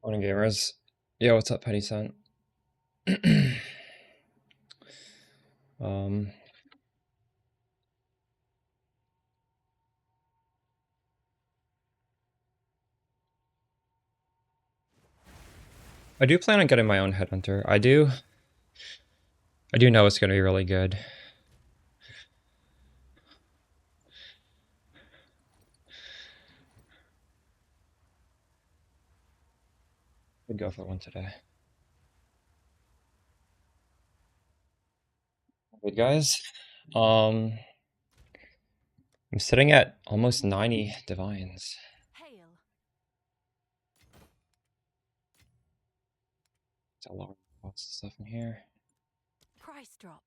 Morning, gamers. Yo, what's up, Penny Cent? um, I do plan on getting my own headhunter. I do know it's gonna be really good. I'd go for one today. Good guys. I'm sitting at almost 90 divines. Hail. It's a lot of lots of stuff in here. Price drop.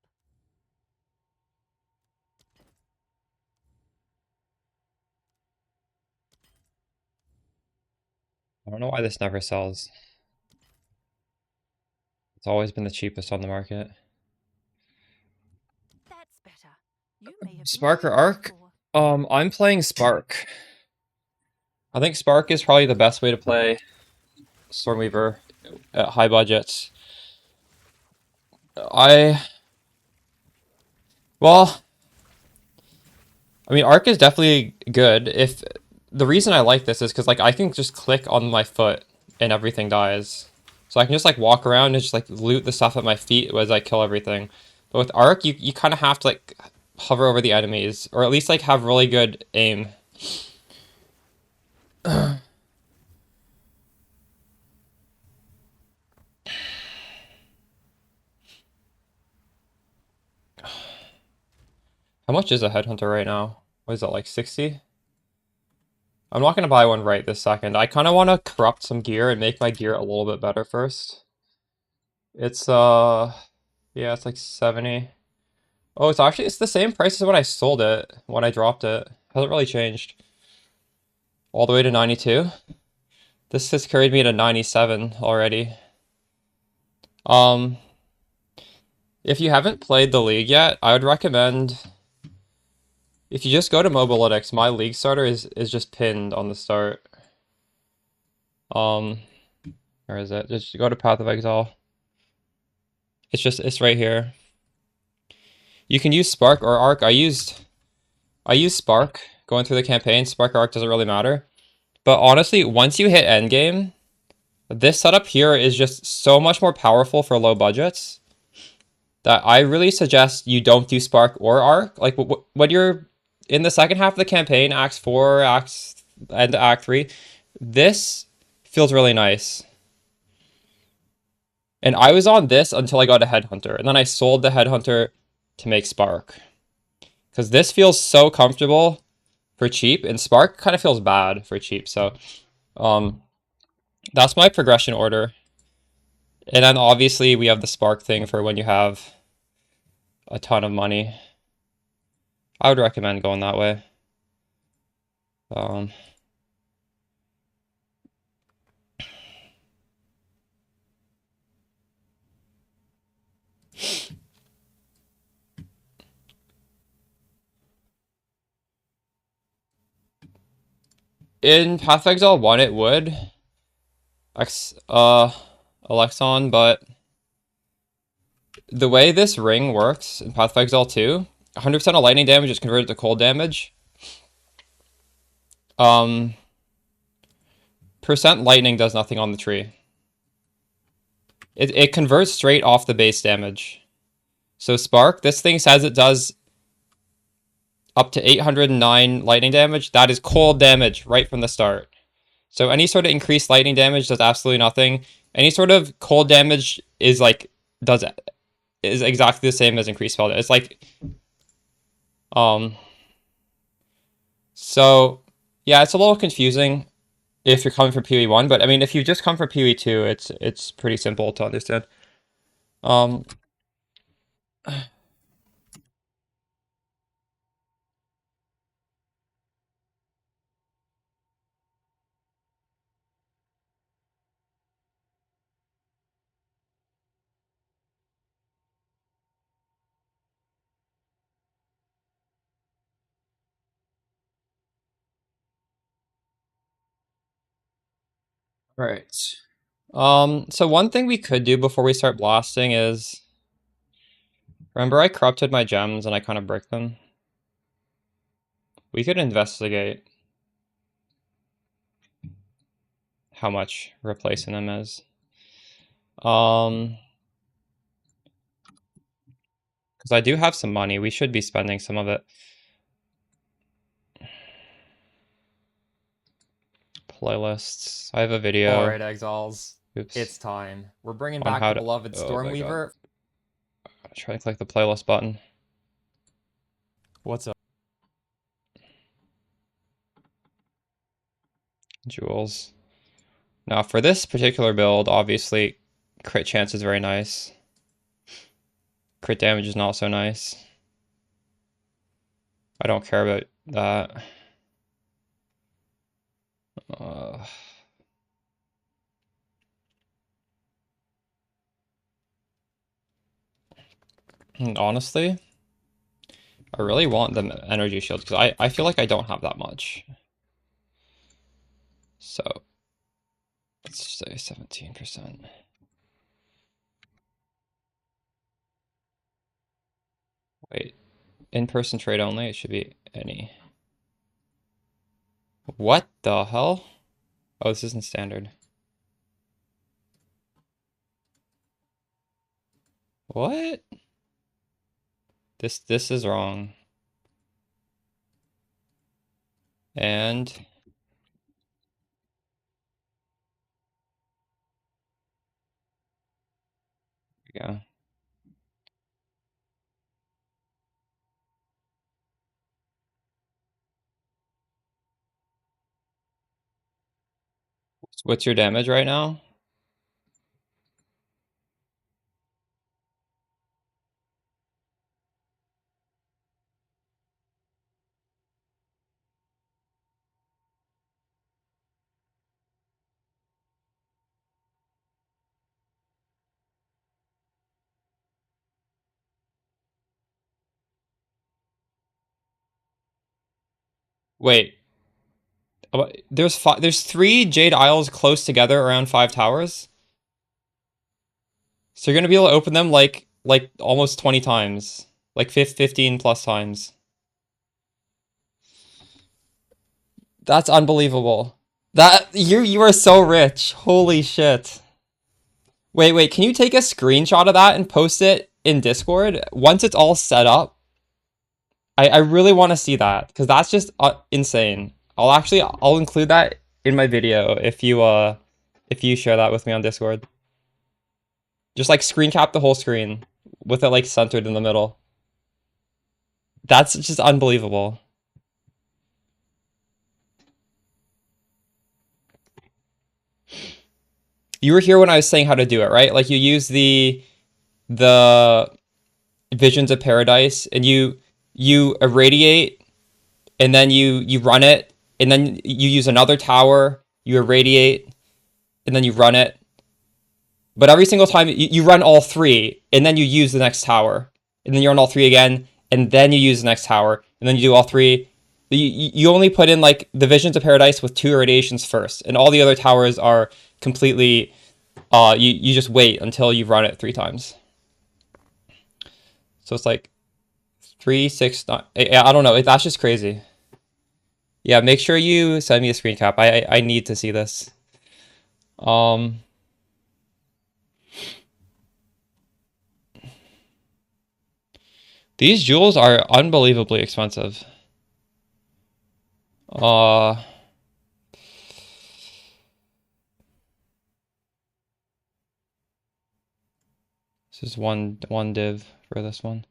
I don't know why this never sells. It's always been the cheapest on the market. That's better. You may have Spark or been Arc? before. I'm playing Spark. I think Spark is probably the best way to play Stormweaver at high budgets. Well, I mean, Arc is definitely good. If the reason I like this is because like I can just click on my foot and everything dies, so I can just like walk around and just like loot the stuff at my feet as I kill everything. But with Arc, you kind of have to like hover over the enemies, or at least like have really good aim. How much is a headhunter right now? What is that, like 60? I'm not gonna buy one right this second. I kind of want to corrupt some gear and make my gear a little bit better first. It's yeah, it's like 70. Oh, it's the same price as when I sold it, when I dropped it. Hasn't really changed. All the way to 92. This has carried me to 97 already. If you haven't played the league yet, I would recommend, if you just go to Mobalytics, my league starter is just pinned on the start. Where is it? Just go to Path of Exile. It's right here. You can use Spark or Arc. I used Spark going through the campaign. Spark or Arc doesn't really matter. But honestly, once you hit endgame, this setup here is just so much more powerful for low budgets that I really suggest you don't do Spark or Arc. Like when you're in the second half of the campaign, Act 4, and Act 3, this feels really nice. And I was on this until I got a Headhunter, and then I sold the Headhunter to make Spark. Because this feels so comfortable for cheap, and Spark kind of feels bad for cheap. So that's my progression order. And then obviously we have the Spark thing for when you have a ton of money. I would recommend going that way. In Path of Exile 1 it would. Alexon, but the way this ring works in Path of Exile 2, 100% of lightning damage is converted to cold damage. Percent lightning does nothing on the tree. It converts straight off the base damage. So Spark, this thing says it does up to 809 lightning damage. That is cold damage right from the start. So any sort of increased lightning damage does absolutely nothing. Any sort of cold damage is exactly the same as increased spell damage. It's like so yeah, it's a little confusing if you're coming from PoE 1, but I mean if you just come from PoE 2, it's pretty simple to understand. Right. So one thing we could do before we start blasting is, remember I corrupted my gems and I kind of bricked them? We could investigate how much replacing them is. Because I do have some money. We should be spending some of it. Playlists. I have a video. Alright, exiles. Oops. It's time. We're bringing On back how the to- beloved oh my God. Stormweaver. Try to click the playlist button. What's up? Jewels. Now for this particular build, obviously, crit chance is very nice. Crit damage is not so nice. I don't care about that. Honestly, I really want the energy shield because I feel like I don't have that much. So let's say 17%. Wait, in-person trade only? It should be any. What the hell? Oh, this isn't standard. What? This is wrong. And yeah. What's your damage right now? Wait. There's 3 Jade Isles close together around 5 towers. So you're gonna be able to open them like almost 20 times. Like 15 plus times. That's unbelievable. That you are so rich. Holy shit. Wait, can you take a screenshot of that and post it in Discord? Once it's all set up, I really want to see that because that's just insane. I'll include that in my video if you share that with me on Discord. Just like screen cap the whole screen with it like centered in the middle. That's just unbelievable. You were here when I was saying how to do it, right? Like you use the Visions of Paradise and you irradiate and then you run it and then you use another tower, you irradiate and then you run it. But every single time you run all 3 and then you use the next tower and then you run all 3 again and then you use the next tower and then you do all 3. You only put in like the Visions of Paradise with 2 irradiations first and all the other towers are completely you just wait until you've run it 3 times. So it's like 3, 6, 9. I don't know. That's just crazy. Yeah, make sure you send me a screen cap. I need to see this. These jewels are unbelievably expensive. This is one div for this one.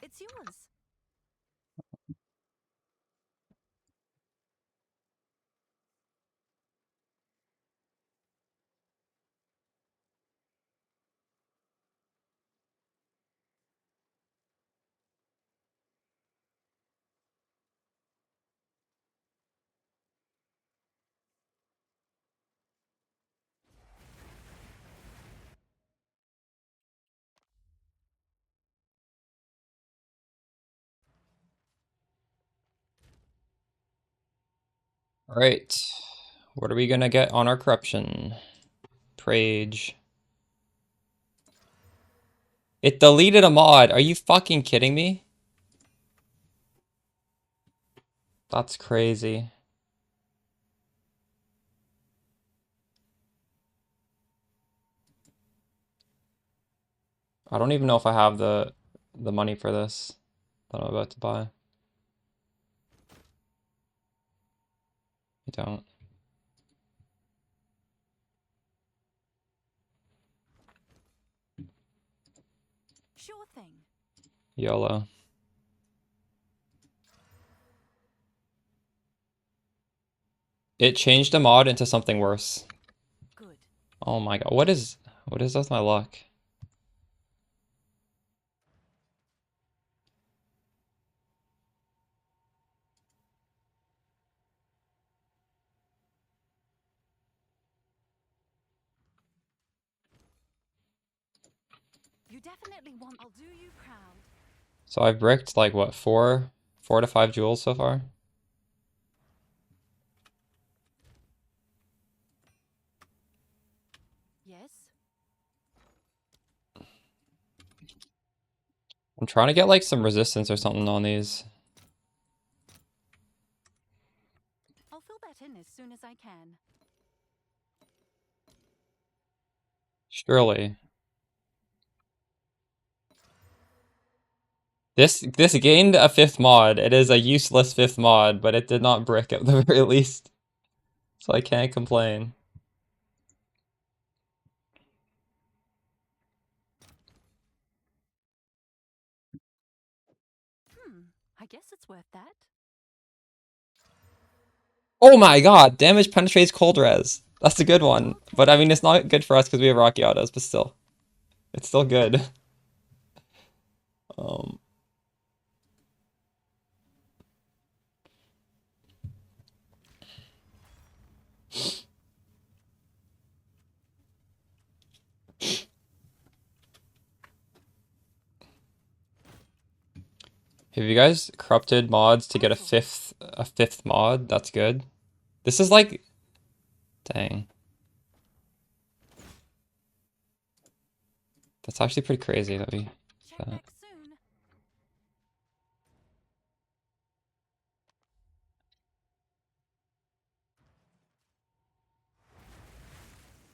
It's yours. Alright. What are we gonna get on our corruption? Prage. It deleted a mod. Are you fucking kidding me? That's crazy. I don't even know if I have the money for this that I'm about to buy. I don't. Sure thing. YOLO. It changed a mod into something worse. Good. Oh my god. What is with my luck? You definitely want. I'll do you proud. So I've bricked like what, 4 to 5 jewels so far? Yes. I'm trying to get like some resistance or something on these. I'll fill that in as soon as I can. Surely. This gained a 5th mod. It is a useless 5th mod, but it did not brick at the very least. So I can't complain. I guess it's worth that. Oh my god, damage penetrates cold res. That's a good one. But I mean, it's not good for us because we have Rocky Autos, but still. It's still good. Um, have you guys corrupted mods to get a fifth mod? That's good. This is like, dang. That's actually pretty crazy that we Check that. back soon.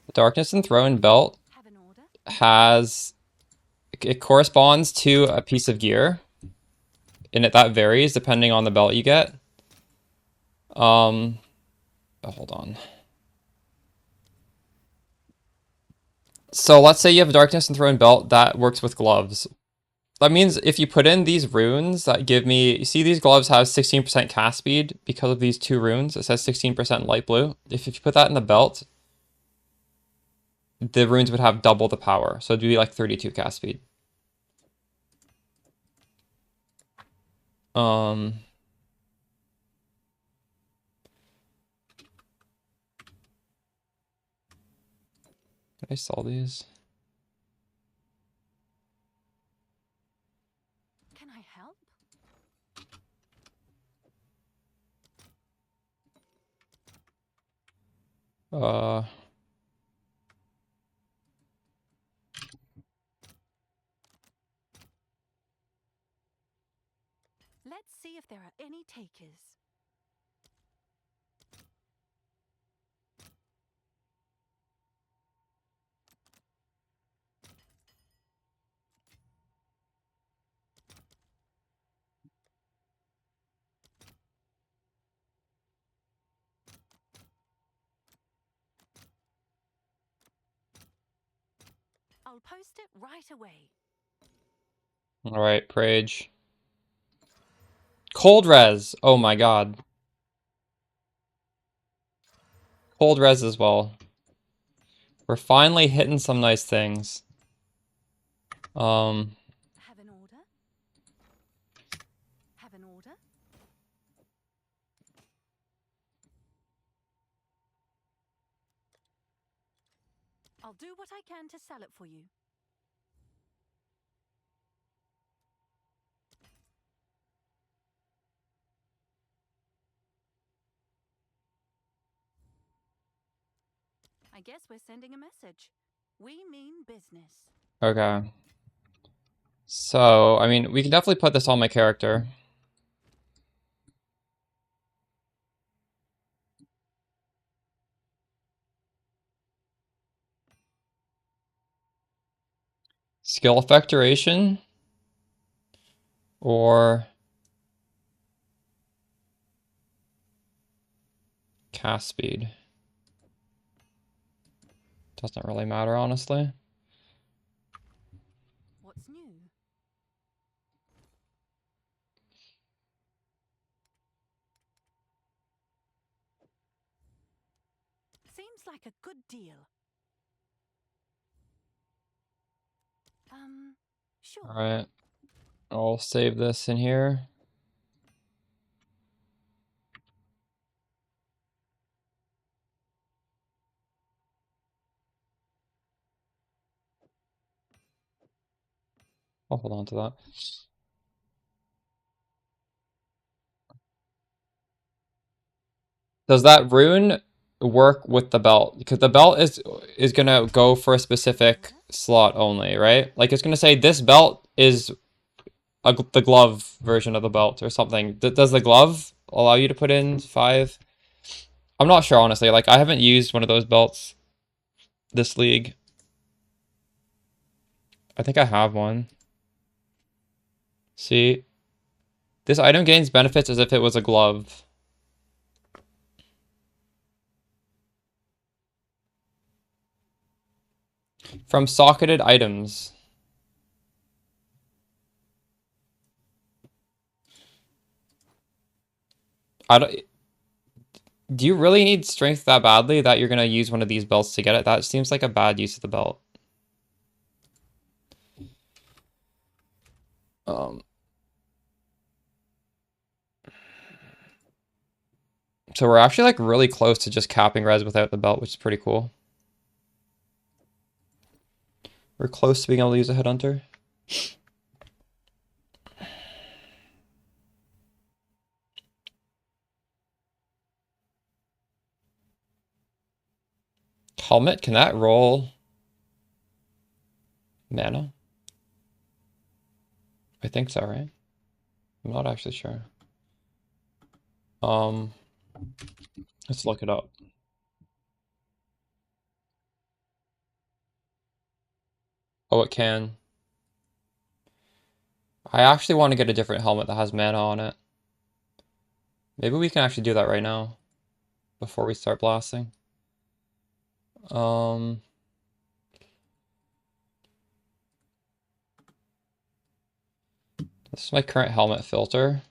The Darkness and Throne belt Have an order. has, it corresponds to a piece of gear. And that varies depending on the belt you get. Oh, hold on. So let's say you have a Darkness and Throne belt that works with gloves. That means if you put in these runes that give me, you see these gloves have 16% cast speed because of these 2 runes. It says 16% light blue. If you put that in the belt, the runes would have double the power. So it'd be like 32 cast speed. Did I sell these? Can I help? Uh, Let's see if there are any takers. I'll post it right away. all right, Prage. Cold res. Oh my god. Cold res as well. We're finally hitting some nice things. Have an order. Have an order. I'll do what I can to sell it for you. I guess we're sending a message. We mean business. Okay. So, I mean, we can definitely put this on my character. Skill effect duration or cast speed. Doesn't really matter, honestly. What's new? Seems like a good deal. Sure. All right. I'll save this in here. I'll hold on to that. Does that rune work with the belt? Because the belt is gonna go for a specific slot only, right? Like it's gonna say this belt is the glove version of the belt or something. Does the glove allow you to put in 5? I'm not sure, honestly. Like I haven't used one of those belts this league. I think I have one. See, this item gains benefits as if it was a glove. From socketed items. I don't. Do you really need strength that badly that you're gonna use one of these belts to get it? That seems like a bad use of the belt. So we're actually like really close to just capping res without the belt, which is pretty cool. We're close to being able to use a headhunter. Helmet, can that roll mana? I think so, right? I'm not actually sure. Let's look it up. Oh, it can. I actually want to get a different helmet that has mana on it. Maybe we can actually do that right now before we start blasting. This is my current helmet filter.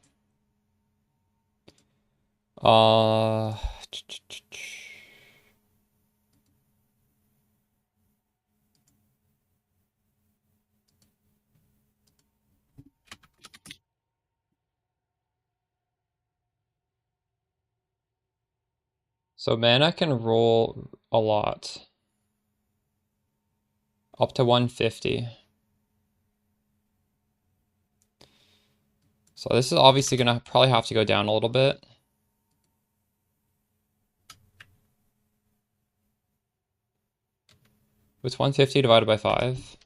So mana can roll a lot. Up to 150. So this is obviously gonna probably have to go down a little bit. What's 150 divided by 5?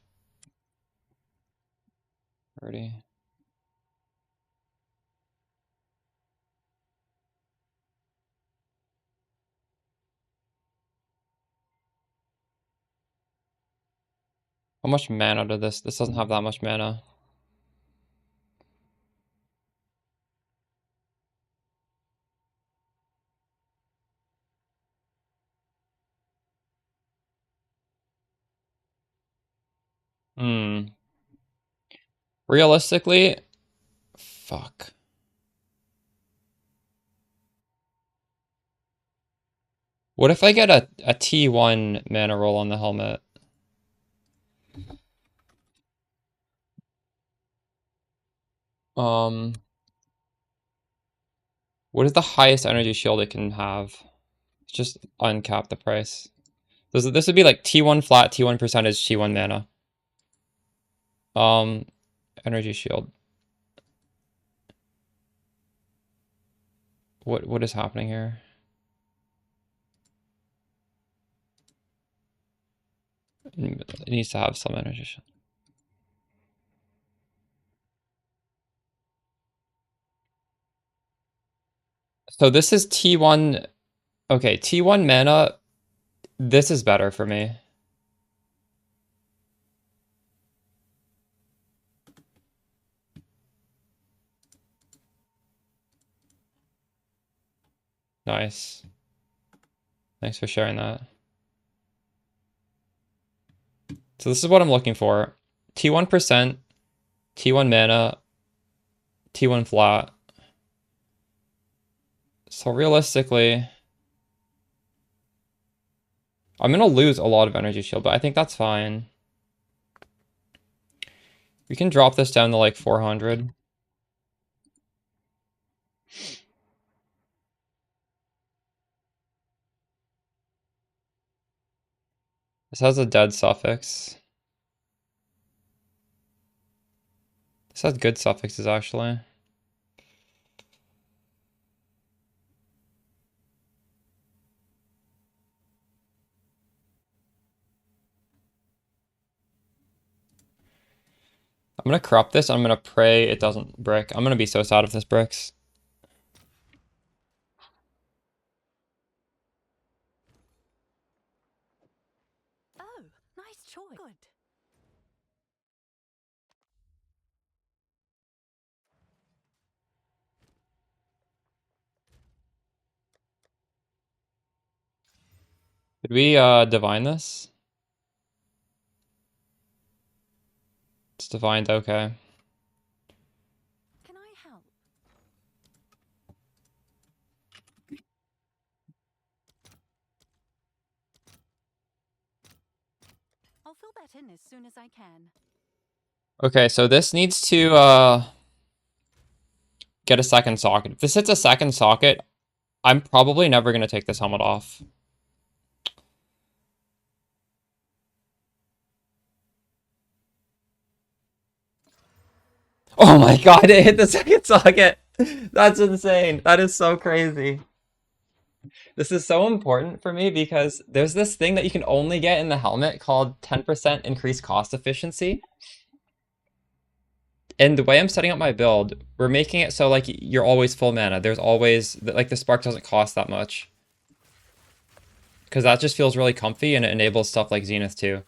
30. How much mana did this? This doesn't have that much mana. Realistically, fuck. What if I get a T1 mana roll on the helmet? What is the highest energy shield it can have? Just uncap the price. This would be like T1 flat, T1 percentage, T1 mana. Energy shield. What is happening here? It needs to have some energy shield. So this is T1. Okay, T1 mana. This is better for me. Nice. Thanks for sharing that. So this is what I'm looking for. T1%, T1 mana, T1 flat. So realistically, I'm gonna lose a lot of energy shield, but I think that's fine. We can drop this down to like 400. This has a dead suffix. This has good suffixes actually. I'm gonna crop this. I'm gonna pray it doesn't brick. I'm gonna be so sad if this bricks. Oh, nice choice. Good. Did we divine this? It's divined, okay. Can I help? I'll fill that in as soon as I can. Okay, so this needs to get a second socket. If this hits a second socket, I'm probably never gonna take this helmet off. Oh my god, it hit the second socket! That's insane. That is so crazy. This is so important for me because there's this thing that you can only get in the helmet called 10% increased cost efficiency. And the way I'm setting up my build, we're making it so like you're always full mana. There's always like the spark doesn't cost that much. Because that just feels really comfy and it enables stuff like Zenith too.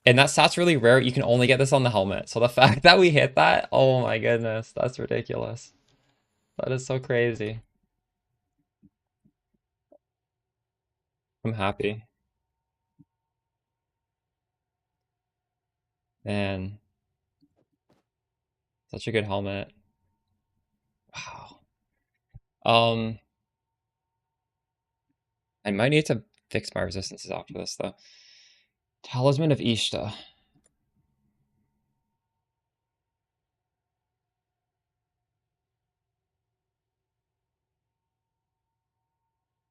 And that stat's really rare. You can only get this on the helmet. So the fact that we hit that, oh my goodness, that's ridiculous. That is so crazy. I'm happy. Man, such a good helmet. Wow. I might need to fix my resistances after this though. Talisman of Ishta.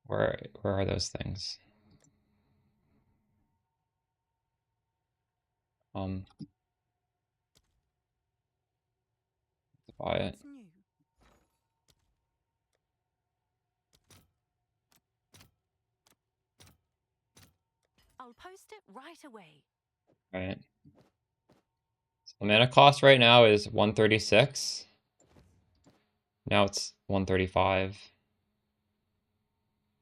Where are those things? Buy it. What's new? I'll post it right away. Right. So the mana cost right now is 136. Now it's 135.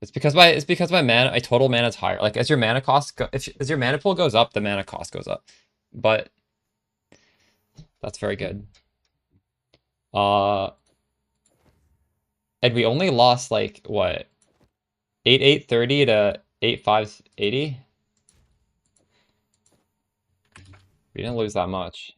It's because my total mana is higher. Like as your mana cost as your mana pool goes up, the mana cost goes up. But that's very good. And we only lost like what? 8,830 to 8,580. We didn't lose that much.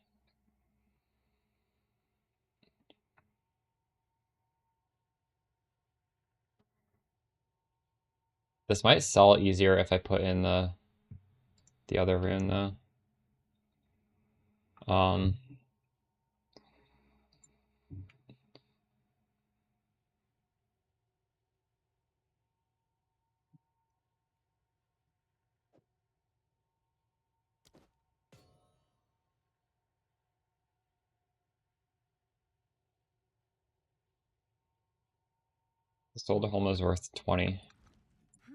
This might sell easier if I put in the other rune though. The Soldier Helm is worth 20. Hmm?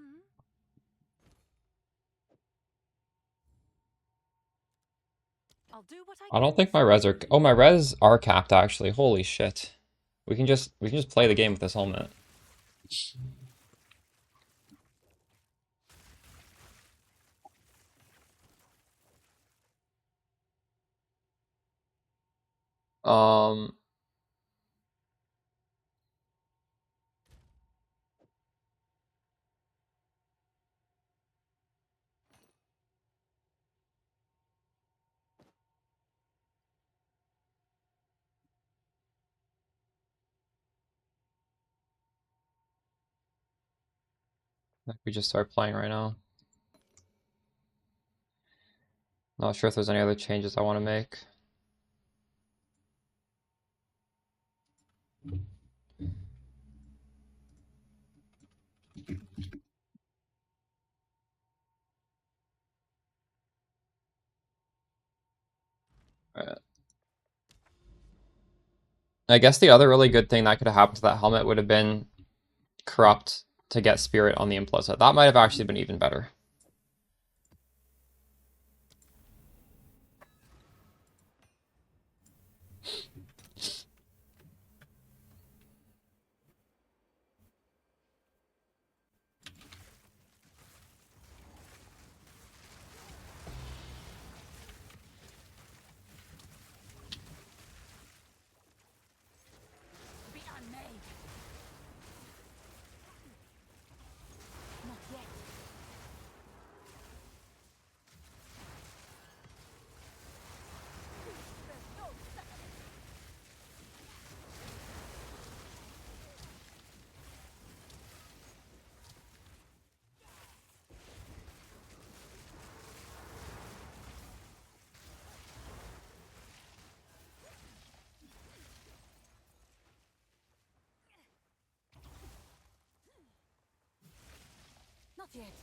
I'll do what I I don't can. think my res are... Oh, my res are capped, actually. Holy shit. We can just play the game with this helmet. Um... We just start playing right now. Not sure if there's any other changes I want to make. Alright. I guess the other really good thing that could have happened to that helmet would have been corrupt to get spirit on the Implicit. That might have actually been even better. Be on me. Not yet. Not yet.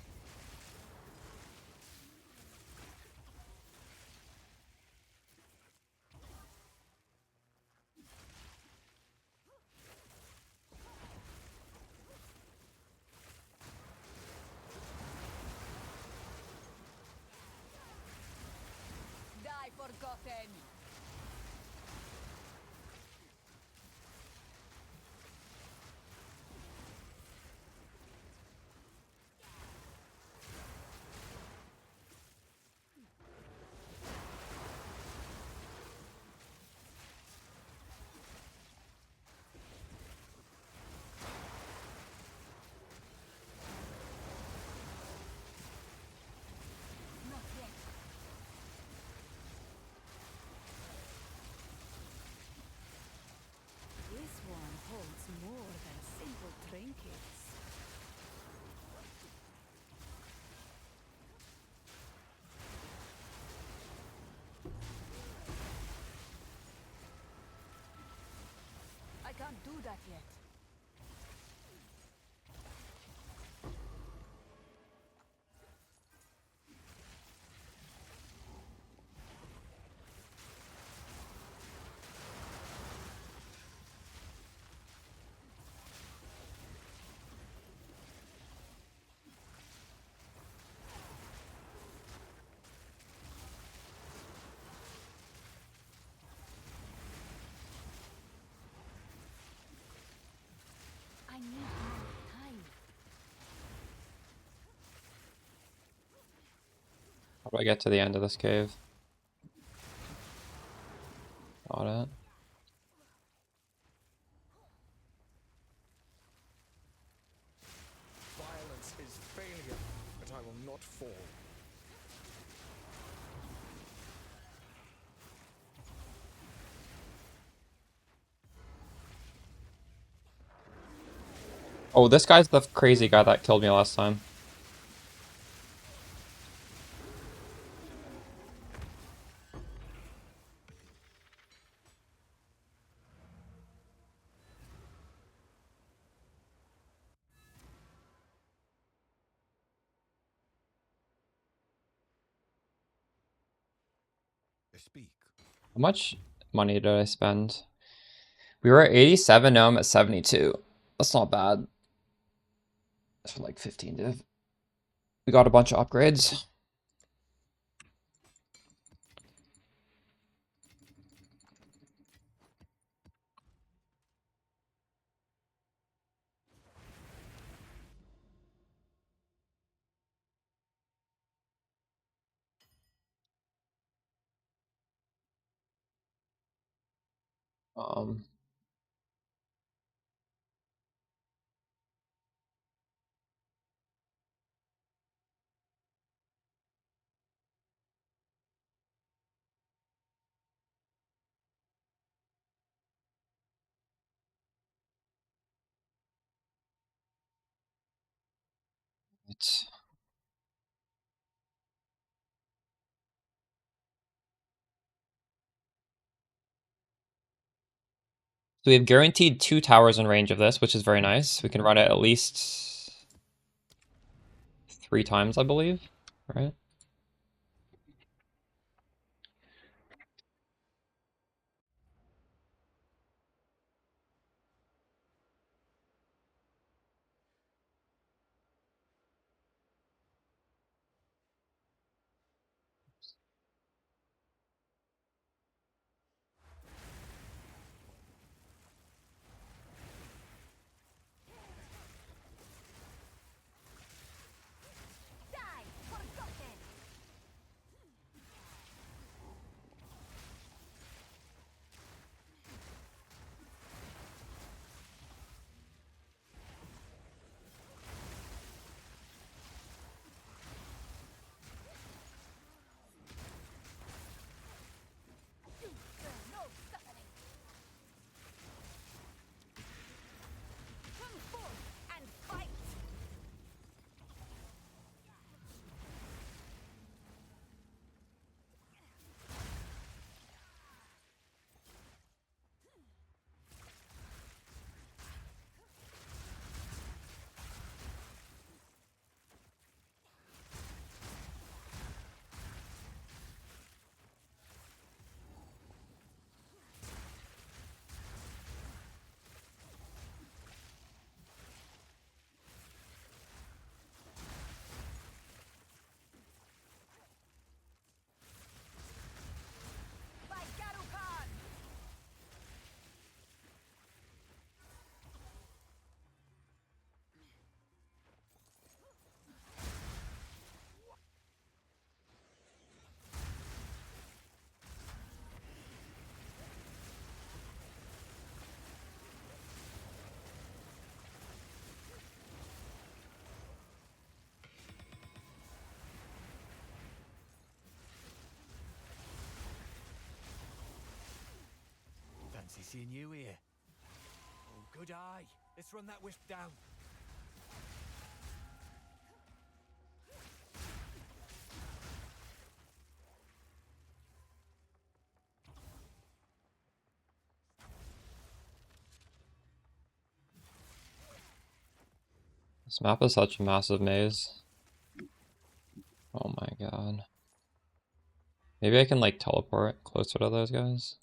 Die forgotten. Not yet. This one holds more than simple trinkets. I can't do that yet. I need more time. How do I get to the end of this cave? Got it. Violence is failure, but I will not fall. Oh, this guy's the crazy guy that killed me last time. Speak. How much money did I spend? We were at 87, now I'm at 72. That's not bad. That's for like 15 div. We got a bunch of upgrades. Um, it's so we have guaranteed 2 towers in range of this, which is very nice. We can run it at least 3 times, I believe, right? Die! Forgotten! No suffering! Come forth and fight! By Garukan! Fancy seeing you here. Oh, good eye. Let's run that wisp down. This map is such a massive maze. Oh my god. Maybe I can like teleport closer to those guys.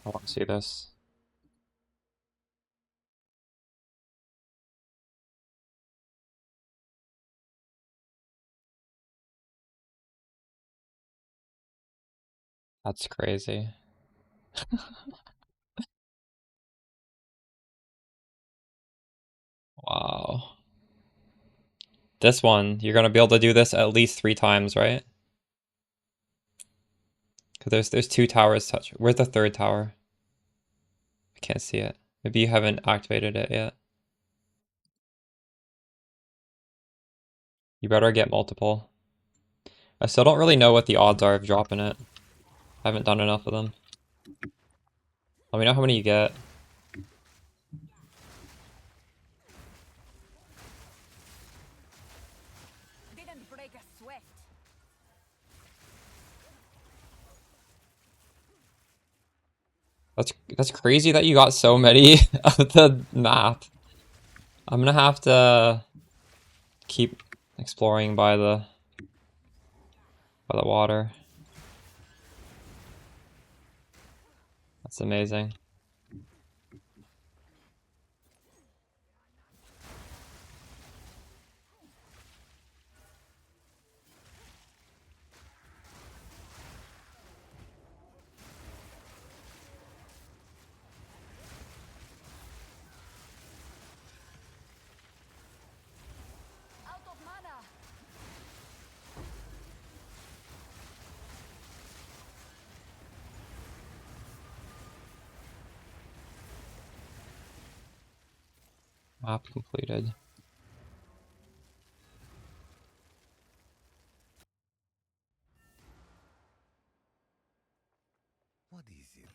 I want to see this. That's crazy. Wow. This one, you're gonna be able to do this at least 3 times, right? Because there's 2 towers touch. Where's the 3rd tower? I can't see it. Maybe you haven't activated it yet. You better get multiple. I still don't really know what the odds are of dropping it. I haven't done enough of them. Let me know how many you get. Didn't break a sweat. That's crazy that you got so many of the map. I'm gonna have to keep exploring by the water. That's amazing. Map completed. What is it?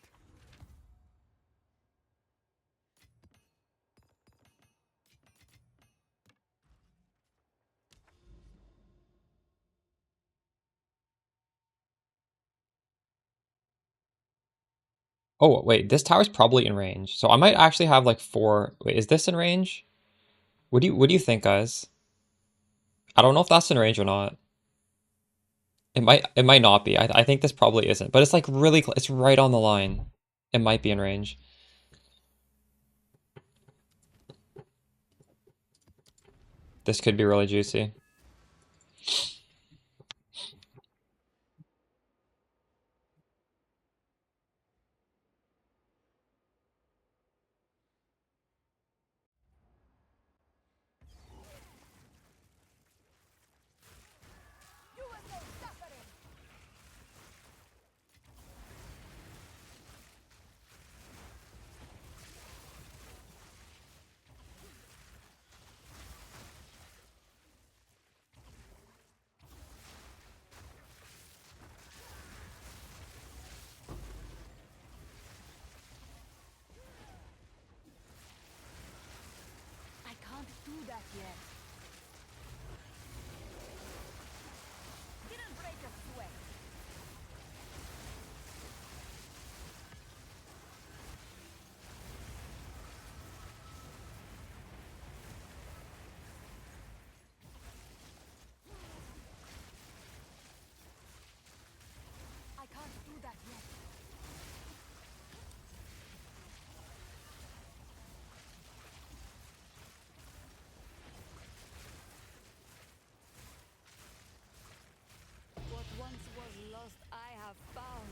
Oh, wait, this tower's probably in range. So I might actually have like 4. Wait, is this in range? What do you think, guys? I don't know if that's in range or not. It might not be. I think this probably isn't. But it's like really it's right on the line. It might be in range. This could be really juicy. I can't do that yet. Didn't break a sweat. I can't do that yet. What once was lost, I have found.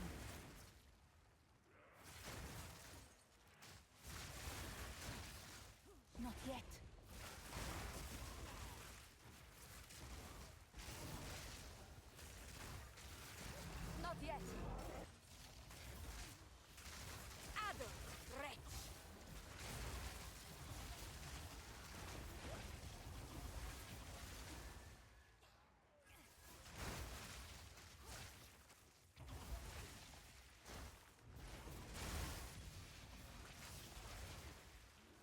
Not yet. Not yet. Adult wretch.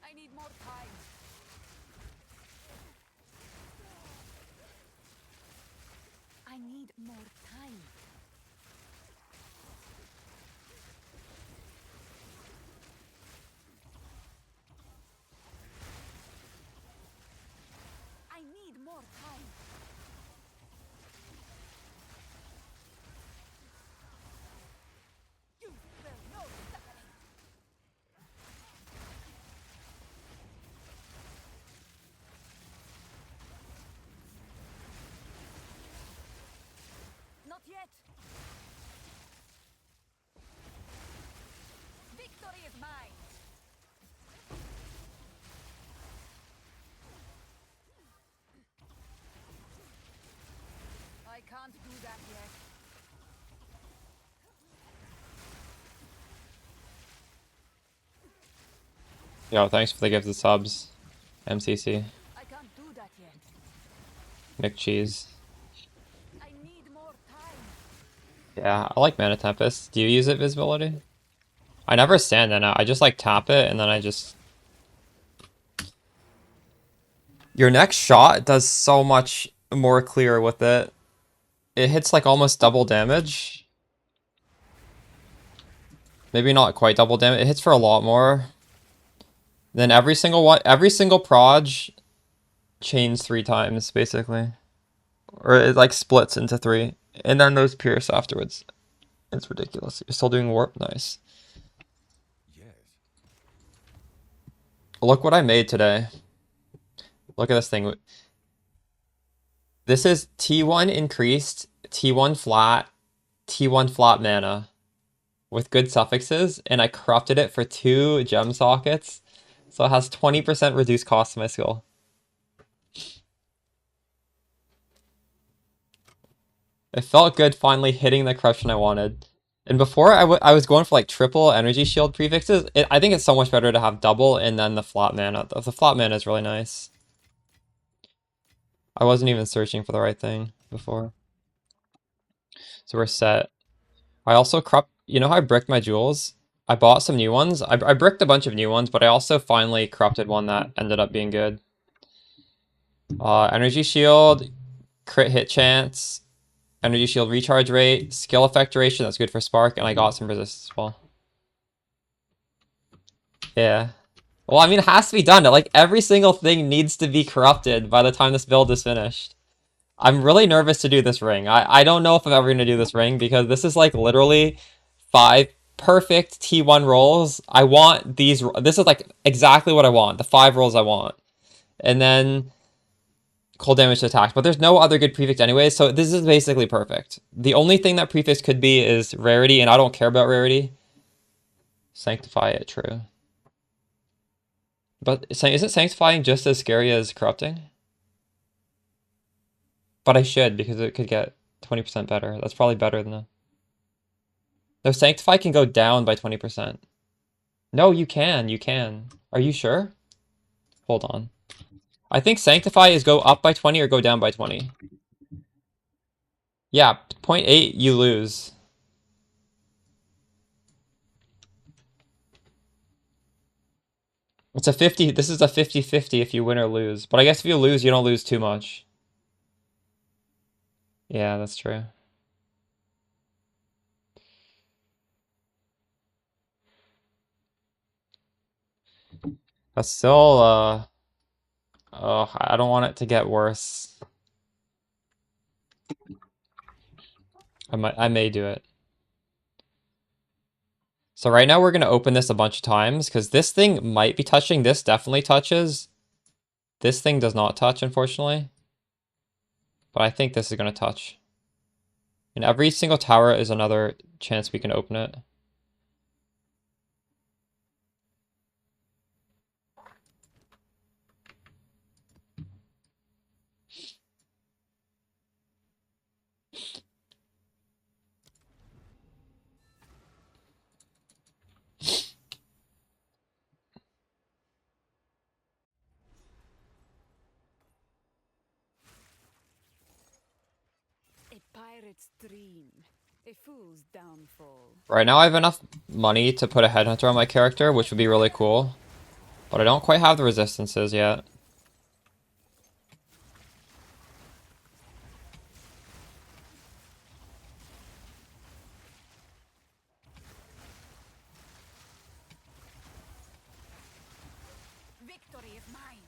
I need more time. I need more time. I need more time. You will know suffering. Not yet. Victory is mine. I can't do that yet. Yo, thanks for the gift of subs. MCC. I can't do that yet. McCheese. I need more time. Yeah, I like Mana Tempest. Do you use it, visibility? I never stand in it. I just like tap it and then I just... Your next shot does so much more clear with it. It hits like almost double damage. Maybe not quite double damage. It hits for a lot more. Then every single proj chains 3 times, basically. Or it like splits into 3. And then those pierce afterwards. It's ridiculous. You're still doing warp? Nice. Yes. Look what I made today. Look at this thing. This is T1 increased, T1 flat mana with good suffixes, and I corrupted it for 2 gem sockets. So it has 20% reduced cost to my skill. It felt good finally hitting the corruption I wanted. And before I was going for like triple energy shield prefixes. I think it's so much better to have double and then the flat mana. The flat mana is really nice. I wasn't even searching for the right thing before. So we're set. I also you know how I bricked my jewels? I bought some new ones. I bricked a bunch of new ones, but I also finally corrupted one that ended up being good. Energy shield, crit hit chance, energy shield recharge rate, skill effect duration, that's good for spark, and I got some resist as well. Yeah. Well, I mean, it has to be done. Like, every single thing needs to be corrupted by the time this build is finished. I'm really nervous to do this ring. I don't know if I'm ever going to do this ring, because this is, like, literally 5 perfect T1 rolls. I want these... This is, like, exactly what I want. The 5 rolls I want. And then... cold damage to attacks, but there's no other good prefix anyway, so this is basically perfect. The only thing that prefix could be is rarity, and I don't care about rarity. Sanctify it, true. But isn't sanctifying just as scary as corrupting? But I should, because it could get 20% better. That's probably better than the... No, sanctify can go down by 20%. No, you can. Are you sure? Hold on. I think sanctify is go up by 20 or go down by 20. Yeah, 0.8 you lose. It's a 50, this is a 50-50 if you win or lose. But I guess if you lose, you don't lose too much. Yeah, that's true. That's still, oh, I don't want it to get worse. I may do it. So right now we're going to open this a bunch of times, because this thing might be touching. This definitely touches. This thing does not touch, unfortunately. But I think this is going to touch. And every single tower is another chance we can open it. A pirate's dream, a fool's downfall. Right now I have enough money to put a headhunter on my character, which would be really cool. But I don't quite have the resistances yet. Victory is mine.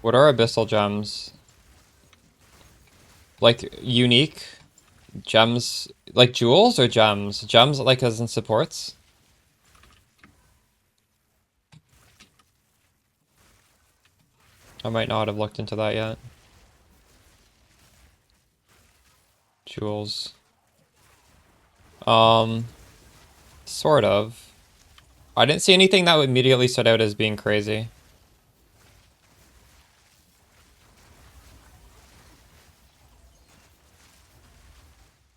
What are abyssal gems? Like, unique gems, like jewels or gems? Gems, like, as in supports? I might not have looked into that yet. Jewels. Sort of. I didn't see anything that would immediately stood out as being crazy.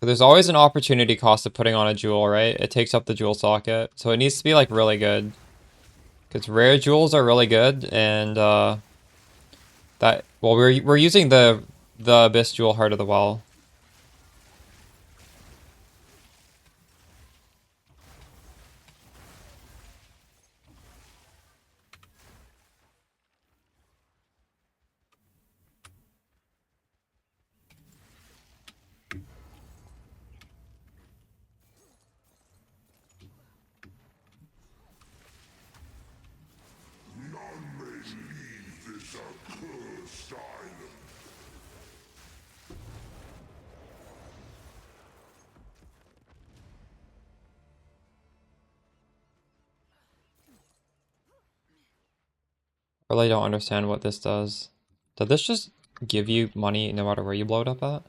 But there's always an opportunity cost of putting on a jewel, right? It takes up the jewel socket. So it needs to be, like, really good. Because rare jewels are really good, and, that... Well, we're using the Abyss Jewel Heart of the Well. Really don't understand what this does. Did this just give you money no matter where you blow it up at?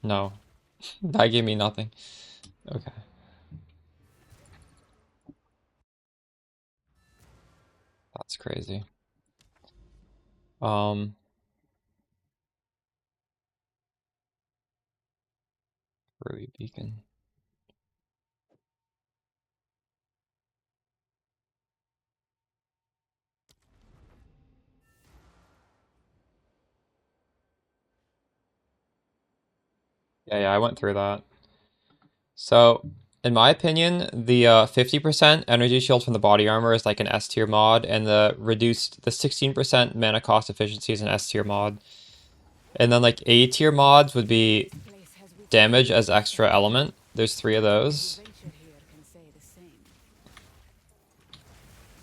No. That gave me nothing. Okay. It's crazy. Ruby beacon. Yeah, I went through that. So, in my opinion, the 50% energy shield from the body armor is like an S tier mod, and the 16% mana cost efficiency is an S tier mod. And then like A tier mods would be damage as extra element. There's 3 of those.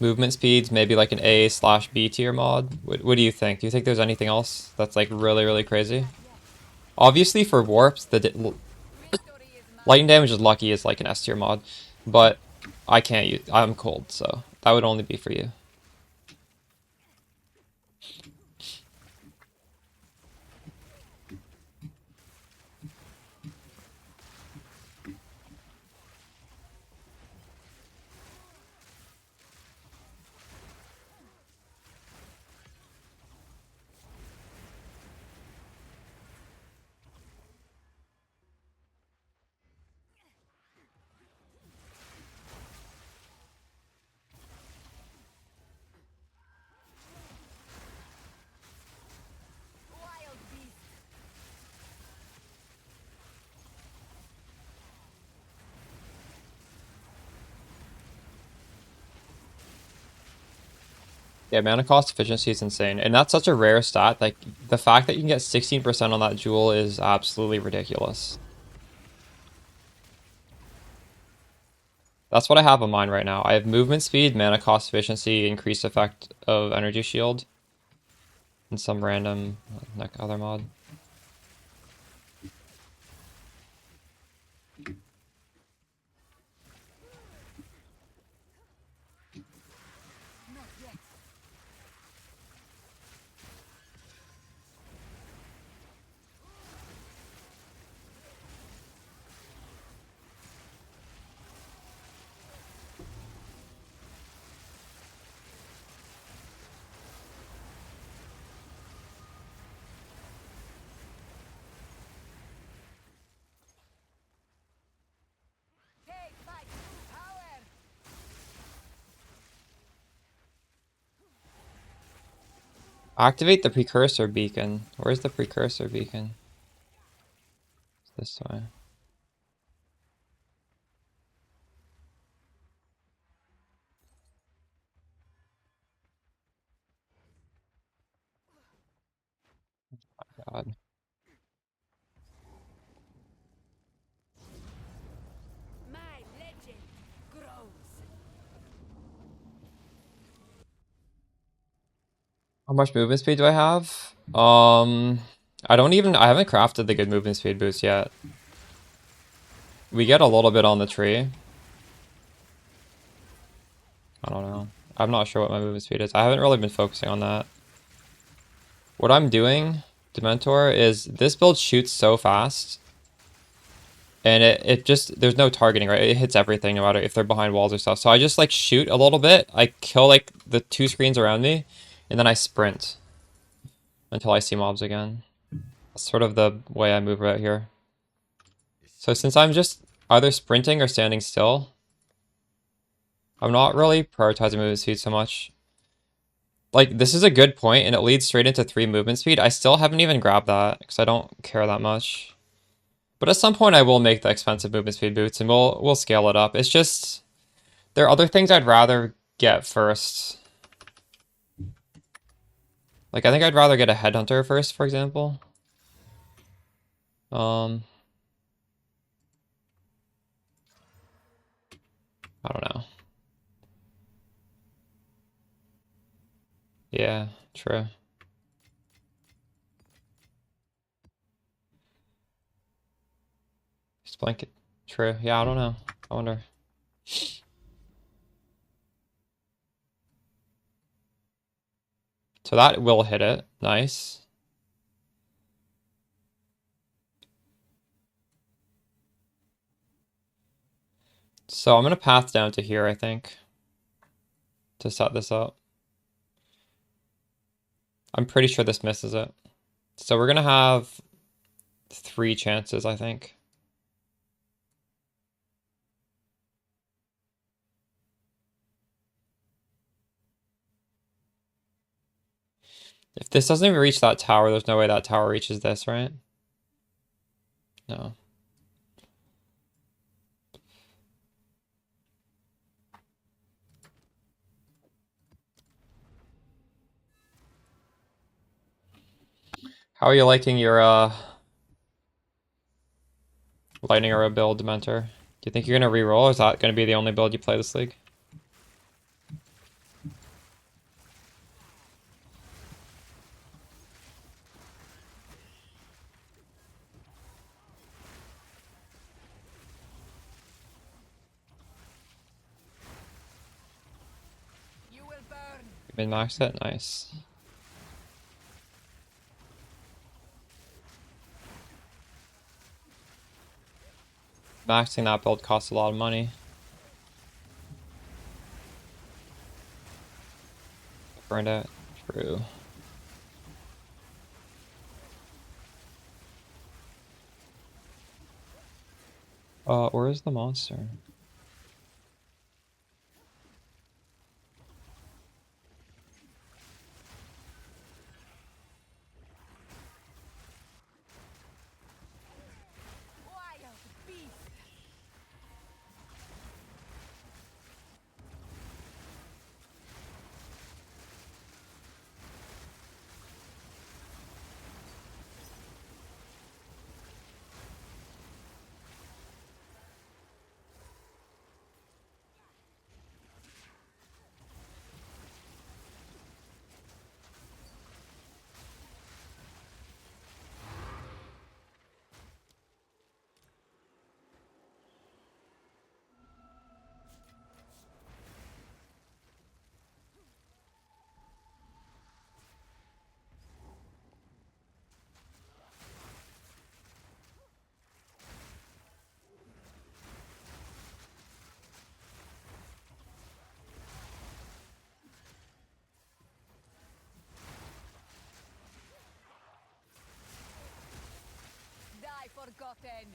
Movement speeds, maybe like an A/B tier mod. What do you think? Do you think there's anything else that's like really, really crazy? Obviously for warps, the lightning damage is lucky is like an S tier mod, but I can't use. I'm cold, so that would only be for you. Yeah, mana cost efficiency is insane, and that's such a rare stat. Like the fact that you can get 16% on that jewel is absolutely ridiculous. That's what I have on mine right now. I have movement speed, mana cost efficiency, increased effect of energy shield, and some random like other mod. Activate the precursor beacon. Where's the precursor beacon? It's this way. God. My legend grows. How much movement speed do I have? I haven't crafted the good movement speed boost yet. We get a little bit on the tree. I don't know. I'm not sure what my movement speed is. I haven't really been focusing on that. What I'm doing, Dementor, is this build shoots so fast. And it just, there's no targeting, right? It hits everything, no matter if they're behind walls or stuff. So I just like shoot a little bit. I kill like the 2 screens around me, and then I sprint until I see mobs again. That's sort of the way I move right here. So since I'm just either sprinting or standing still, I'm not really prioritizing movement speed so much. Like, this is a good point, and it leads straight into 3 movement speed. I still haven't even grabbed that, because I don't care that much. But at some point, I will make the expensive movement speed boots, and we'll scale it up. It's just, there are other things I'd rather get first. Like, I think I'd rather get a headhunter first, for example. I don't know. Yeah, true. Just blanket. True. Yeah, I don't know. I wonder. So that will hit it. Nice. So I'm going to path down to here, I think, to set this up. I'm pretty sure this misses it. So we're gonna have 3 chances, I think. If this doesn't even reach that tower, there's no way that tower reaches this, right? No. How are you liking your lightning arrow build, Dementor? Do you think you're gonna reroll, or is that gonna be the only build you play this league? You will burn. Min-max it? Nice. Maxing that build costs a lot of money. Burned out. True. Where is the monster? Wild beast. Die forgotten.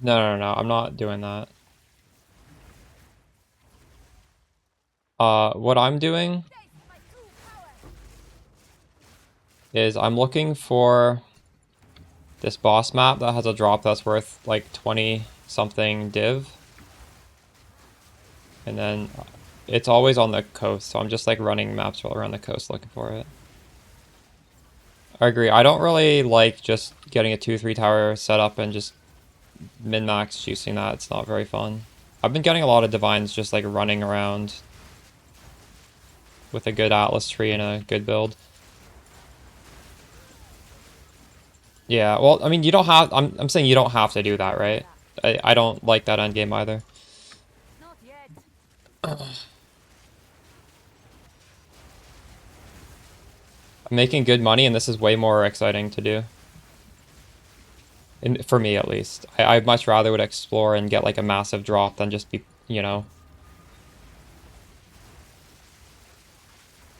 No, I'm not doing that. What I'm doing Taste my true power. is I'm looking for this boss map that has a drop that's worth like 20 something div. And then it's always on the coast, so I'm just like running maps all around the coast looking for it. I agree. I don't really like just getting a 2-3 tower set up and just min-max juicing that. It's not very fun. I've been getting a lot of divines just like running around with a good Atlas tree and a good build. Yeah, well, I mean, you don't have... I'm saying you don't have to do that, right? I don't like that endgame either. Not yet. I'm making good money, and this is way more exciting to do. For me, at least. I much rather would explore and get, like, a massive drop than just be, you know,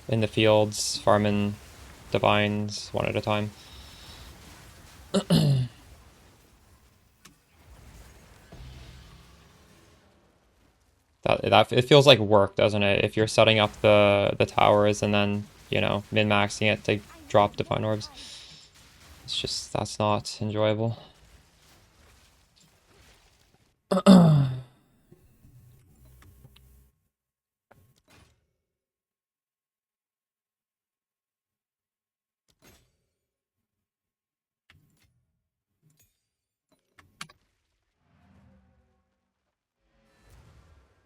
in the fields, farming divines one at a time. That it feels like work, doesn't it? If you're setting up the towers and then, you know, min-maxing it to drop divine orbs. It's just, that's not enjoyable.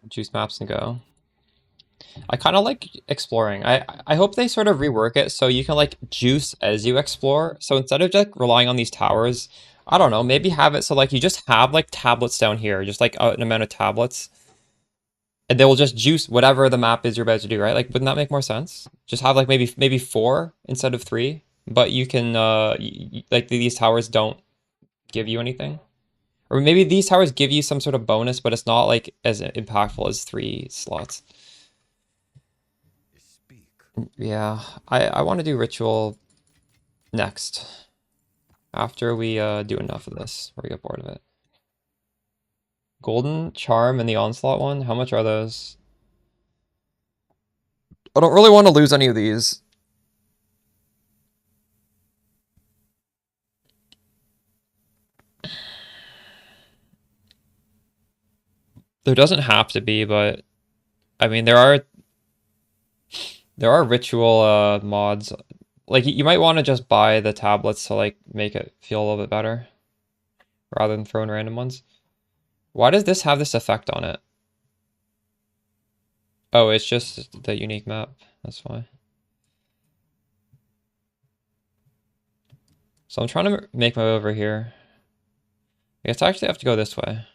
Juice maps and go. I kind of like exploring. I hope they sort of rework it so you can like juice as you explore. So instead of just relying on these towers, I don't know, maybe have it so like you just have like tablets down here, just like an amount of tablets. and they will just juice whatever the map is you're about to do, right? Like, wouldn't that make more sense? Just have like maybe 4 instead of 3, but you can like these towers don't give you anything, or maybe these towers give you some sort of bonus, but it's not like as impactful as 3 slots. Speak. Yeah, I want to do ritual next after we do enough of this, or we get bored of it. Golden Charm and the Onslaught one, how much are those? I don't really want to lose any of these. There doesn't have to be, but I mean there are ritual mods. Like you might want to just buy the tablets to like make it feel a little bit better rather than throwing random ones. Why does this have this effect on it? Oh, it's just the unique map. That's why. So I'm trying to make my way over here. I guess I actually have to go this way.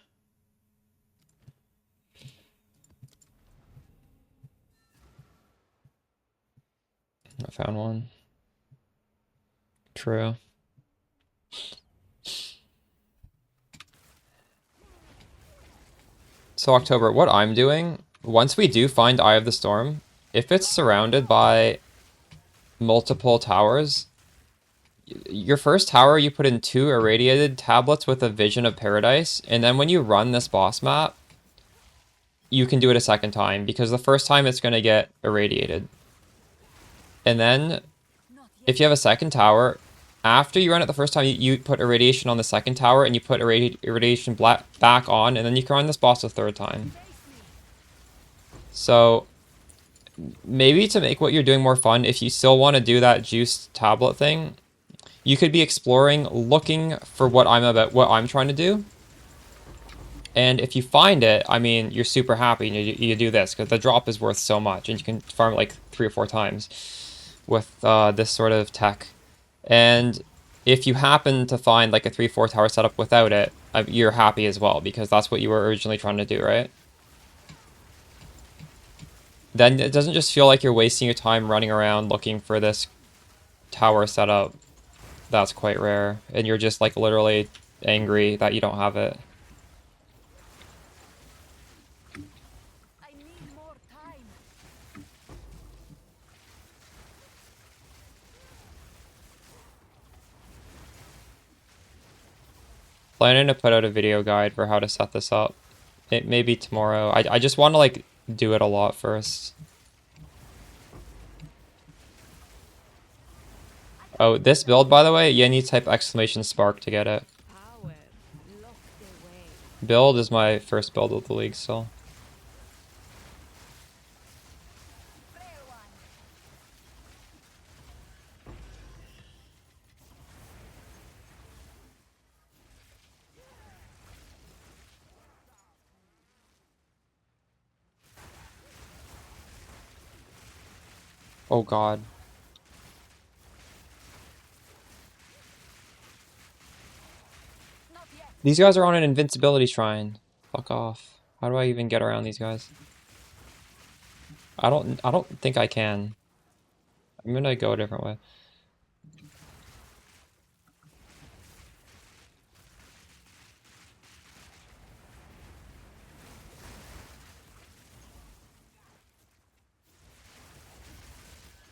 I found one. True. So October, what I'm doing, once we do find Eye of the Storm, if it's surrounded by multiple towers, your first tower you put in 2 irradiated tablets with a Vision of Paradise, and then when you run this boss map, you can do it a second time, because the first time it's going to get irradiated. And then, if you have a second tower, after you run it the first time, you put irradiation on the second tower, and you put irradiation back on, and then you can run this boss a third time. So, maybe to make what you're doing more fun, if you still want to do that juiced tablet thing, you could be exploring, looking for what I'm trying to do. And if you find it, I mean, you're super happy, and you do this, because the drop is worth so much, and you can farm it like 3 or 4 times with this sort of tech. And if you happen to find like a 3-4 tower setup without it, you're happy as well, because that's what you were originally trying to do, right? Then it doesn't just feel like you're wasting your time running around looking for this tower setup that's quite rare, and you're just like literally angry that you don't have it. I need more time. Planning to put out a video guide for how to set this up. It may be tomorrow. I just want to like do it a lot first. Oh, this build, by the way, you need to type exclamation spark to get it. Power locked away. Build is my first build of the league still. Fair one. Oh god. Not yet. These guys are on an invincibility shrine. Fuck off. How do I even get around these guys? I don't think I can. I'm gonna go a different way.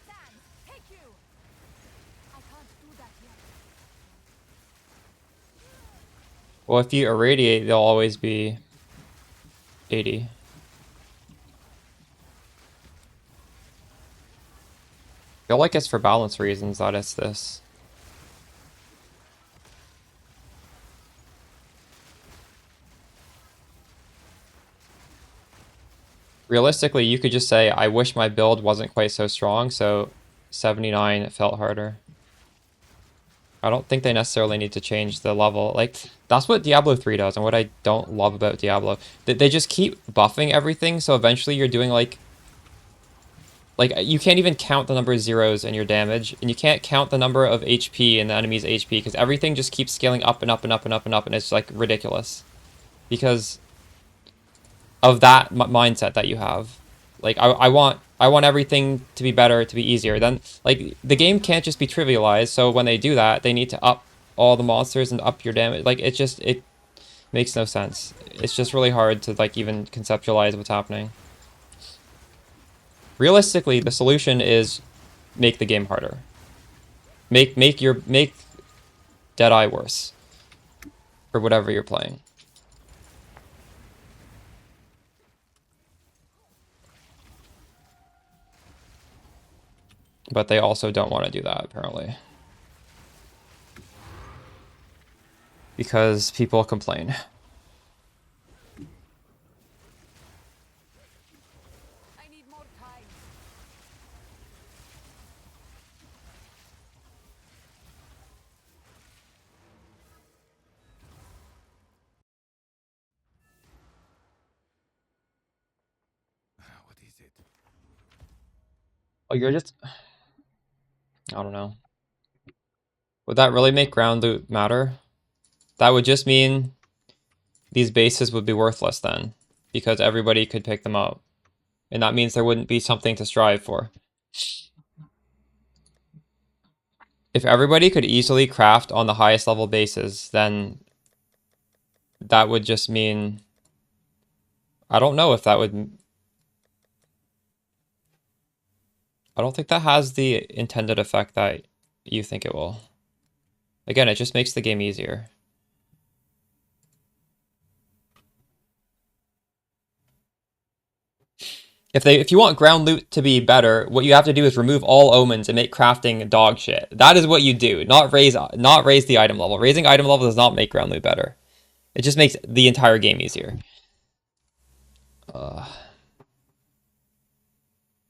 Sam, take you. I can't do that yet. Well, if you irradiate, they'll always be 80. I feel like it's for balance reasons that it's this. Realistically, you could just say, I wish my build wasn't quite so strong, so 79 felt harder. I don't think they necessarily need to change the level. Like, that's what Diablo 3 does, and what I don't love about Diablo. They just keep buffing everything, so eventually you're doing, like, you can't even count the number of zeros in your damage, and you can't count the number of HP in the enemy's HP, because everything just keeps scaling up and up and up and up and up, and it's, like, ridiculous. Because of that mindset that you have. Like I want everything to be better, to be easier. Then like the game can't just be trivialized. So when they do that, they need to up all the monsters and up your damage. Like it makes no sense. It's just really hard to like even conceptualize what's happening. Realistically, the solution is make the game harder. Make Deadeye worse. For whatever you're playing. But they also don't want to do that, apparently. Because people complain. I need more time. What is it? Oh, you're just... I don't know. Would that really make ground loot matter? That would just mean these bases would be worthless then. Because everybody could pick them up. And that means there wouldn't be something to strive for. If everybody could easily craft on the highest level bases, then that would just mean... I don't know if that would... I don't think that has the intended effect that you think it will. Again, it just makes the game easier. If you want ground loot to be better, what you have to do is remove all omens and make crafting dog shit. That is what you do, not raise the item level. Raising item level does not make ground loot better. It just makes the entire game easier.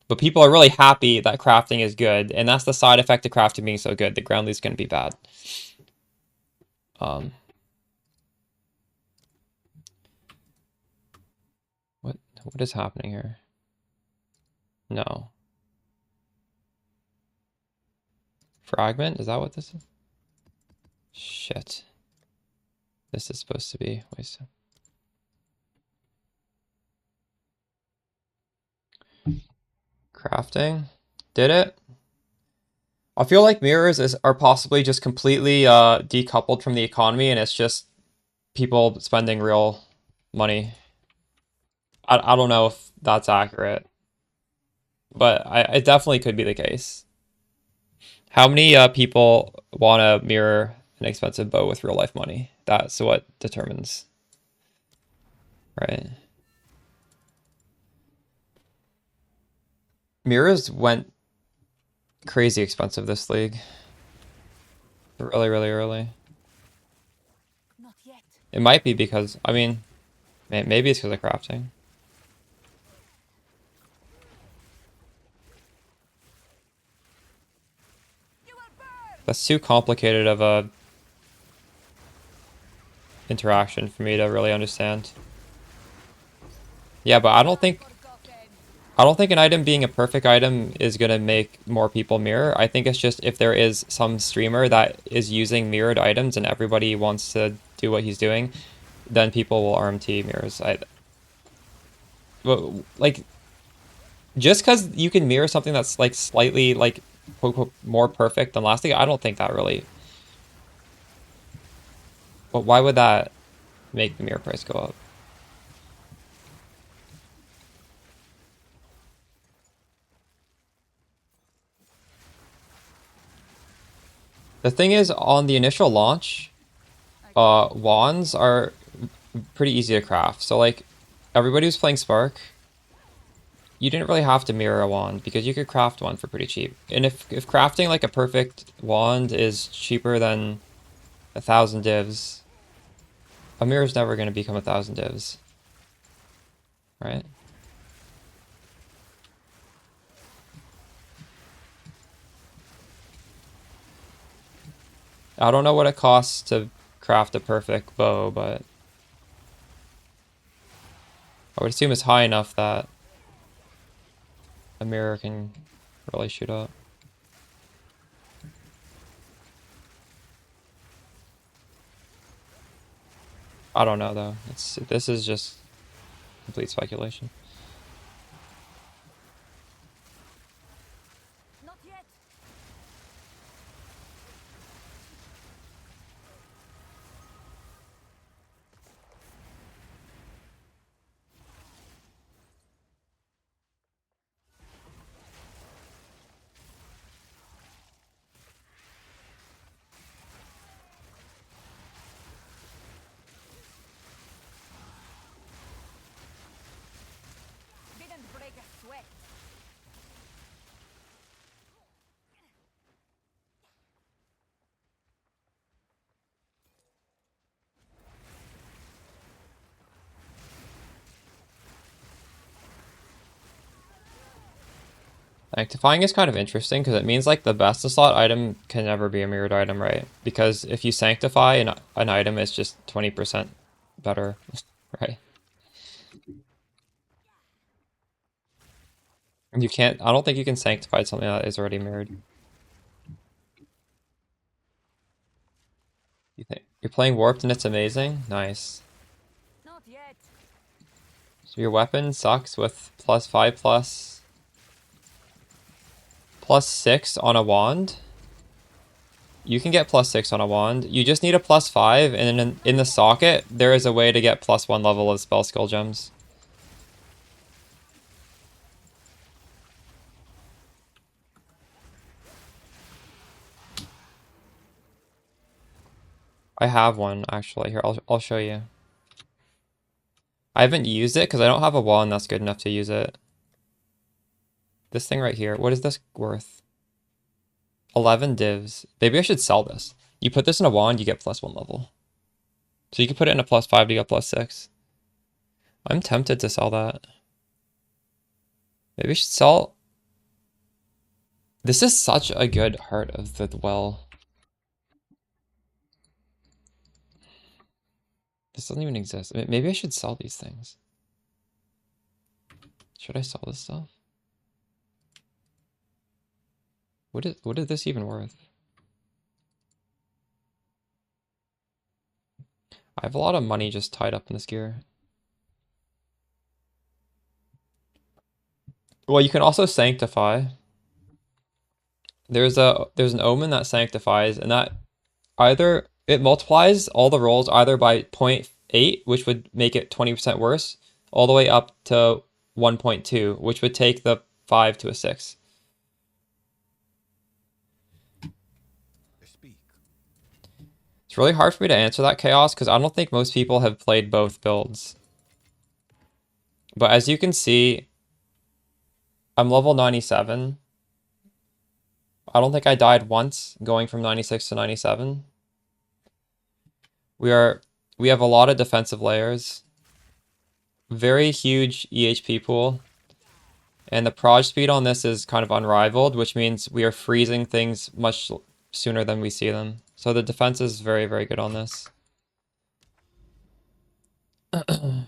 But people are really happy that crafting is good, and that's the side effect of crafting being so good. The ground loot's going to be bad. What is happening here? No. Fragment? Is that what this is? Shit. This is supposed to be... Wait. Crafting? Did it? I feel like mirrors are possibly just completely decoupled from the economy, and it's just people spending real money. I don't know if that's accurate, but it definitely could be the case. How many people want to mirror an expensive bow with real life money? That's what determines, right? Mirrors went crazy expensive this league. Really, really early. Not yet. It might be because, I mean, maybe it's because of crafting. You will burn. That's too complicated of a interaction for me to really understand. Yeah, but I don't think an item being a perfect item is gonna make more people mirror. I think it's just if there is some streamer that is using mirrored items and everybody wants to do what he's doing, then people will RMT mirrors. But like, just because you can mirror something that's like slightly like quote, quote, more perfect than last thing, I don't think that really. But why would that make the mirror price go up? The thing is, on the initial launch, wands are pretty easy to craft. So like, everybody who's playing Spark, you didn't really have to mirror a wand because you could craft one for pretty cheap. And if crafting like a perfect wand is cheaper than 1,000 divs, a mirror is never going to become 1,000 divs, right? I don't know what it costs to craft a perfect bow, but I would assume it's high enough that a mirror can really shoot up. I don't know though. This is just complete speculation. Not yet. Didn't break a sweat. Sanctifying is kind of interesting because it means like the best slot item can never be a mirrored item, right? Because if you sanctify an item, it's just 20% better, right? And you can't, I don't think you can sanctify something that is already mirrored. You think you're playing warped and it's amazing? Nice. Not yet. So your weapon sucks with +5 +6 on a wand. You can get +6 on a wand. You just need a +5, and in the socket, there is a way to get +1 level of spell skill gems. I have one, actually. Here, I'll show you. I haven't used it because I don't have a wand that's good enough to use it. This thing right here, what is this worth? 11 divs. Maybe I should sell this. You put this in a wand, you get +1 level. So you can put it in a +5 to get +6. I'm tempted to sell that. Maybe I should sell. This is such a good Heart of the Well. This doesn't even exist. Maybe I should sell these things. Should I sell this stuff? What is this even worth? I have a lot of money just tied up in this gear. Well, you can also sanctify. There's an omen that sanctifies, and that either it multiplies all the rolls either by 0.8, which would make it 20% worse, all the way up to 1.2, which would take the 5 to a 6. It's really hard for me to answer that, Chaos, because I don't think most people have played both builds. But as you can see, I'm level 97. I don't think I died once going from 96 to 97. We have a lot of defensive layers. Very huge EHP pool. And the proj speed on this is kind of unrivaled, which means we are freezing things much sooner than we see them. So the defense is very, very good on this. I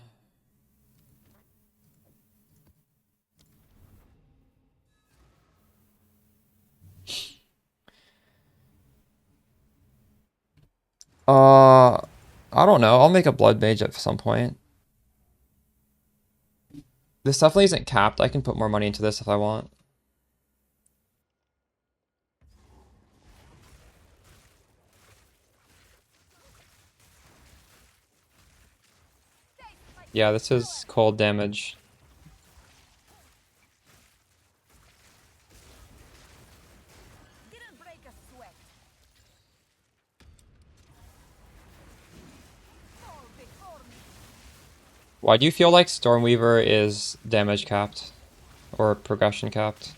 don't know. I'll make a blood mage at some point. This definitely isn't capped. I can put more money into this if I want. Yeah, this is cold damage. Didn't break a sweat. Fall before me. Why do you feel like Stormweaver is damage capped? Or progression capped?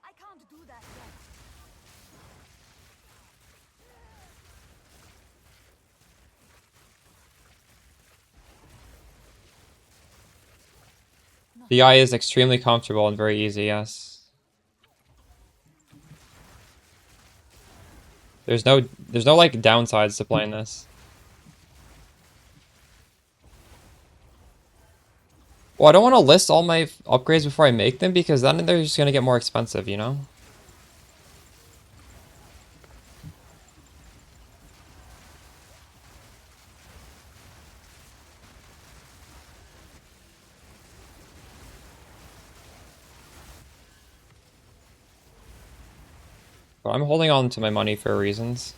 I can't do that yet. The eye is extremely comfortable and very easy, yes. There's no like downsides to playing this. Well, I don't want to list all my upgrades before I make them because then they're just gonna get more expensive, you know? But I'm holding on to my money for reasons.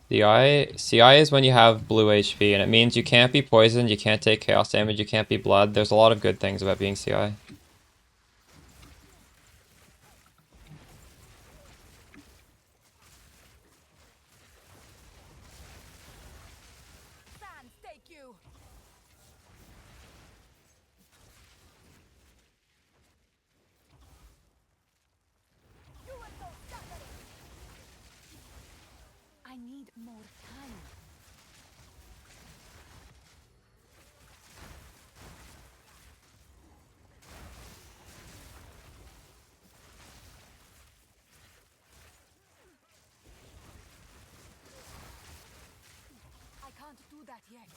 CI is when you have blue HP, and it means you can't be poisoned, you can't take chaos damage, you can't be bled. There's a lot of good things about being CI. Sans, take you. You are so suffering. I need more time. I can't do that yet.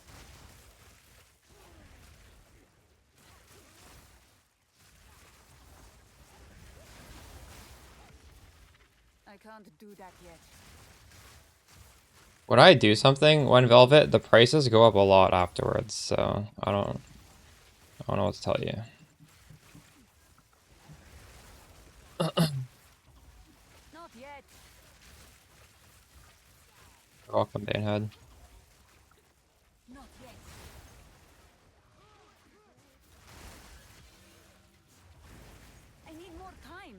I can't do that yet. When I do something, when Velvet, the prices go up a lot afterwards, so I don't know what to tell you. Not yet. You're welcome, Banehead. Not yet. I need more time.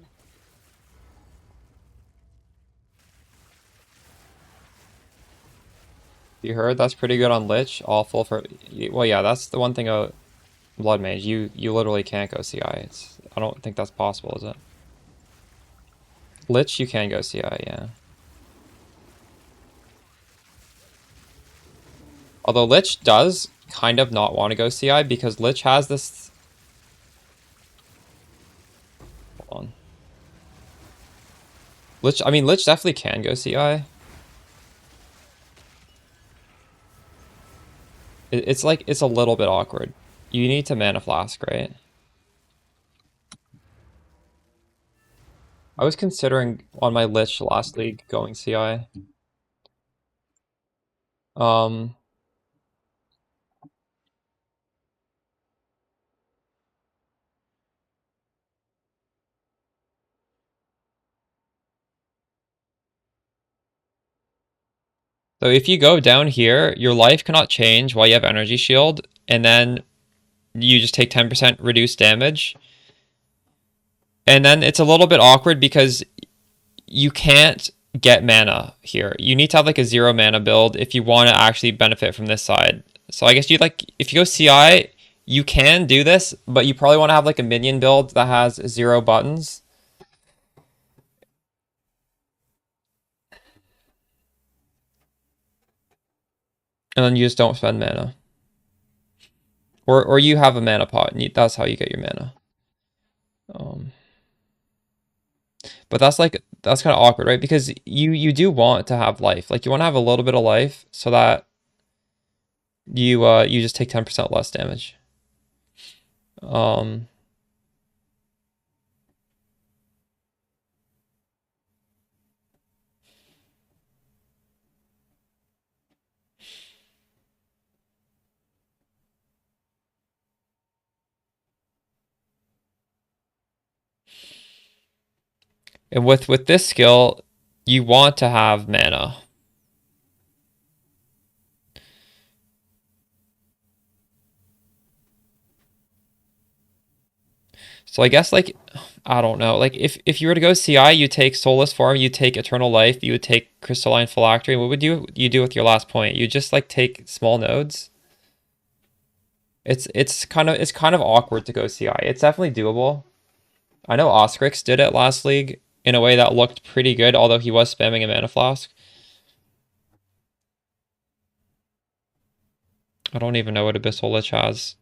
You heard? That's pretty good on Lich. Awful for... Well, yeah, that's the one thing about Blood Mage. You literally can't go CI. I don't think that's possible, is it? Lich, you can go CI, yeah. Although Lich does kind of not want to go CI because Lich has this... Hold on. Lich definitely can go CI. It's like, it's a little bit awkward. You need to Mana Flask, right? I was considering on my Lich last league going CI. So if you go down here, your life cannot change while you have Energy Shield, and then you just take 10% reduced damage. And then it's a little bit awkward because you can't get mana here. You need to have like a 0 mana build if you want to actually benefit from this side. So I guess you like, if you go CI, you can do this, but you probably want to have like a minion build that has 0 buttons. And then you just don't spend mana. Or you have a mana pot, and that's how you get your mana. But that's kind of awkward, right? Because you do want to have life. Like you want to have a little bit of life so that you just take 10% less damage. And with this skill, you want to have mana. So I guess like, I don't know, like if you were to go CI, you take Soulless Form, you take Eternal Life, you would take Crystalline Phylactery. What would you do with your last point? You just like take small nodes. It's kind of awkward to go CI. It's definitely doable. I know Oscrix did it last league in a way that looked pretty good, although he was spamming a Mana Flask. I don't even know what Abyssal Lich has.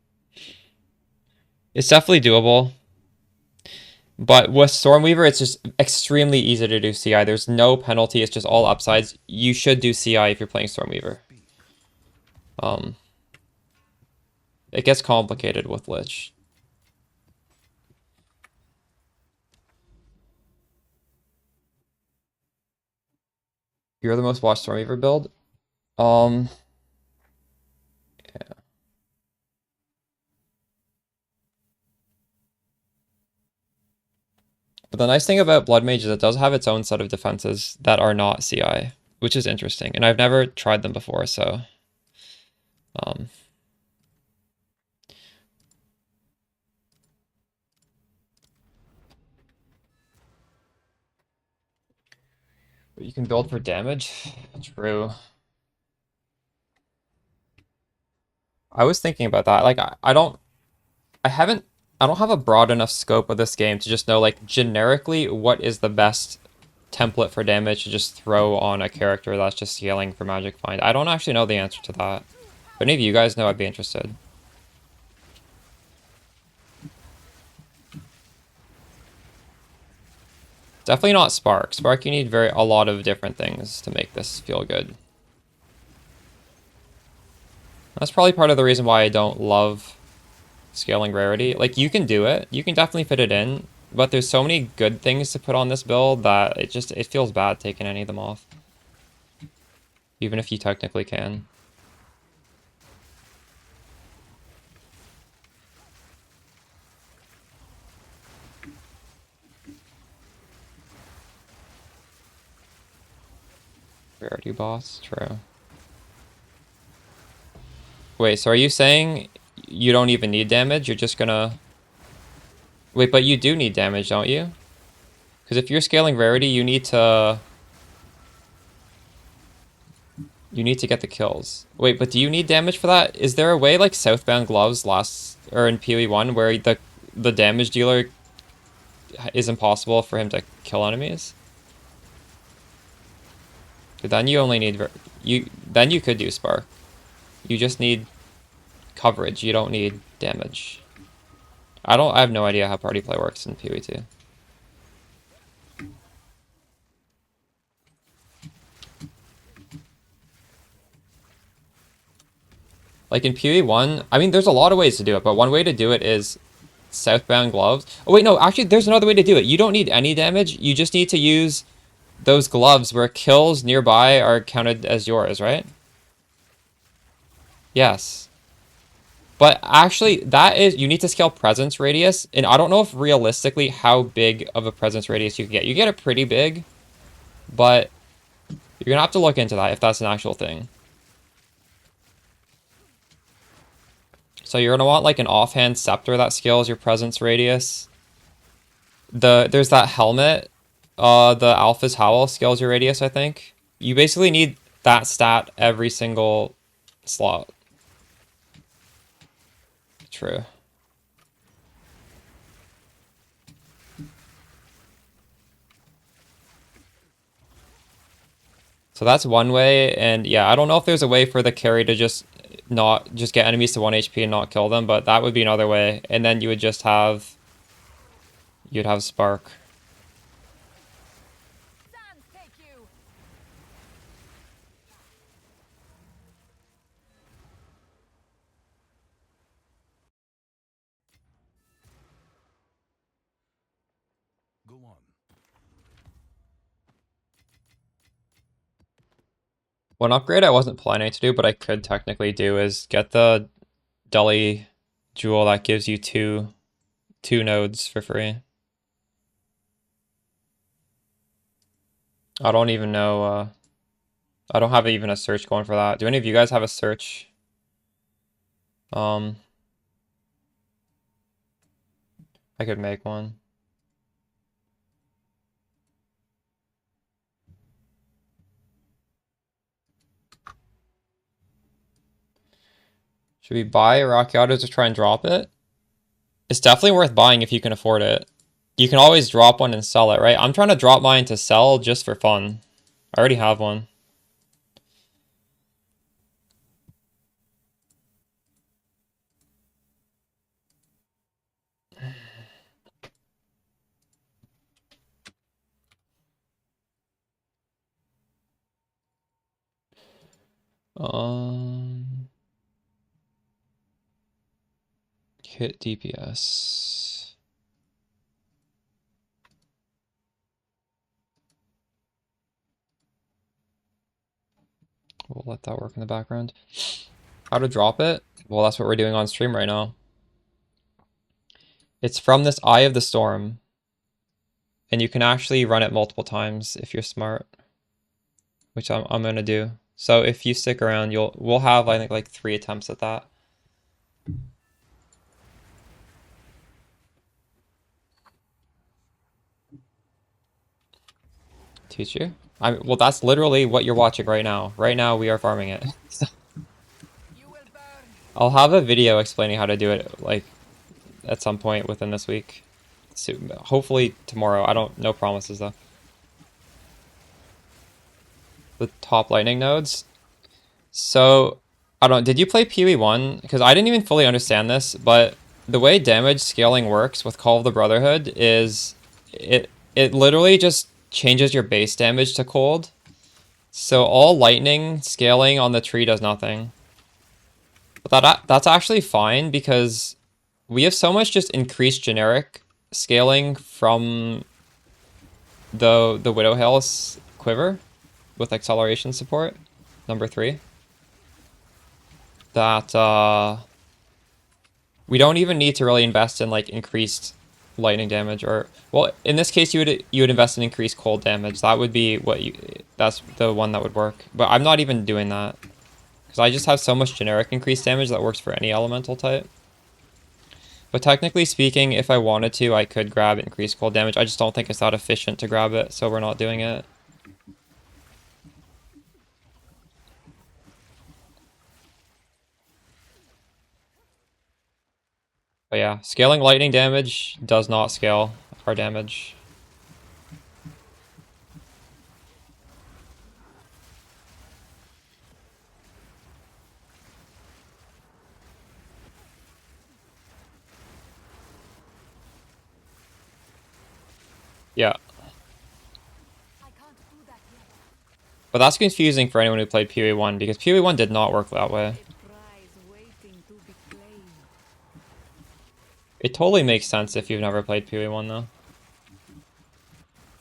It's definitely doable. But with Stormweaver, it's just extremely easy to do CI. There's no penalty. It's just all upsides. You should do CI if you're playing Stormweaver. It gets complicated with Lich. You're the most watched Stormweaver build? Yeah. But the nice thing about Blood Mage is it does have its own set of defenses that are not CI, which is interesting. And I've never tried them before, so... But you can build for damage? True. I was thinking about that. Like, I don't have a broad enough scope of this game to just know, like, generically what is the best template for damage to just throw on a character that's just scaling for Magic Find. I don't actually know the answer to that. If any of you guys know, I'd be interested. Definitely not Spark. Spark, you need a lot of different things to make this feel good. That's probably part of the reason why I don't love scaling rarity. Like, you can do it. You can definitely fit it in. But there's so many good things to put on this build that it feels bad taking any of them off. Even if you technically can. Rarity boss, true. Wait, so are you saying you don't even need damage? You're just gonna... Wait, but you do need damage, don't you? Because if you're scaling rarity, you need to... You need to get the kills. Wait, but do you need damage for that? Is there a way like Southbound Gloves or in PoE 1 where the damage dealer is impossible for him to kill enemies? But then you only need then you could do Spark. You just need coverage. You don't need damage. I have no idea how party play works in PoE 2. Like in PoE 1, I mean, there's a lot of ways to do it, but one way to do it is Southbound Gloves. Oh wait, no, actually, there's another way to do it. You don't need any damage. You just need to use those gloves where kills nearby are counted as yours, right? Yes. But actually, you need to scale presence radius, and I don't know if realistically how big of a presence radius you can get. You get it pretty big, but you're gonna have to look into that if that's an actual thing. So you're gonna want like an offhand scepter that scales your presence radius. There's that helmet, the Alpha's Howl scales your radius, I think. You basically need that stat every single slot. True. So that's one way, and yeah, I don't know if there's a way for the carry to just get enemies to 1 HP and not kill them, but that would be another way. And then you'd have Spark. Sands take you. Go on. One upgrade I wasn't planning to do, but I could technically do is get the Deli Jewel that gives you two nodes for free. I don't even know, I don't have even a search going for that. Do any of you guys have a search? I could make one. Should we buy Rocky Autos to try and drop it? It's definitely worth buying if you can afford it. You can always drop one and sell it, right? I'm trying to drop mine to sell just for fun. I already have one. Hit DPS. We'll let that work in the background. How to drop it? Well, that's what we're doing on stream right now. It's from this Eye of the Storm. And you can actually run it multiple times if you're smart, which I'm gonna do. So if you stick around, we'll have I think like 3 attempts at that. Teach you? Well, that's literally what you're watching right now. Right now we are farming it. I'll have a video explaining how to do it like at some point within this week. So, hopefully tomorrow. I don't, no promises though. The top lightning nodes. So I don't know, did you play PoE 1? Because I didn't even fully understand this, but the way damage scaling works with Call of the Brotherhood is it literally just changes your base damage to cold. So all lightning scaling on the tree does nothing. But that's actually fine because we have so much just increased generic scaling from the Widow Hell's quiver with acceleration support, number 3. That we don't even need to really invest in like increased lightning damage, or well, in this case you would invest in increased cold damage. That would be what that's the one that would work. But I'm not even doing that because I just have so much generic increased damage that works for any elemental type. But technically speaking, if I wanted to, I could grab increased cold damage. I just don't think it's that efficient to grab it, so we're not doing it. But yeah, scaling lightning damage does not scale our damage. Yeah. I can't do that yet. But that's confusing for anyone who played PoE 1, because PoE 1 did not work that way. A prize waiting to be claimed. It totally makes sense if you've never played PoE 1, though.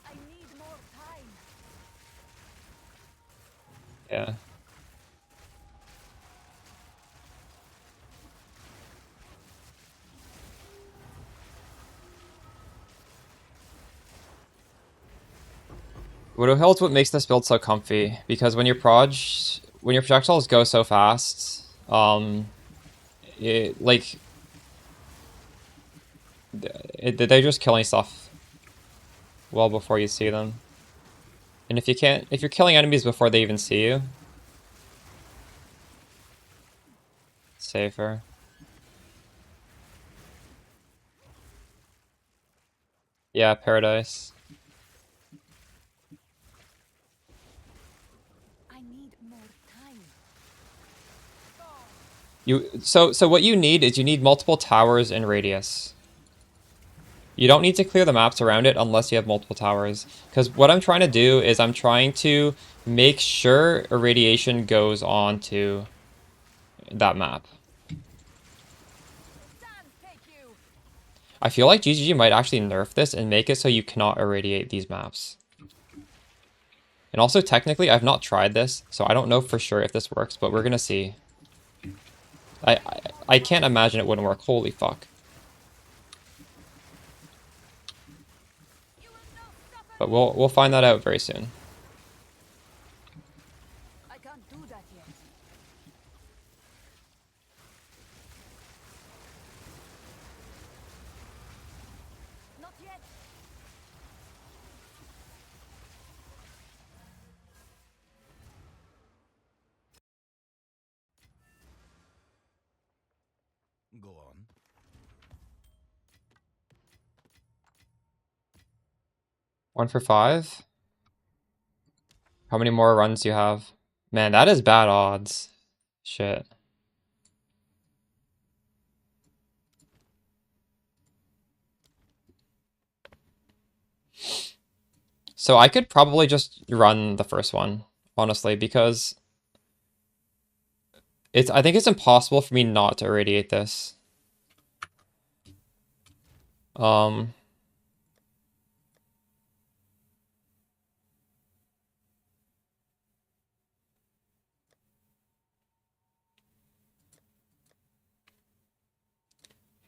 I need more time. Yeah. Widow Hill's what makes this build so comfy, because when your projectiles go so fast, they're just killing stuff well before you see them. And if you're killing enemies before they even see you, it's safer. Yeah, Paradise. I need more time. So what you need is you need multiple towers in radius. You don't need to clear the maps around it unless you have multiple towers. Because what I'm trying to do is I'm trying to make sure irradiation goes on to that map. Sans, take you. I feel like GGG might actually nerf this and make it so you cannot irradiate these maps. And also, technically, I've not tried this, so I don't know for sure if this works, but we're gonna see. I can't imagine it wouldn't work. Holy fuck. You will not suffer. But we'll find that out very soon. I can't do that yet. Not yet. Go on. One for 5? How many more runs do you have? Man, that is bad odds. Shit. So I could probably just run the first one, honestly, because I think it's impossible for me not to irradiate this.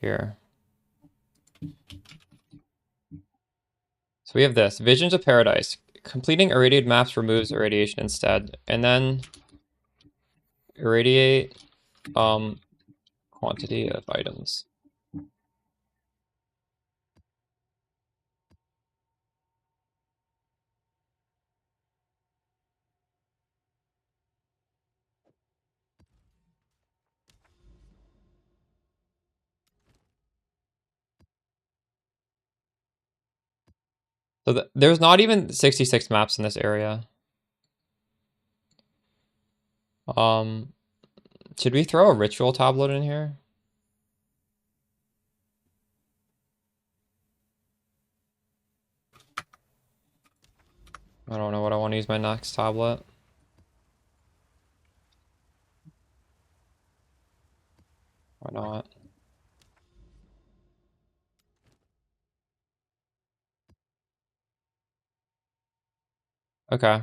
Here. So we have this. Visions of Paradise. Completing irradiated maps removes irradiation instead. And then irradiate quantity of items. So there's not even 66 maps in this area. Should we throw a ritual tablet in here? I don't know what I want to use my next tablet. Why not? Okay.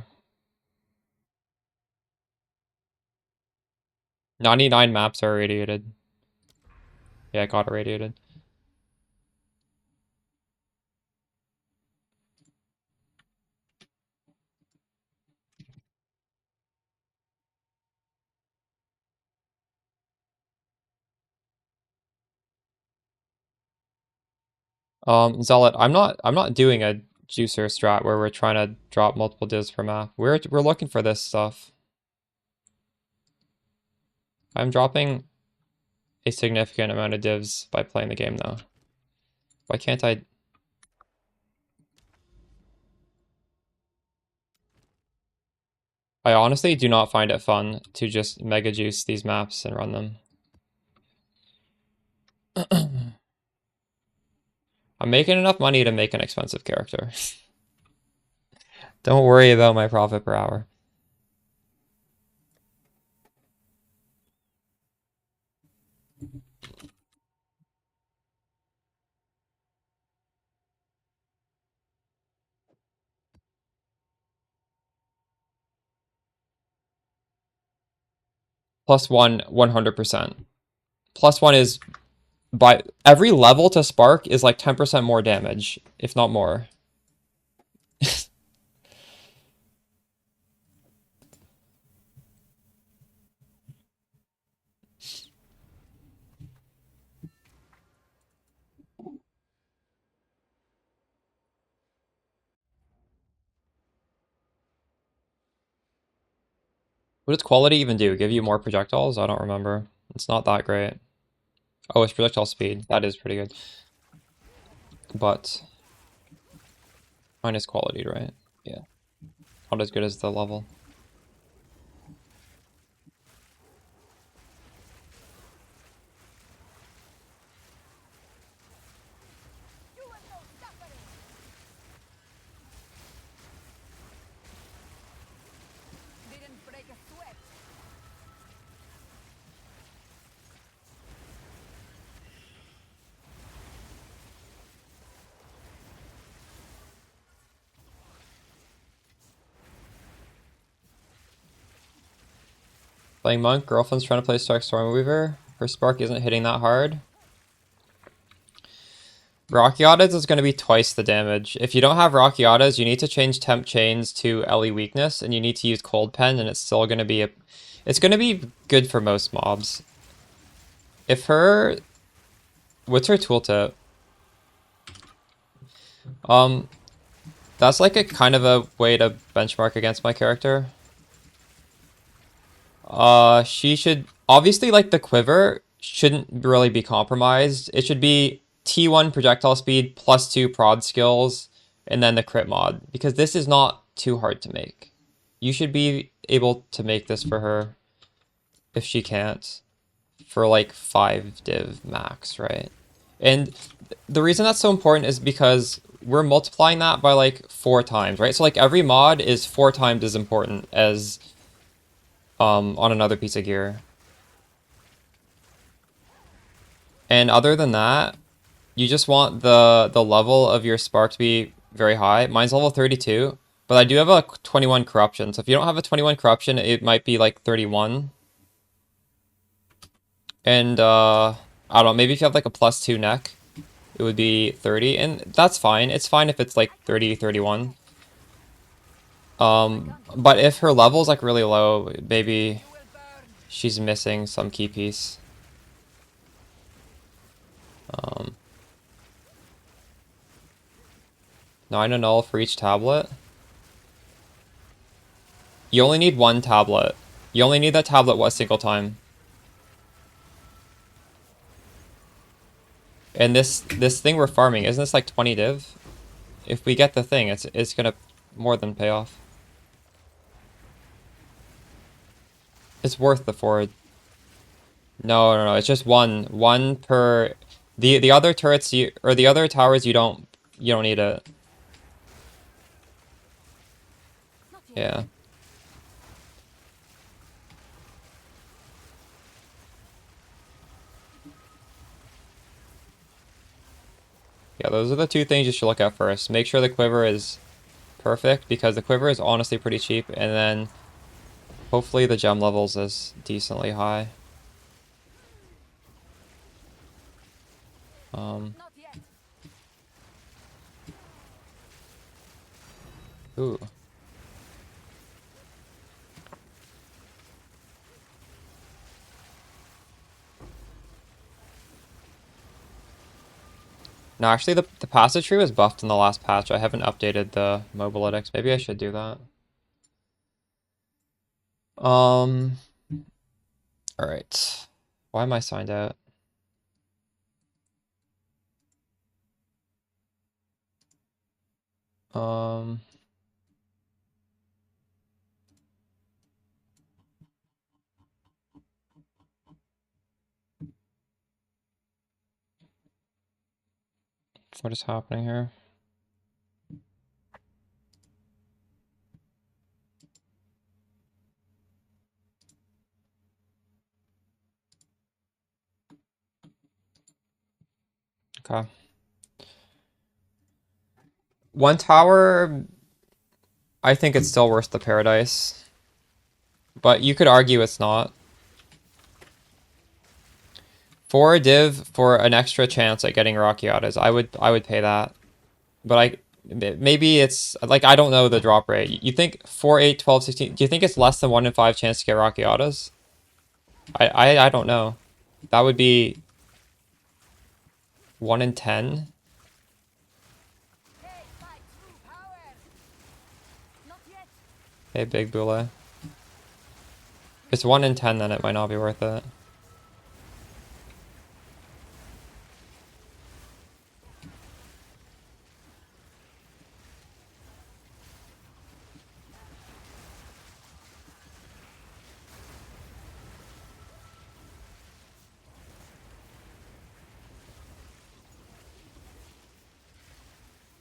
99 maps are irradiated. Yeah, it got irradiated. Zealot, I'm not doing a juicer strat where we're trying to drop multiple divs per map. We're looking for this stuff. I'm dropping a significant amount of divs by playing the game though. Why can't I? I honestly do not find it fun to just mega juice these maps and run them. I'm making enough money to make an expensive character. Don't worry about my profit per hour. +1, 100%. +1 is by every level to spark is like 10% more damage, if not more. What does quality even do? Give you more projectiles? I don't remember. It's not that great. Oh, it's projectile speed. That is pretty good. But minus quality, right? Yeah. Not as good as the level. You have no suffering. Didn't break a sweat. Playing Monk, girlfriend's trying to play Stormweaver. Her spark isn't hitting that hard. Rocky Autos is going to be twice the damage. If you don't have Rocky Autos, you need to change Temp Chains to LE Weakness, and you need to use Cold Pen, and it's still going to be it's going to be good for most mobs. If her... What's her tooltip? That's like a kind of a way to benchmark against my character. She should... Obviously, like, the quiver shouldn't really be compromised. It should be T1 projectile speed, +2 prod skills, and then the crit mod. Because this is not too hard to make. You should be able to make this for her, if she can't, for like 5 div max, right? And the reason that's so important is because we're multiplying that by like 4 times, right? So like every mod is 4 times as important as on another piece of gear. And other than that, you just want the level of your spark to be very high. Mine's level 32, but I do have a 21 corruption. So if you don't have a 21 corruption, it might be like 31. And I don't know, maybe if you have like a +2 neck, it would be 30, and that's fine. It's fine if it's like 30, 31. But if her level's like really low, maybe You will burn. she's missing some key piece. 9 and null for each tablet. You only need one tablet. You only need that tablet one single time. And this thing we're farming, isn't this like 20 div? If we get the thing, it's gonna more than pay off. It's worth the forward. No, it's just one per. The other turrets or the other towers you don't need it. Not yet. Yeah. Yeah, those are the two things you should look at first. Make sure the quiver is perfect, because the quiver is honestly pretty cheap, and then hopefully the gem levels is decently high. Not yet. Ooh. No, actually the passive tree was buffed in the last patch. I haven't updated the mobile edicts. Maybe I should do that. Alright. Why am I signed out? Um, what is happening here? Okay. One tower, I think it's still worth the paradise. But you could argue it's not. 4 div for an extra chance at getting Rockiatas, I would pay that. But maybe it's like, I don't know the drop rate. You think 4, 8, 12, 16, do you think it's less than 1 in 5 chance to get Rockiatas? I don't know. That would be 1 in 10. Hey, my true power. Not yet. Hey, big boule. If it's 1 in 10, then it might not be worth it.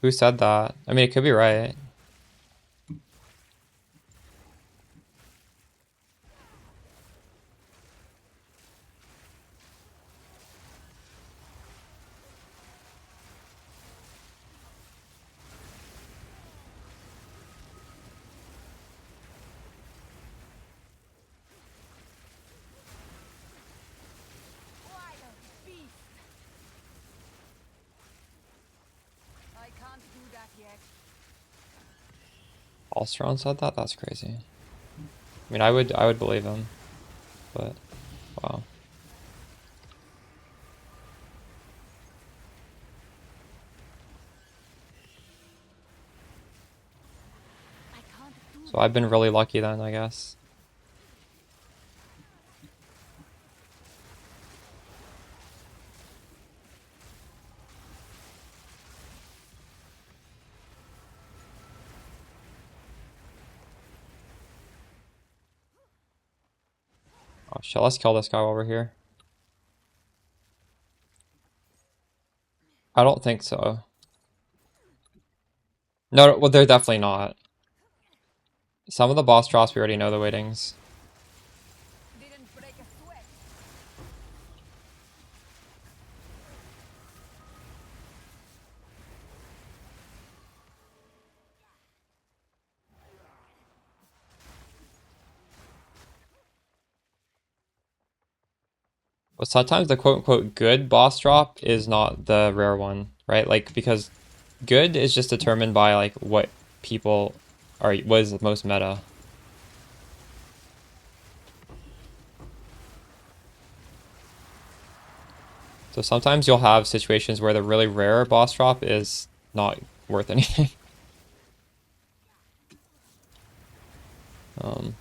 Who said that? I mean, it could be right. Wild beast. I can't do that yet. Alstron said that? That's crazy. I mean, I would believe him, but wow. I can't do So I've been really lucky then, I guess. Oh shit, let's kill this guy while we're here. I don't think so. No, well, they're definitely not. Some of the boss drops, we already know the weightings. Didn't break a sweat. Well, sometimes the quote-unquote good boss drop is not the rare one, right? Like, because good is just determined by, like, what people are, what is the most meta. So sometimes you'll have situations where the really rare boss drop is not worth anything. Um,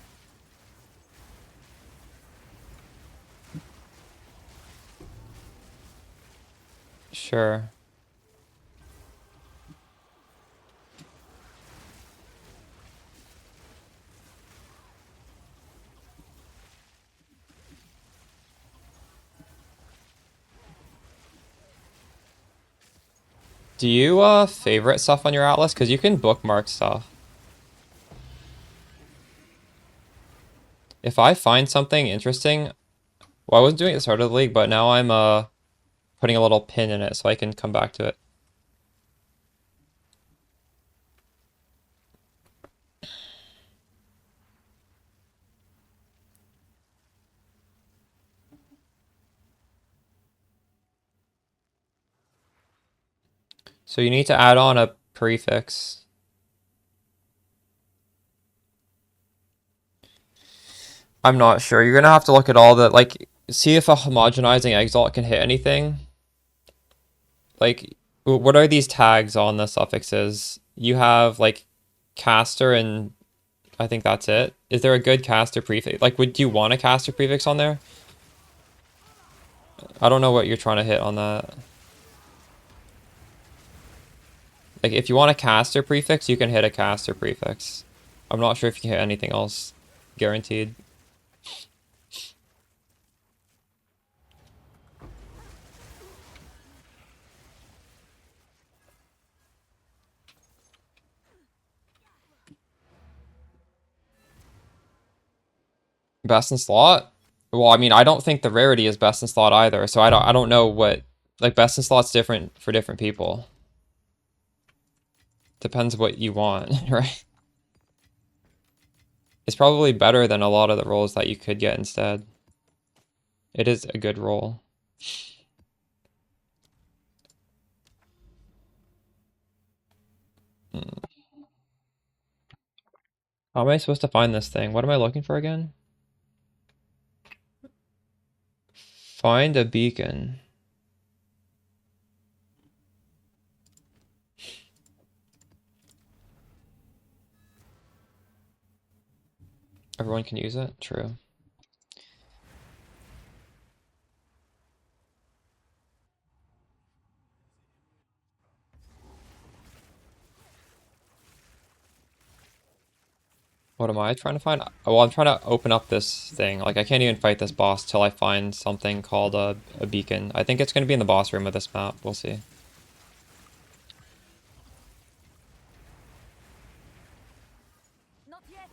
sure. Do you favorite stuff on your atlas? Because you can bookmark stuff. If I find something interesting, well, I wasn't doing it at the start of the league, but now I'm putting a little pin in it so I can come back to it. So you need to add on a prefix. I'm not sure. You're gonna have to look at all the, like, see if a homogenizing exalt can hit anything. Like, what are these tags on the suffixes? You have, like, caster and I think that's it. Is there a good caster prefix? Like, would you want a caster prefix on there? I don't know what you're trying to hit on that. Like, if you want a caster prefix, you can hit a caster prefix. I'm not sure if you can hit anything else. Guaranteed. Best in slot? Well, I mean, I don't think the rarity is best in slot either, so I don't know what, like, best in slot's different for different people. Depends what you want, right? It's probably better than a lot of the rolls that you could get instead. It is a good roll. How am I supposed to find this thing? What am I looking for again? Find a beacon. Everyone can use it? True. What am I trying to find? Well, I'm trying to open up this thing. Like, I can't even fight this boss till I find something called a beacon. I think it's going to be in the boss room of this map. We'll see. Not yet.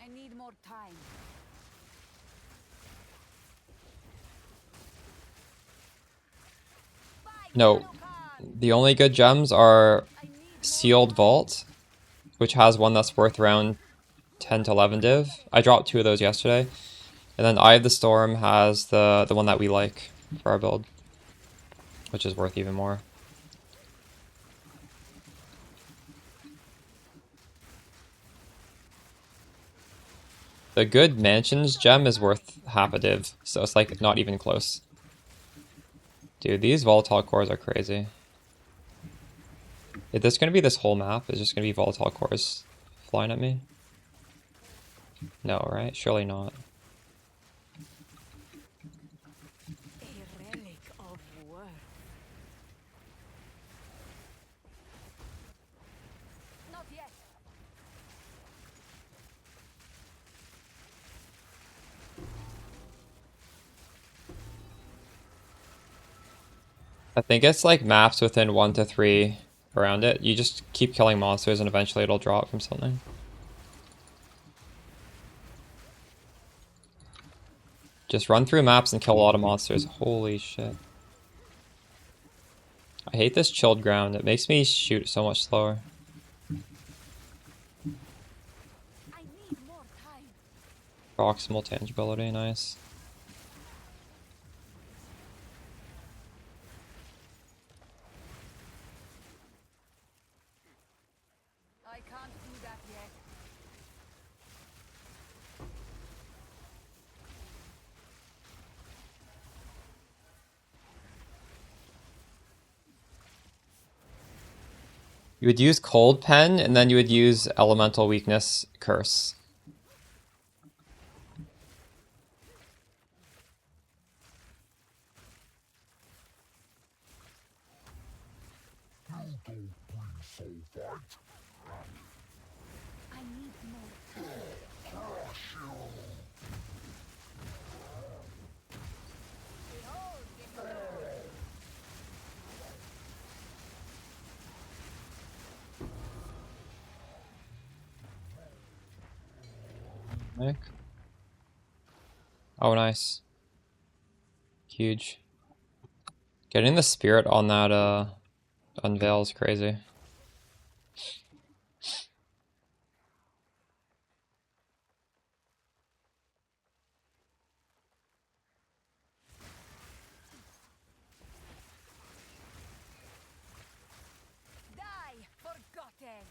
I need more time. No, the only good gems are I need more Sealed Vault, which has one that's worth around 10 to 11 div. I dropped 2 of those yesterday. And then Eye of the Storm has the one that we like for our build, which is worth even more. The good Mansions gem is worth half a div, so it's like not even close. Dude, these volatile cores are crazy. Is this gonna be this whole map? Is just gonna be volatile cores flying at me? No, right? Surely not. A relic of worth. Not yet. I think it's like maps within 1 to 3 around it. You just keep killing monsters and eventually it'll drop from something. Just run through maps and kill a lot of monsters. Holy shit. I hate this chilled ground. It makes me shoot so much slower. I need more time. Proximal tangibility, nice. I can't do that yet. You would use Cold Pen, and then you would use Elemental Weakness Curse. I need more time. Behold, behold. Nick. Oh, nice. Huge. Getting the spirit on that unveil is crazy. Die, forgotten.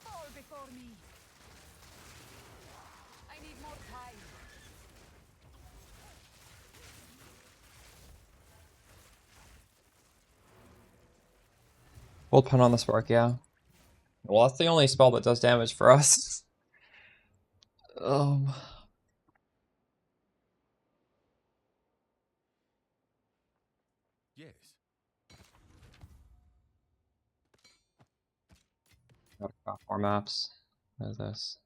Fall before me. I need more time. Cold Pen on the spark, yeah. Well, that's the only spell that does damage for us. Um, Yes. gotta craft more maps. What is this?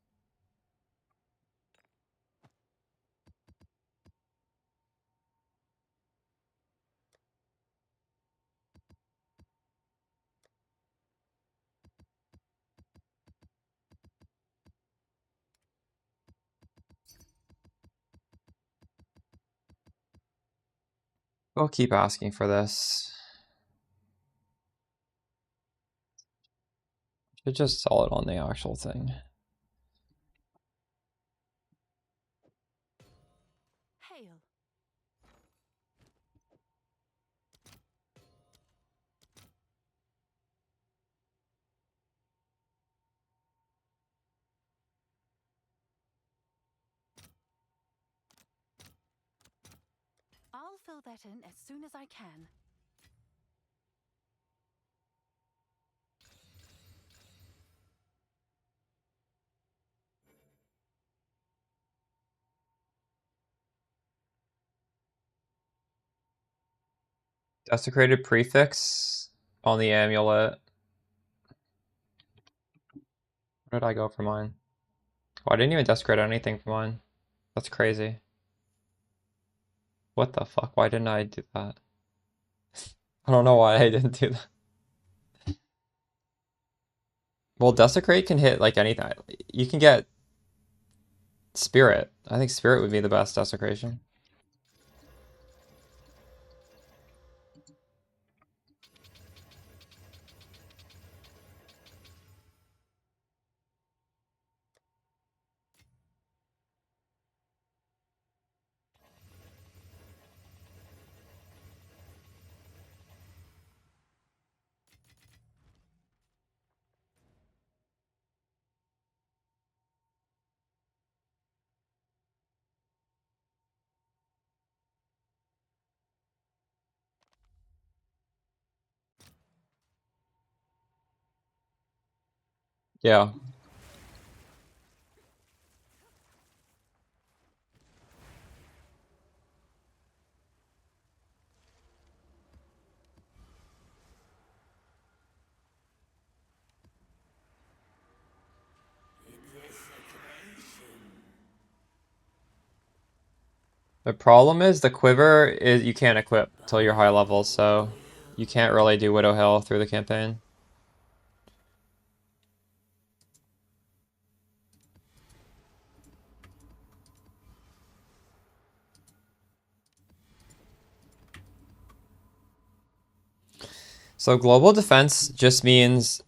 We'll keep asking for this. Should just sell it on the actual thing. Hail. I'll fill that in as soon as I can. Desecrated prefix on the amulet. Where did I go for mine? Oh, I didn't even desecrate anything for mine. That's crazy. What the fuck? Why didn't I do that? I don't know why I didn't do that. Well, desecrate can hit like anything. You can get spirit. I think spirit would be the best desecration. Yeah. The problem is the quiver is you can't equip till you're high level, so you can't really do Widow Hill through the campaign. So global defense just means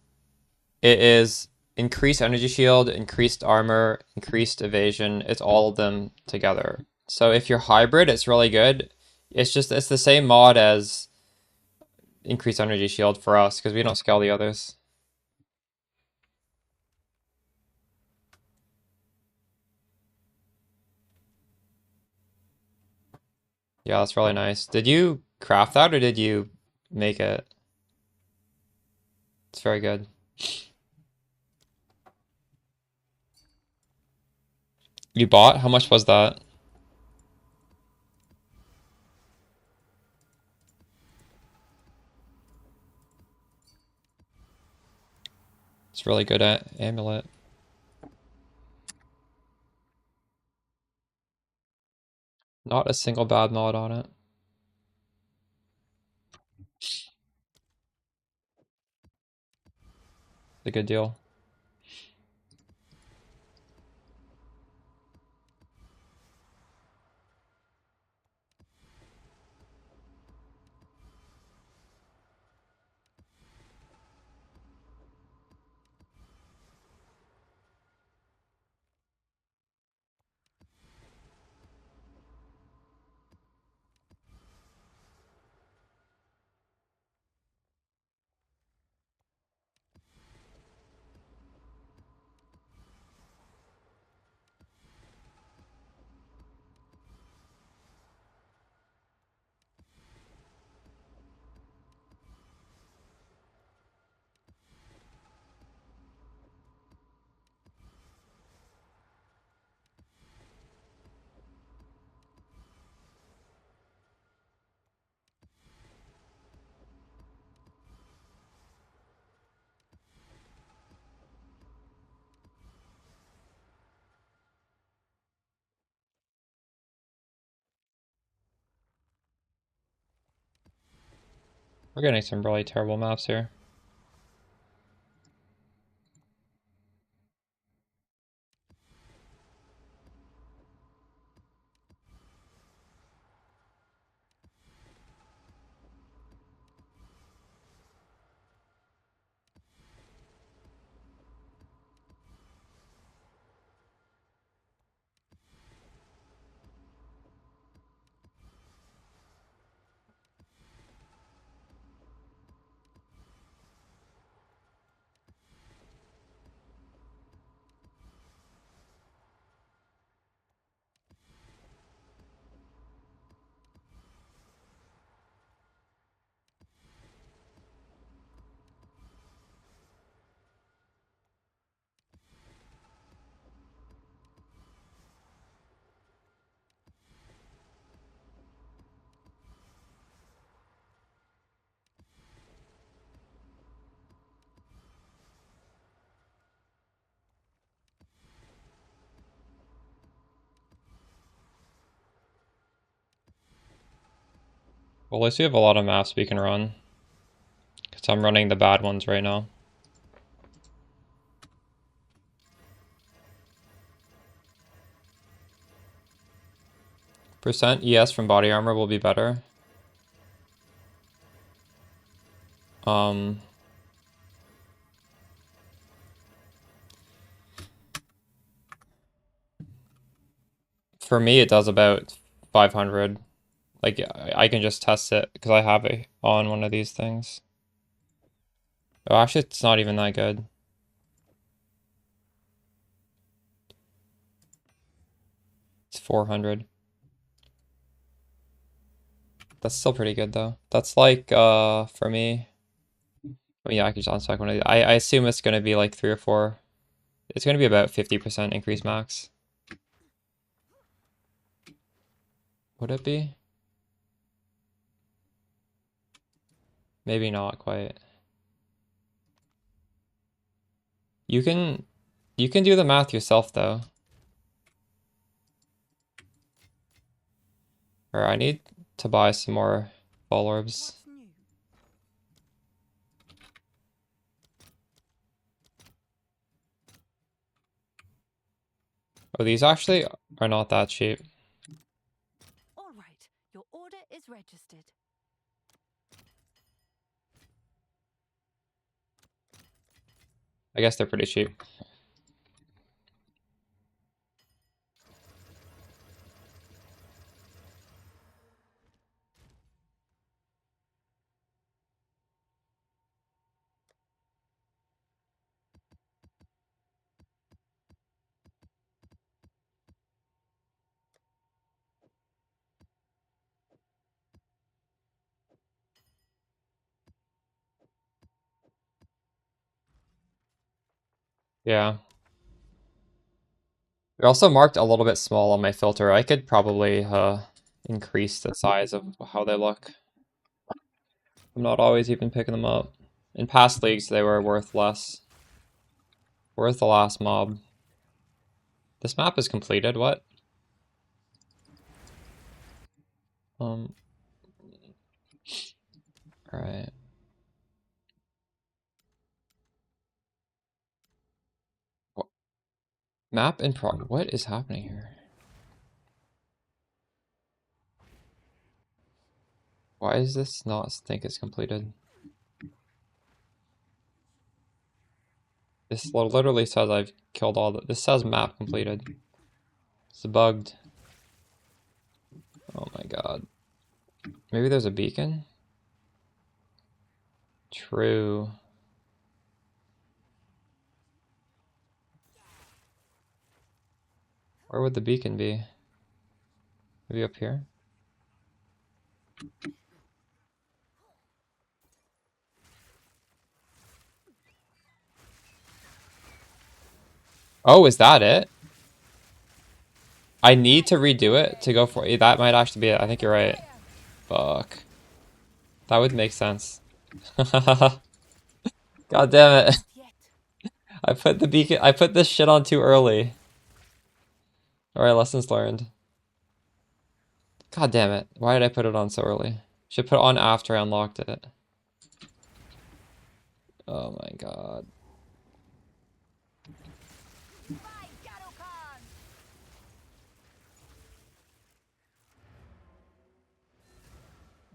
it is increased energy shield, increased armor, increased evasion. It's all of them together. So if you're hybrid, it's really good. It's the same mod as increased energy shield for us because we don't scale the others. Yeah, that's really nice. Did you craft that or did you make it? It's very good. You bought? How much was that? It's really good at amulet. Not a single bad mod on it. It's a good deal. We're getting some really terrible maps here. Well, at least we have a lot of maps we can run. Because I'm running the bad ones right now. Percent ES from body armor will be better. For me, it does about 500. Like, I can just test it because I have it on one of these things. Oh, actually, it's not even that good. It's 400. That's still pretty good, though. That's like, for me... I mean, yeah, I could just unspec one of these. I assume it's going to be like 3 or 4. It's going to be about 50% increase max. Would it be? Maybe not quite. You can do the math yourself though. Or I need to buy some more ball orbs. What's new? Oh, these actually are not that cheap. All right, your order is registered. I guess they're pretty cheap. Yeah. They're also marked a little bit small on my filter. I could probably increase the size of how they look. I'm not always even picking them up. In past leagues, they were worth less. Where's the last mob? This map is completed, what? Alright. Map in prog. What is happening here? Why does this not think it's completed? This literally says I've killed all the. This says map completed. It's bugged. Oh my god. Maybe there's a beacon? True. Where would the beacon be? Maybe up here? Oh, is that it? I need to redo it to go for it. That might actually be it. I think you're right. Fuck. That would make sense. God damn it. Not yet. I put the beacon. I put this shit on too early. Alright, lessons learned. God damn it. Why did I put it on so early? Should put it on after I unlocked it. Oh my god. By Garokan!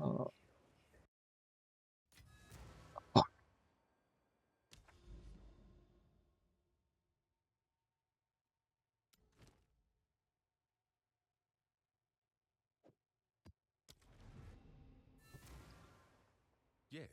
Oh. Yes.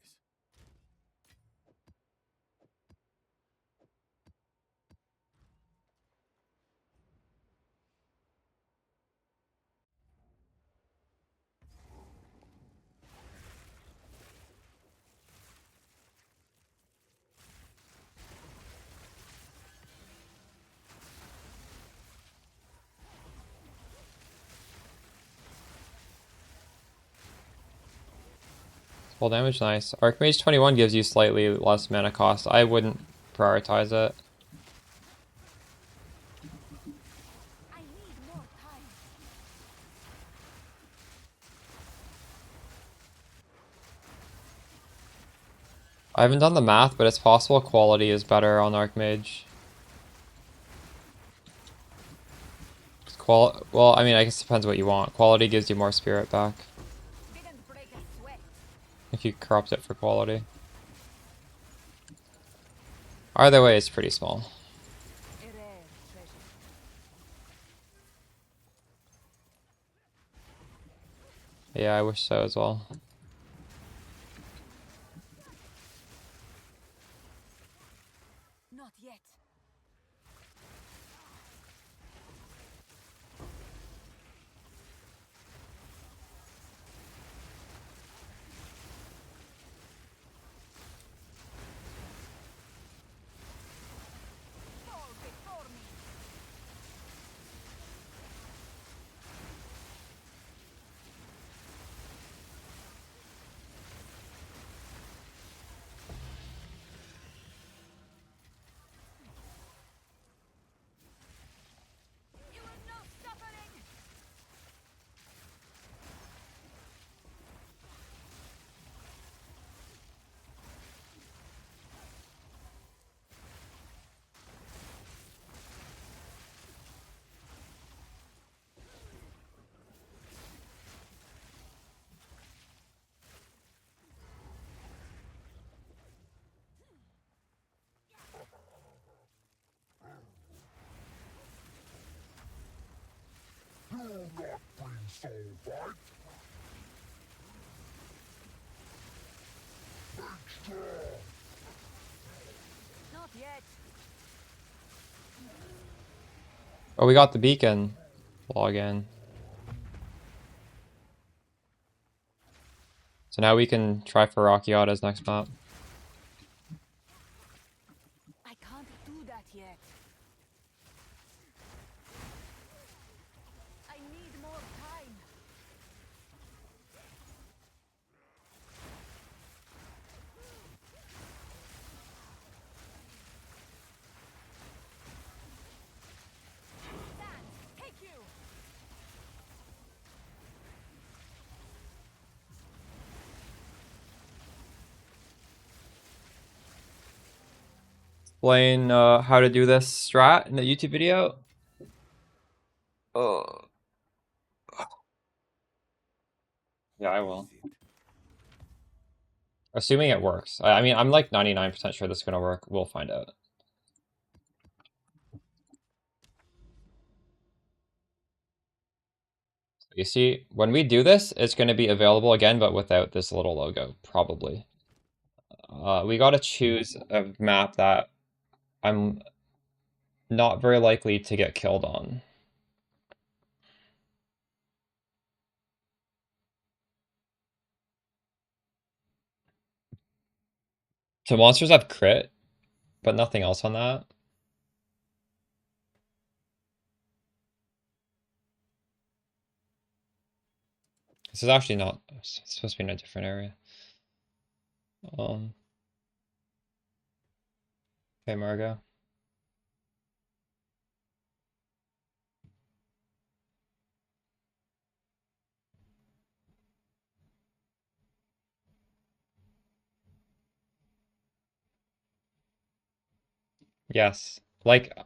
Full damage, nice. Archmage 21 gives you slightly less mana cost. I wouldn't prioritize it. I need more time. I haven't done the math, but it's possible quality is better on Archmage. Well, I mean, I guess it depends what you want. Quality gives you more spirit back Didn't break a sweat. if you corrupt it for quality. Either way, it's pretty small. A rare treasure. Yeah, I wish so as well. Not yet. Fall Not yet. Oh, we got the beacon. Log in. So now we can try for Rockiata's next map. I can't do that yet. I need more time. Stand. Take you. Explain how to do this strat in the YouTube video. Oh. Yeah, I will. Assuming it works. I mean, I'm like 99% sure this is gonna work. We'll find out. You see, when we do this, it's going to be available again, but without this little logo, probably. We got to choose a map that I'm not very likely to get killed on. So monsters have crit, but nothing else on that. This is actually not, it's supposed to be in a different area. Okay, Margo. Yes. Like,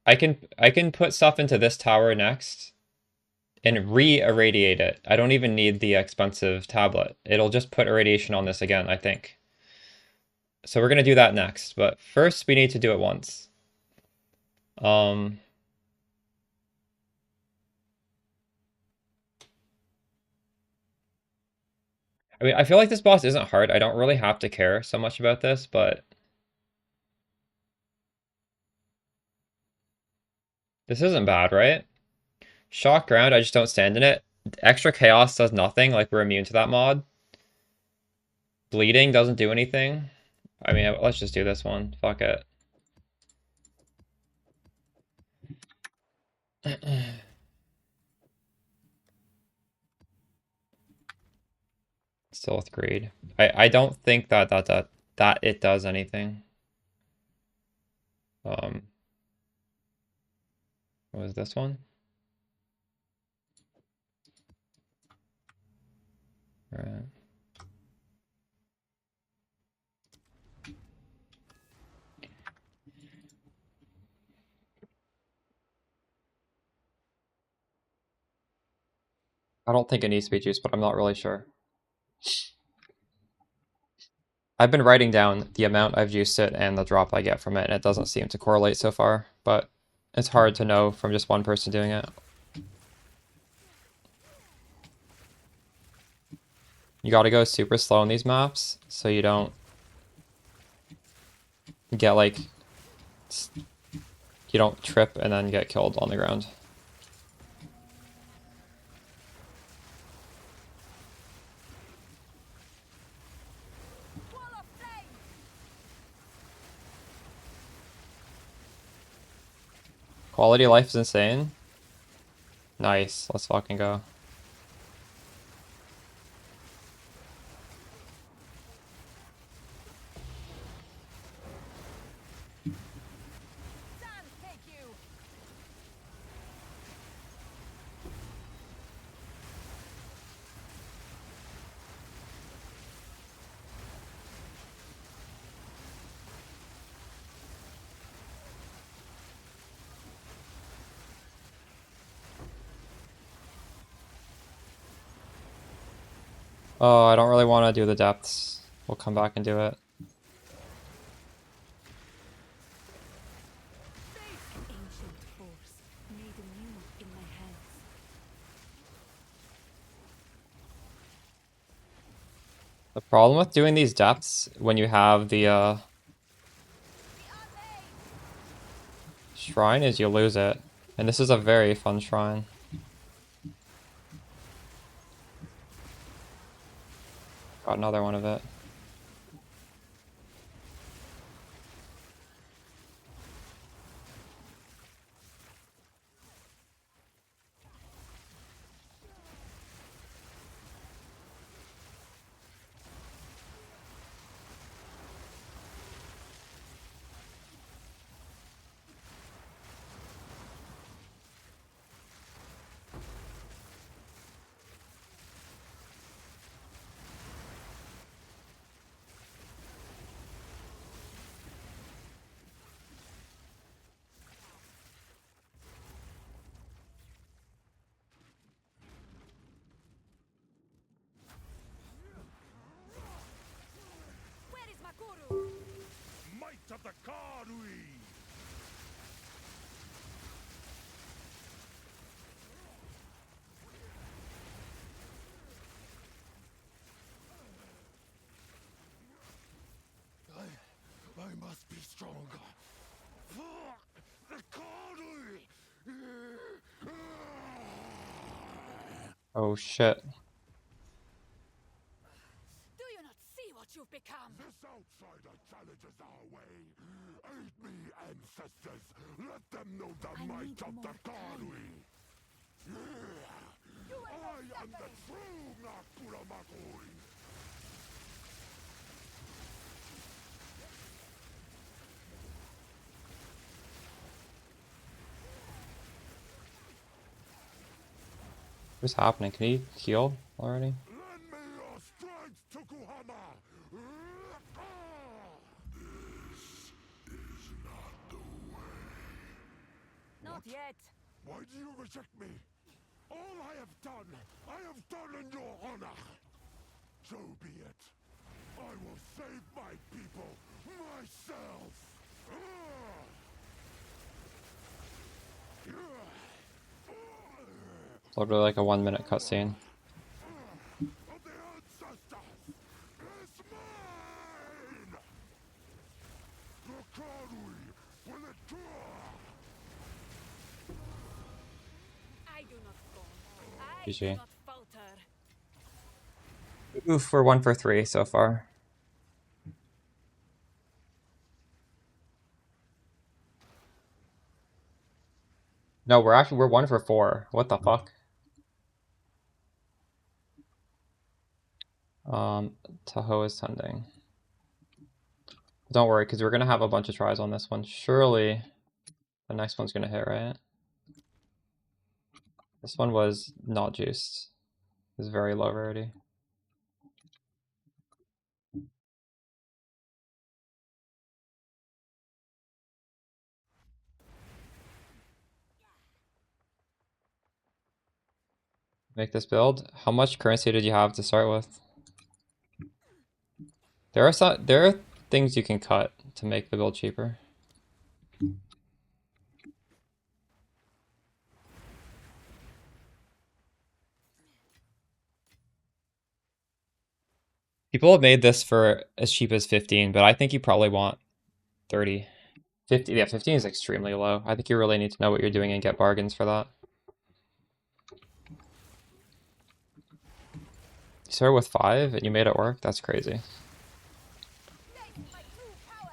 I can put stuff into this tower next and re-irradiate it. I don't even need the expensive tablet. It'll just put irradiation on this again, I think. So we're going to do that next, but first we need to do it once. I mean, I feel like this boss isn't hard. I don't really have to care so much about this, but this isn't bad, right? Shock ground, I just don't stand in it. Extra chaos does nothing, like we're immune to that mod. Bleeding doesn't do anything. I mean, let's just do this one. Fuck it. Still with greed. I don't think that it does anything. What was this one? All right. I don't think it needs to be juiced, but I'm not really sure. I've been writing down the amount I've juiced it and the drop I get from it, and it doesn't seem to correlate so far, but it's hard to know from just one person doing it. You gotta go super slow in these maps, so you don't get like, you don't trip and then get killed on the ground. Wall of flame. Quality of life is insane. Nice, let's fucking go. Stand. Take you. Oh, I don't really want to do the depths. We'll come back and do it. Ancient force made anew in my hands. The problem with doing these depths when you have the shrine is you lose it. And this is a very fun shrine. Got another one of it. Where is Makuru? Might of the Karui! I must be stronger. The Karui! Oh shit. Do you not see what you've become? This outsider challenges our way. Aid me, ancestors. Let them know the I might need of more the Karui. You will I not am the separate. true Nakura Makui. What's happening? Can he heal already? Lend me your strength, Tokuhama! This is not the way. Not yet. Why do you reject me? All I have done in your honor. So be it. I will save my people, myself. It's literally like a 1-minute cutscene. Of the ancestors is mine! The Karui will endure! I do not fall. I GG. do not falter. Oof, we're 1 for 3 so far. No, we're 1 for 4. What the fuck? Tahoe is sending. Don't worry, because we're gonna have a bunch of tries on this one. Surely the next one's gonna hit, right? This one was not juiced. It was very low rarity. Make this build. How much currency did you have to start with? There are things you can cut to make the build cheaper. People have made this for as cheap as 15, but I think you probably want 30. 50, yeah, 15 is extremely low. I think you really need to know what you're doing and get bargains for that. You started with 5 and you made it work? That's crazy. Name my true power.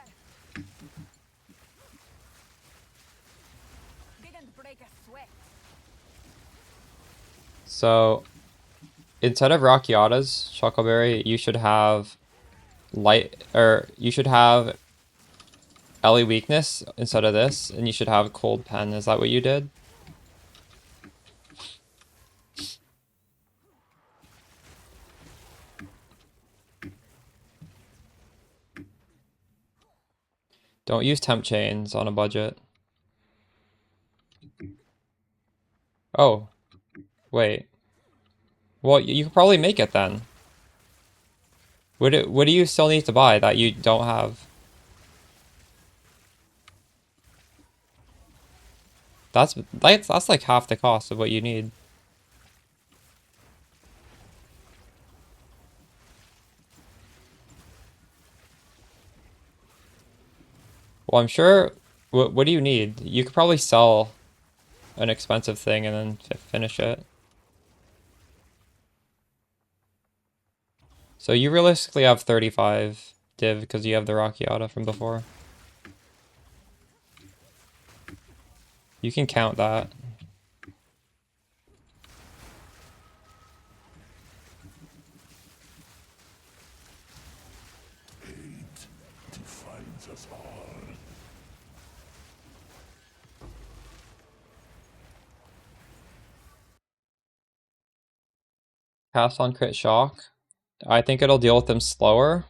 Didn't break a sweat. So, instead of Rockiatas, Chuckleberry, you should have you should have Ellie Weakness instead of this, and you should have Cold Pen. Is that what you did? Don't use temp chains on a budget. Oh, wait. Well, you could probably make it then. What do you still need to buy that you don't have? That's like half the cost of what you need. Well, I'm sure. What do you need? You could probably sell an expensive thing and then finish it. So you realistically have 35 div because you have the Rocky Auto from before. You can count that. Hate defines us all. Pass on crit shock. I think it'll deal with them slower.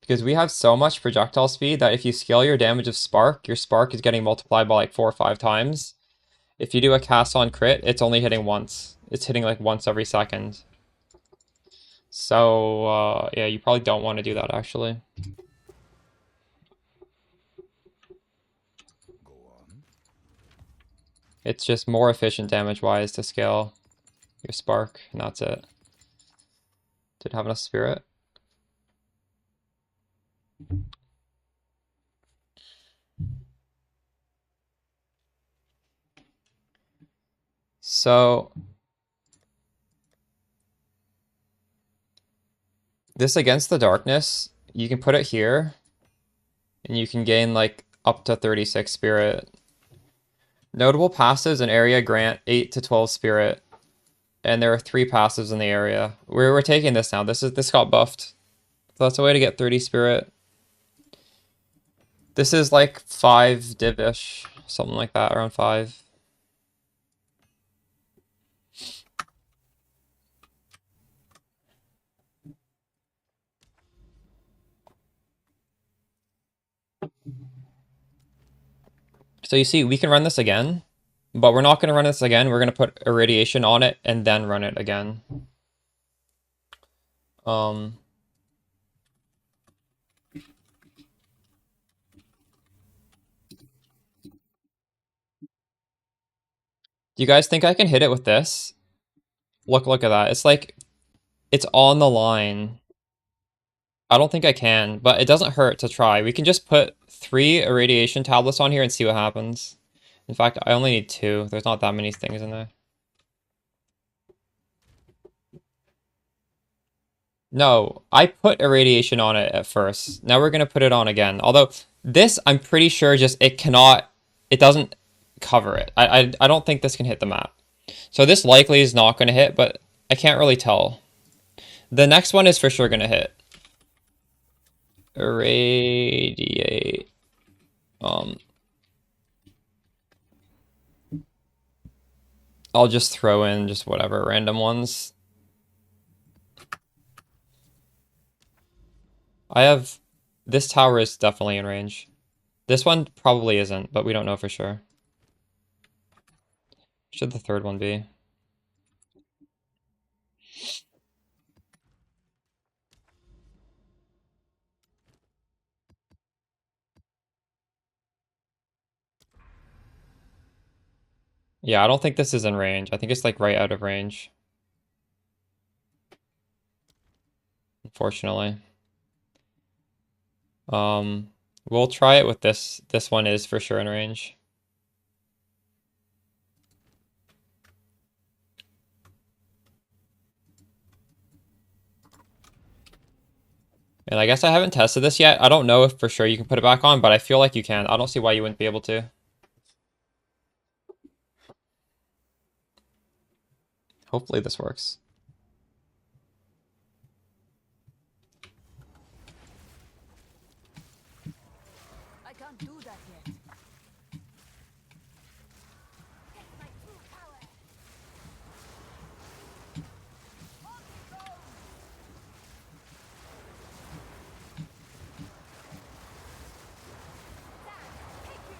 Because we have so much projectile speed that if you scale your damage of Spark, your Spark is getting multiplied by like 4 or 5 times. If you do a cast on crit, it's only hitting once. It's hitting like once every second. So, yeah, you probably don't want to do that actually. Go on. It's just more efficient damage-wise to scale your Spark, and that's it. Did it have enough Spirit? So this Against the Darkness, you can put it here, and you can gain like up to 36 Spirit. Notable passives in area grant 8 to 12 Spirit, and there are 3 passives in the area. We're taking this now. This got buffed. So that's a way to get 30 Spirit. This is like 5 div-ish, something like that, around 5. So you see, we can run this again, but we're not going to run this again. We're going to put Irradiation on it and then run it again. Do you guys think I can hit it with this? Look at that. It's like, it's on the line. I don't think I can, but it doesn't hurt to try. We can just put 3 Irradiation tablets on here and see what happens. In fact, I only need 2. There's not that many things in there. No, I put Irradiation on it at first. Now we're going to put it on again. Although, this, I'm pretty sure just, it doesn't cover it. I don't think this can hit the map. So this likely is not going to hit, but I can't really tell. The next one is for sure going to hit. Irradiate. I'll just throw in just whatever random ones. This tower is definitely in range. This one probably isn't, but we don't know for sure. Should the third one be? Yeah, I don't think this is in range. I think it's like right out of range. Unfortunately. We'll try it with this. This one is for sure in range. And I guess I haven't tested this yet. I don't know if for sure you can put it back on, but I feel like you can. I don't see why you wouldn't be able to. Hopefully this works. I can't do that yet. Get my true power. Take you.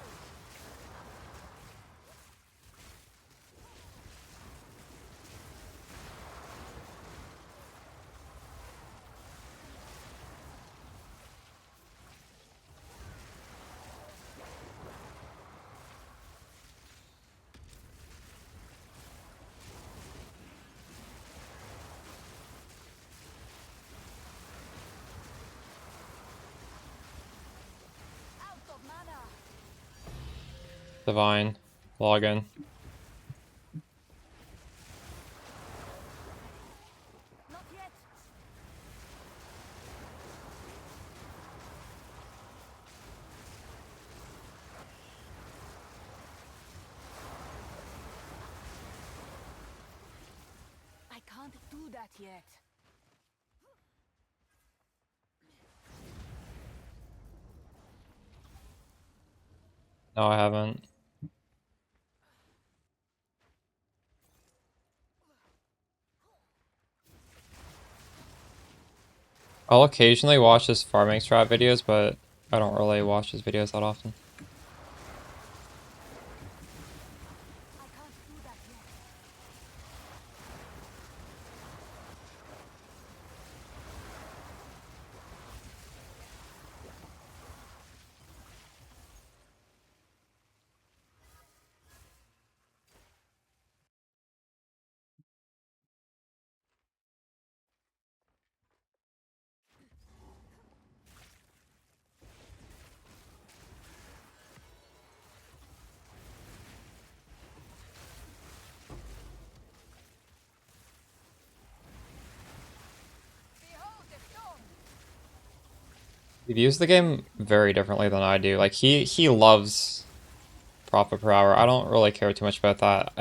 Divine. Login. Not yet. I can't do that yet. No, I haven't. I'll occasionally watch his farming strat videos, but I don't really watch his videos that often. I can't do that yet. Behold the storm. He views the game very differently than I do. Like he loves profit per hour. I don't really care too much about that.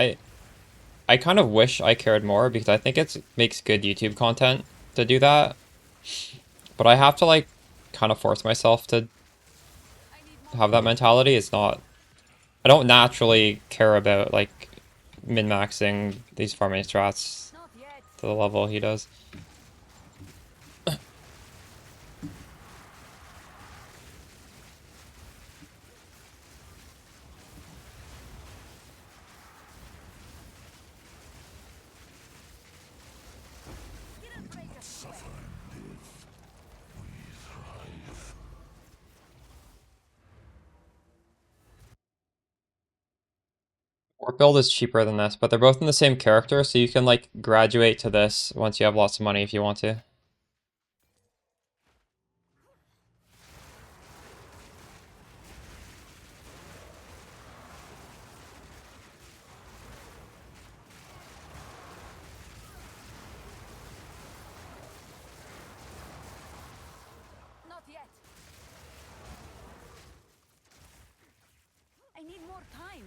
I kind of wish I cared more because I think it makes good YouTube content to do that. But I have to like kind of force myself to I need more. have that mentality. It's not. I don't naturally care about like min-maxing these farming strats Not yet. to the level he does. Didn't break us yet. Warp build is cheaper than this, but they're both in the same character, so you can like graduate to this once you have lots of money if you want to. Not yet. I need more time.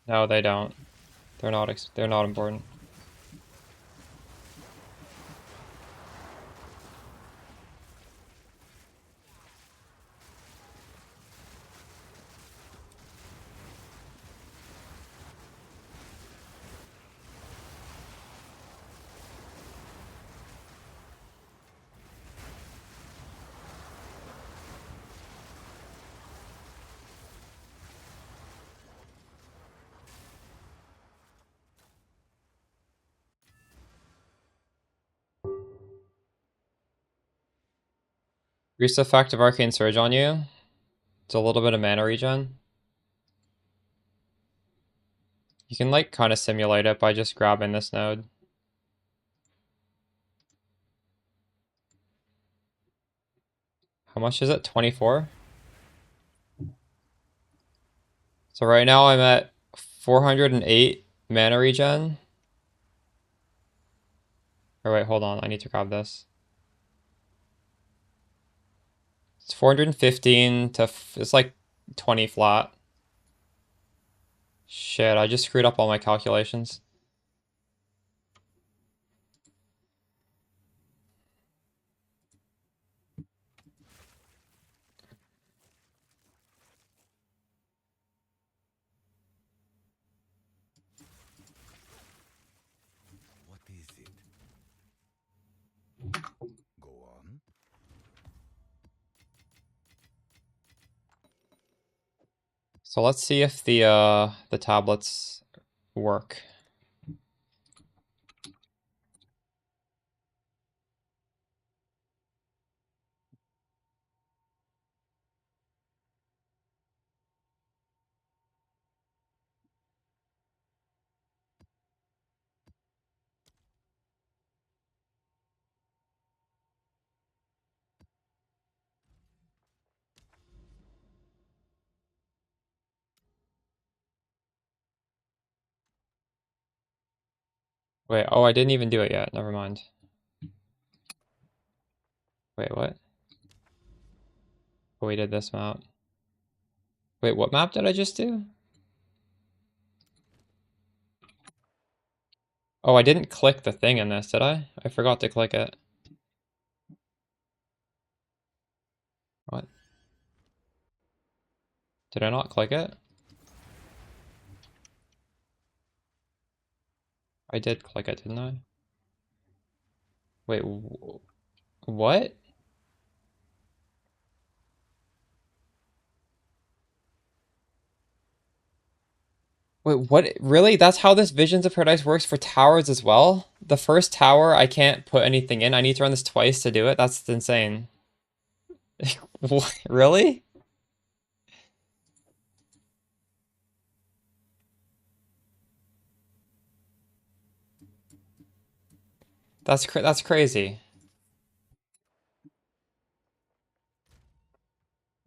No, they don't. They're not important. Increase the effect of Arcane Surge on you. It's a little bit of mana regen. You can like kind of simulate it by just grabbing this node. How much is it? 24? So right now I'm at 408 mana regen. Or wait, hold on. I need to grab this. It's 415 to... it's like 20 flat. Shit, I just screwed up all my calculations. What is it? Go on. So let's see if the tablets work. Wait, oh, I didn't even do it yet. Never mind. Wait, what? Oh, we did this map. Wait, what map did I just do? Oh, I didn't click the thing in this, did I? I forgot to click it. What? Did I not click it? I did click it, didn't I? Wait, what? Wait, what? Really? That's how this Visions of Paradise works for towers as well? The first tower, I can't put anything in. I need to run this twice to do it? That's insane. What? Really? That's crazy.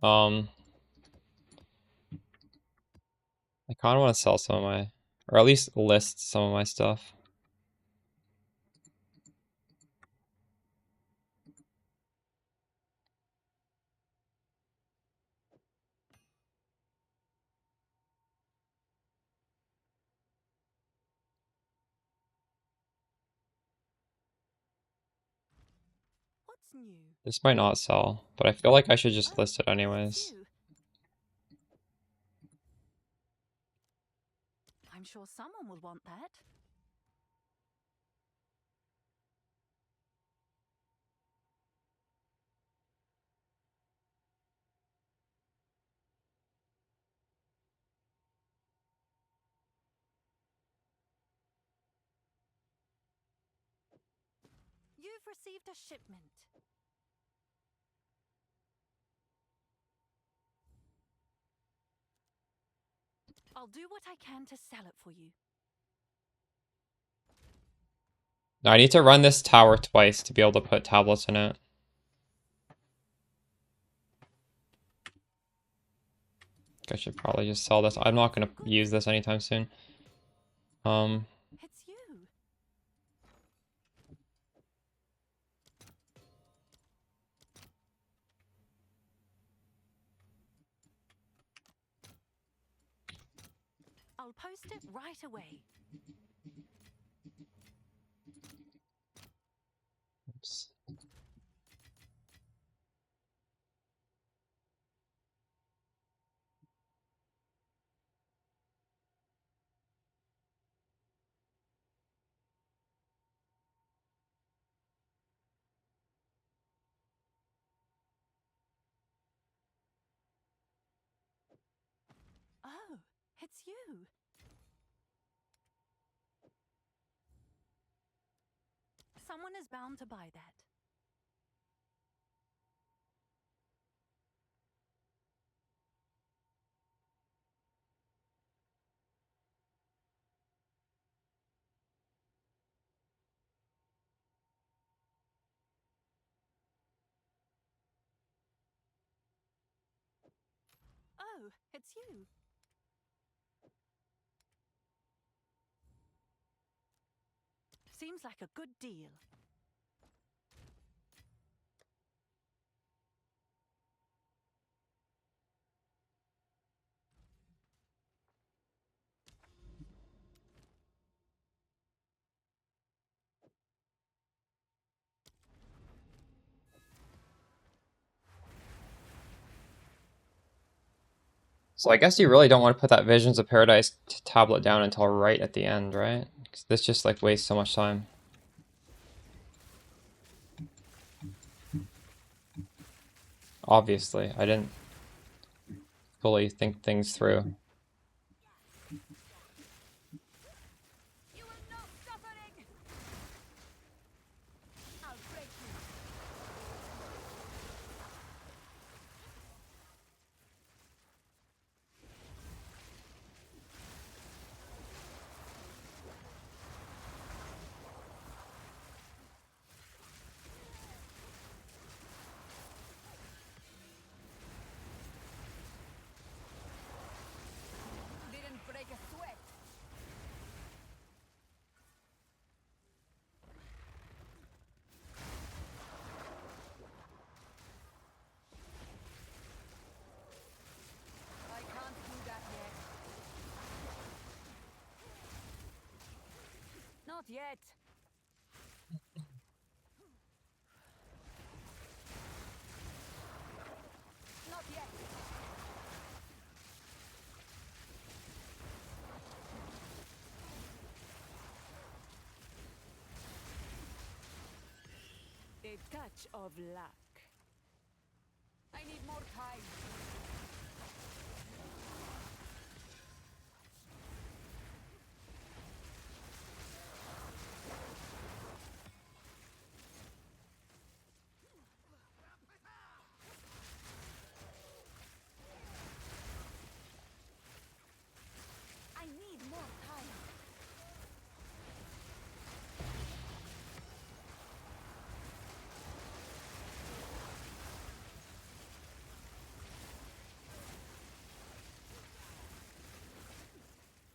Um, I kind of want to sell some of my, or at least list some of my stuff. What's new? This might not sell, but I feel like I should just Oh, list it anyways. you. I'm sure someone will want that. You've received a shipment. I'll do what I can to sell it for you. Now I need to run this tower twice to be able to put tablets in it. I should probably just sell this. I'm not gonna use this anytime soon. It's you. I'll post it right away. Oops. Oh, it's you. Someone is bound to buy that. Oh, it's you. Seems like a good deal. So I guess you really don't want to put that Visions of Paradise tablet down until right at the end, right? 'Cause this just like wastes so much time. Obviously, I didn't fully think things through. You will not suffering. I'll break you. yet. Not yet. A touch of luck. I need more time. I need more time.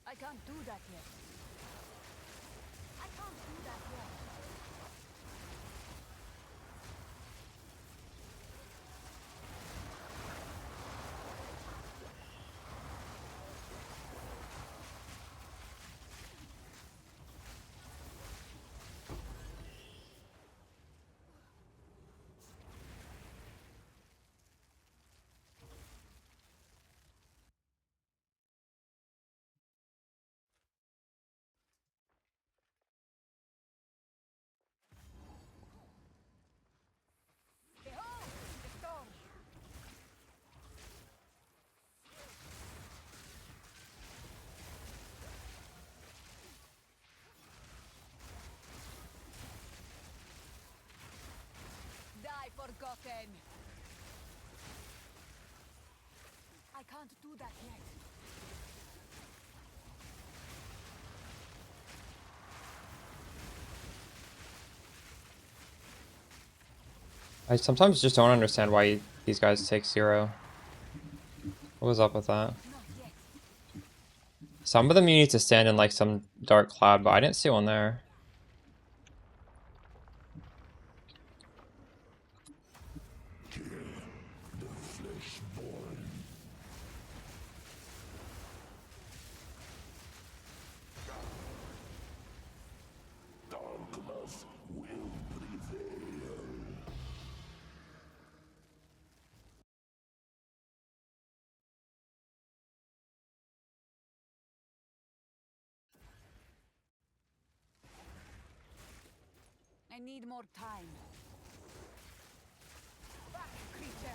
I can't do that yet. I can't do that yet. Behold, the storm. Die forgotten. I can't do that yet. I sometimes just don't understand why these guys take 0. What was up with that? Not yet. Some of them you need to stand in like some dark cloud, but I didn't see one there. Darkness will prevail. I need more time. Back, creature.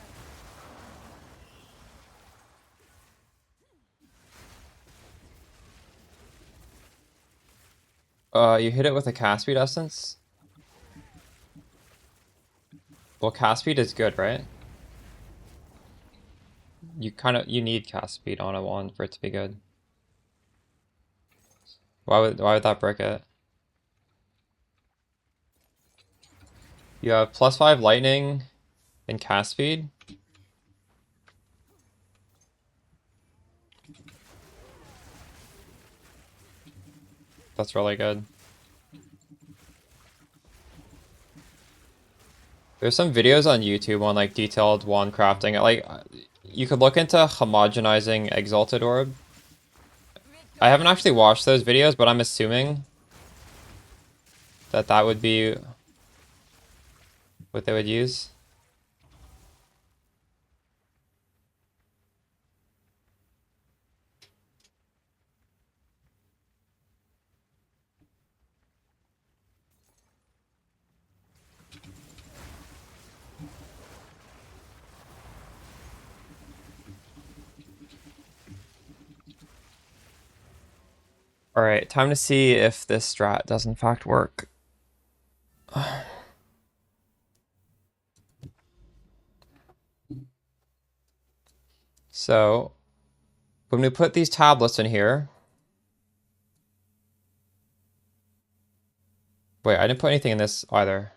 You hit it with a cast speed essence? Well, cast speed is good, right? You need cast speed on a wand for it to be good. Why would that break it? You have +5 lightning and cast speed. That's really good. There's some videos on YouTube on like detailed wand crafting. Like you could look into homogenizing Exalted Orb. I haven't actually watched those videos, but I'm assuming that that would be what they would use. Alright, time to see if this strat does in fact work. So, when we put these tablets in here... Wait, I didn't put anything in this either.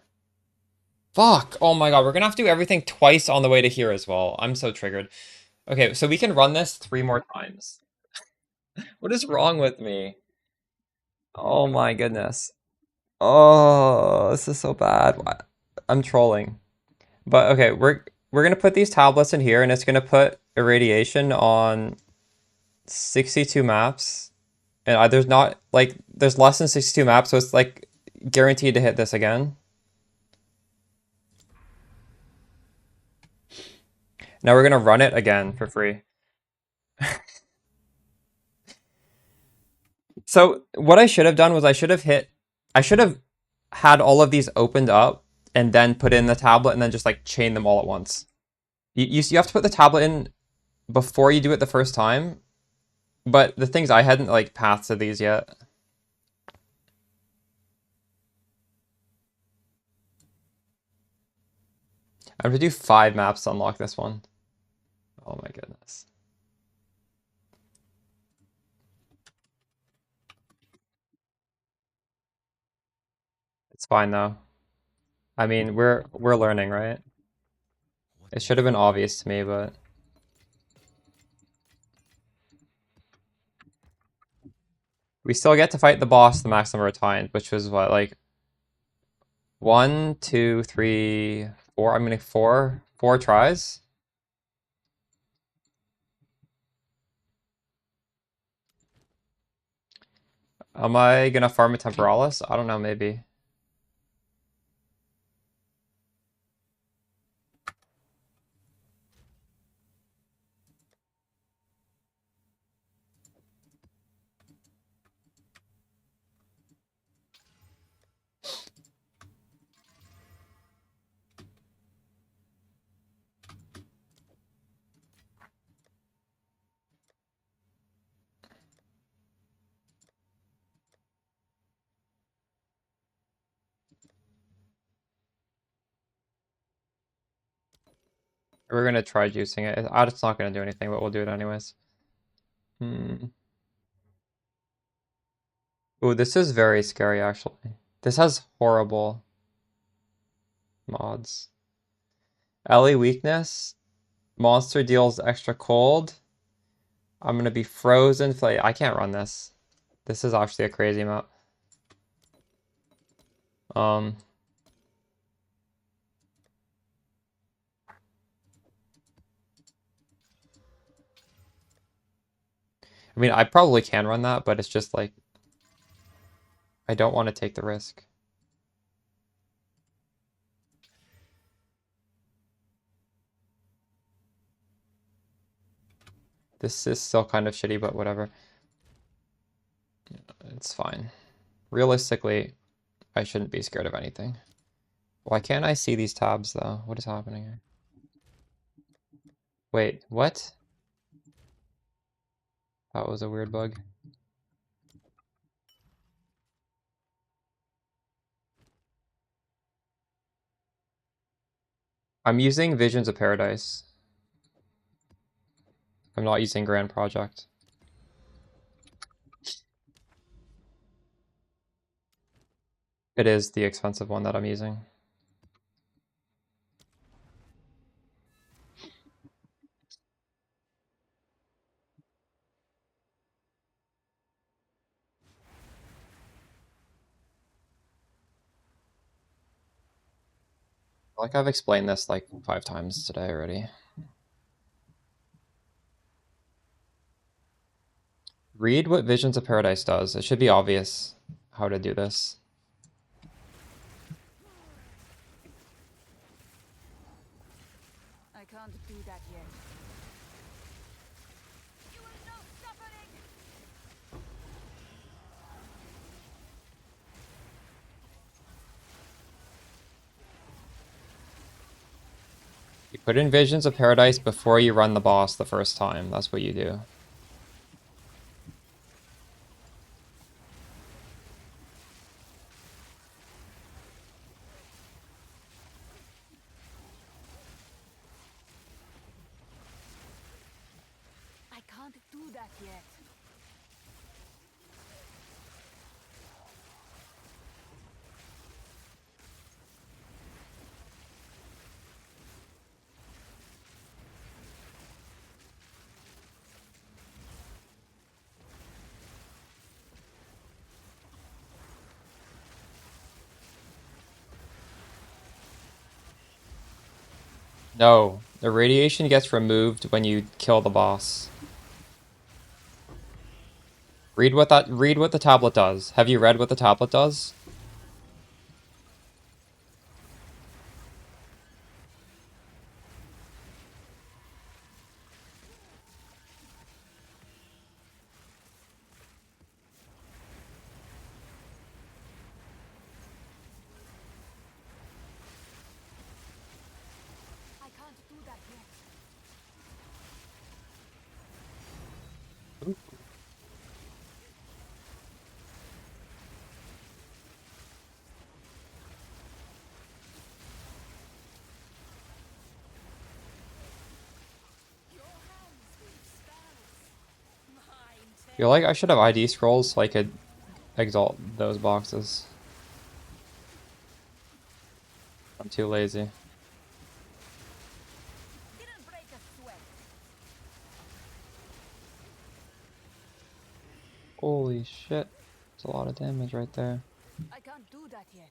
Fuck! Oh my god, we're gonna have to do everything twice on the way to here as well. I'm so triggered. Okay, so we can run this 3 more times. What is wrong with me? Oh my goodness. Oh, this is so bad. I'm trolling. But okay, we're gonna put these tablets in here and it's gonna put irradiation on 62 maps And there's not, like, there's less than 62 maps, so it's, like, guaranteed to hit this again. Now we're gonna run it again for free. So what I should have done was I should have had all of these opened up and then put in the tablet and then just like chain them all at once. You have to put the tablet in before you do it the first time, but the things I hadn't like paths to these yet. I have to do 5 maps to unlock this one. Oh my goodness. It's fine though. I mean, we're learning, right? It should have been obvious to me, but we still get to fight the boss the max number of times, which was what, like 1, 2, 3, 4. I'm gonna 4 tries. Am I gonna farm a Temporalis? I don't know, maybe. We're gonna try juicing it. It's not gonna do anything, but we'll do it anyways. Ooh, this is very scary, actually. This has horrible mods. Ellie weakness. Monster deals extra cold. I'm gonna be frozen. I can't run this. This is actually a crazy map. Um. I mean, I probably can run that, but it's just like I don't want to take the risk. This is still kind of shitty, but whatever. It's fine. Realistically, I shouldn't be scared of anything. Why can't I see these tabs, though? What is happening here? Wait, what? That was a weird bug. I'm using Visions of Paradise. I'm not using Grand Project. It is the expensive one that I'm using. Like I've explained this like 5 times today already. Read what Visions of Paradise does. It should be obvious how to do this. I can't do that yet. You will know suffering! You put in Visions of Paradise before you run the boss the first time. That's what you do. I can't do that yet. No, the radiation gets removed when you kill the boss. Read what the tablet does. Have you read what the tablet does? I can't do that yet. Your hands weave spells. Mine I feel like I should have ID scrolls so I could exalt those boxes. I'm too lazy. didn't break a sweat. Holy shit. That's a lot of damage right there. I can't do that yet.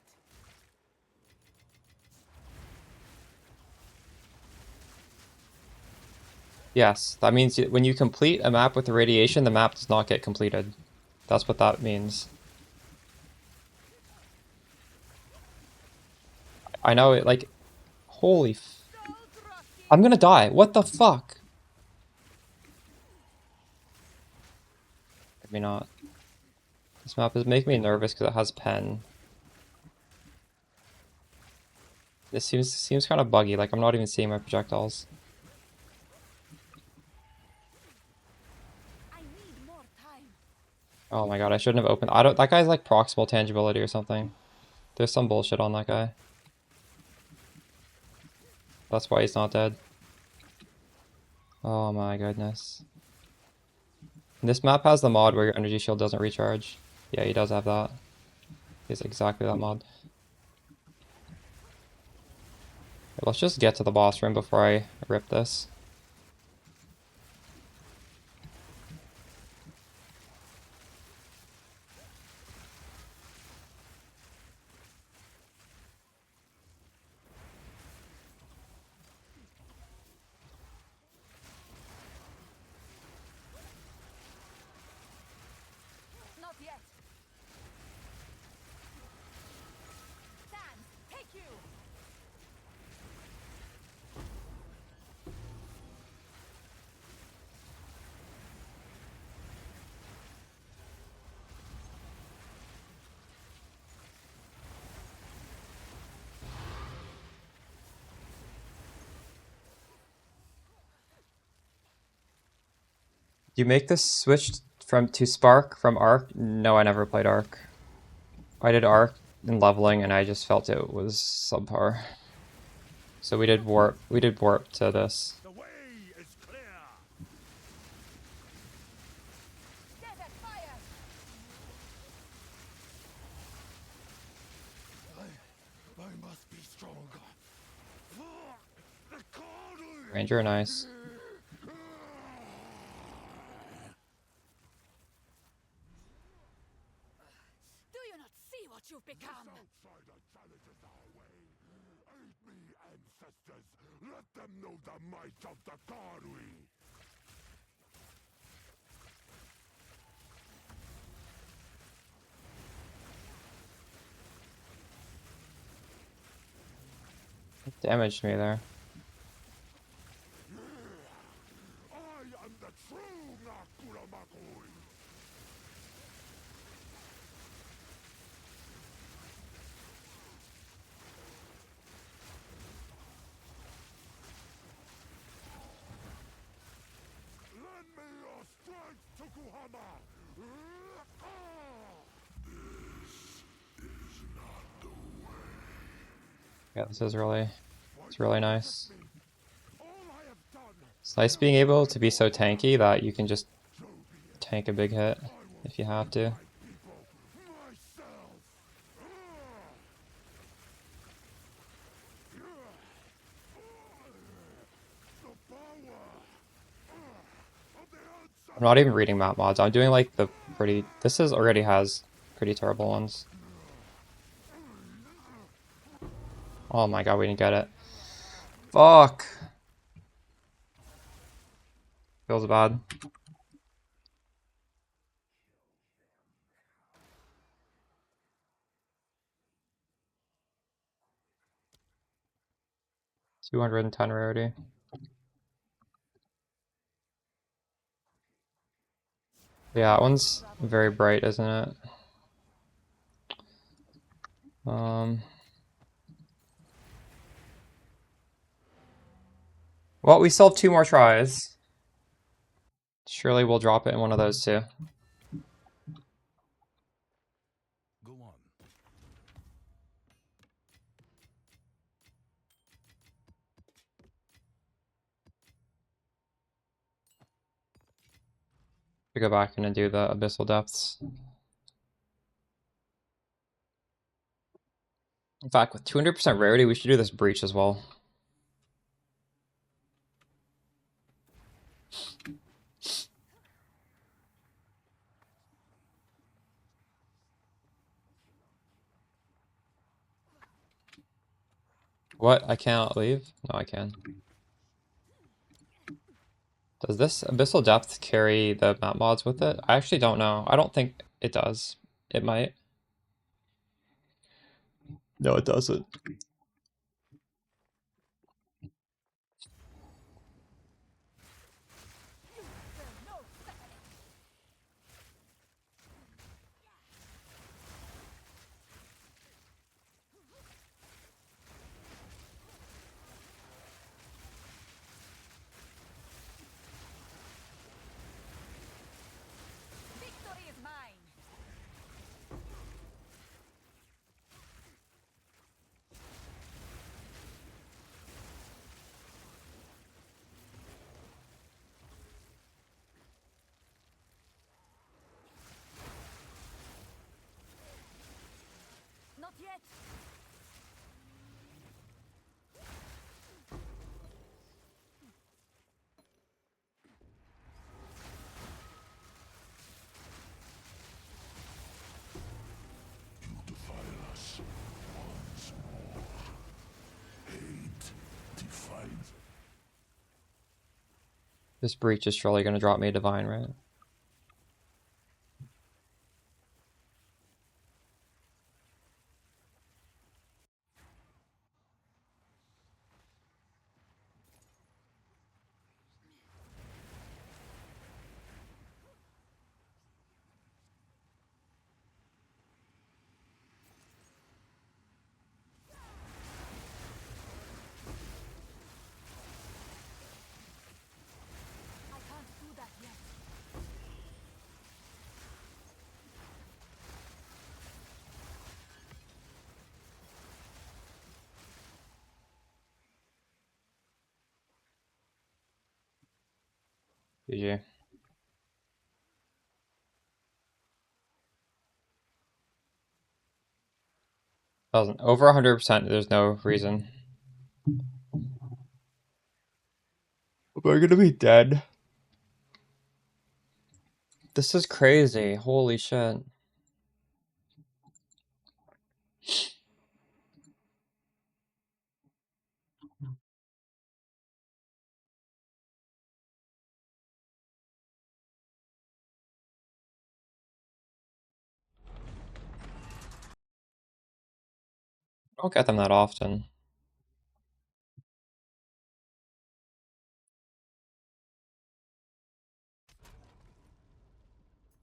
Yes, that means when you complete a map with irradiation, the map does not get completed. That's what that means. I know it, like, holy I'm gonna die. What the fuck? Maybe not. This map is making me nervous because it has pen. This seems kind of buggy, like I'm not even seeing my projectiles. I need more time. Oh my god, I shouldn't have opened. That guy's like proximal tangibility or something. There's some bullshit on that guy. That's why he's not dead. Oh my goodness. This map has the mod where your energy shield doesn't recharge. Yeah, he does have that. He has exactly that mod. Let's just get to the boss room before I rip this. Not yet. Sans, take you. You make this switch to Spark from Arc? No, I never played Arc. I did Arc in leveling and I just felt it was subpar. So we did warp to this. The way is clear. Desert fire. I must be stronger. The Cardinal. Ranger, nice. Do you not see what you've become? Outsider challenges our way. Aid me, ancestors. Let them know the might of the Karui. It damaged me there. I am the true Nakuramakui. Lend me your strength, Tokuhama! Yeah, this is it's really nice. All I have done, It's nice being able to be so tanky that you can just tank a big hit if you have to. people, myself! The power of the outside. I'm not even reading map mods. I'm doing like the pretty. Already has pretty terrible ones. Oh my god, we didn't get it. Fuck. Feels bad. 210 rarity. Yeah, that one's very bright, isn't it? Well, we still have 2 more tries. Surely we'll drop it in one of those two. Go on. To go back in and do the Abyssal Depths. In fact, with 200% rarity, we should do this Breach as well. What? I can't leave? No, I can. Does this Abyssal Depth carry the map mods with it? I actually don't know. I don't think it does. It might. No, it doesn't. No, victory is mine. Not yet. You defile us once more. Hate defines. This Breach is surely going to drop me a Divine, right? I can't do that yet. GG. Doesn't. Over 100%, there's no reason. We're gonna be dead. This is crazy. Holy shit. I don't get them that often.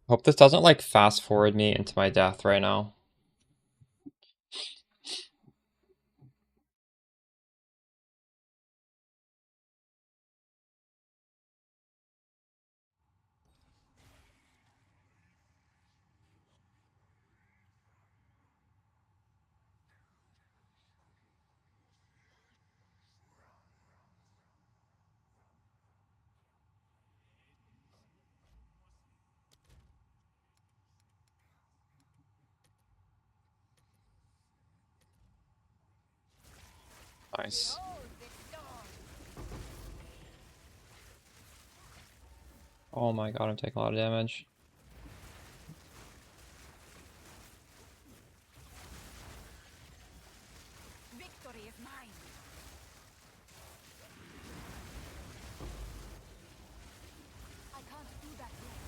Hope this doesn't like fast forward me into my death right now. Nice. Behold the storm. Oh my god, I'm taking a lot of damage. Victory is mine. I can't do that yet.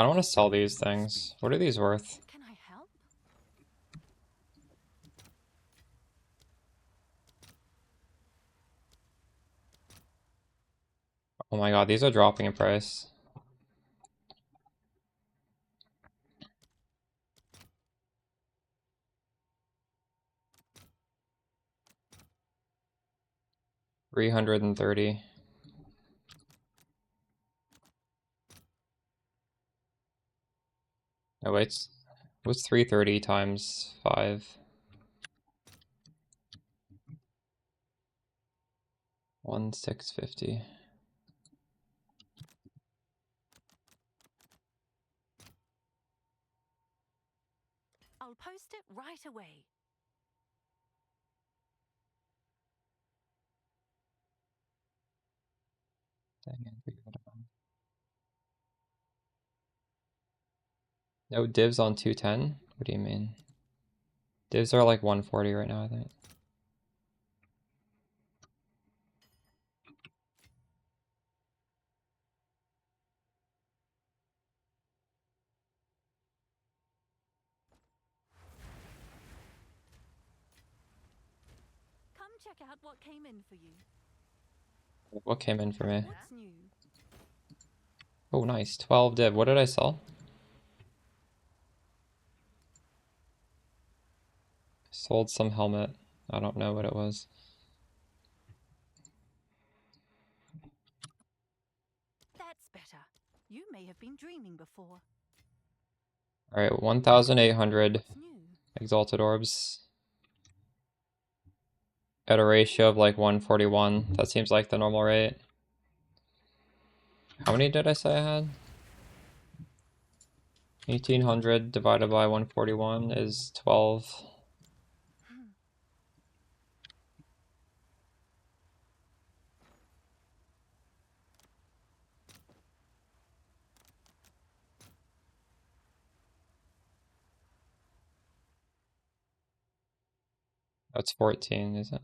kind of want to sell these things. What are these worth? Can I help? Oh my god, these are dropping in price. $330. Oh wait, what's 330 times 5? 1,650. I'll post it right away. Dang it. No divs on 210? What do you mean? Divs are like 140 right now, I think. Come check out what came in for you. What came in for me? What's new? Oh, nice. 12 div. What did I sell? Sold some helmet. I don't know what it was. That's better. You may have been dreaming before. Alright, 1,800 What's new? exalted orbs. At a ratio of like 141. That seems like the normal rate. How many did I say I had? 1,800 divided by 141 is 12. That's 14, is it?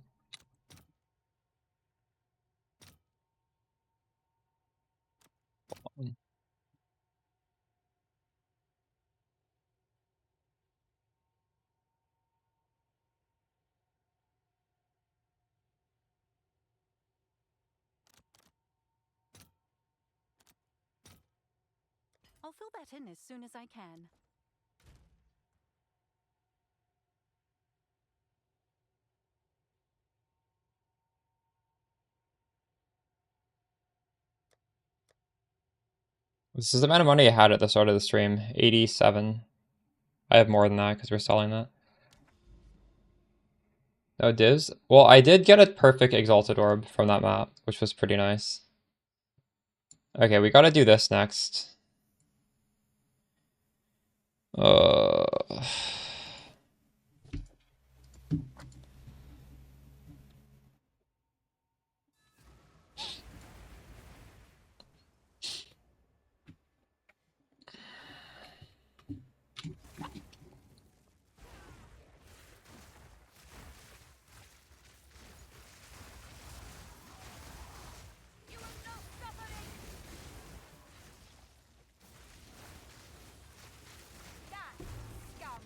I'll fill that in as soon as I can. This is the amount of money I had at the start of the stream. 87. I have more than that because we're selling that. No divs? Well, I did get a perfect exalted orb from that map, which was pretty nice. Okay, we gotta do this next. Uh... You will not stop me! Die, scum!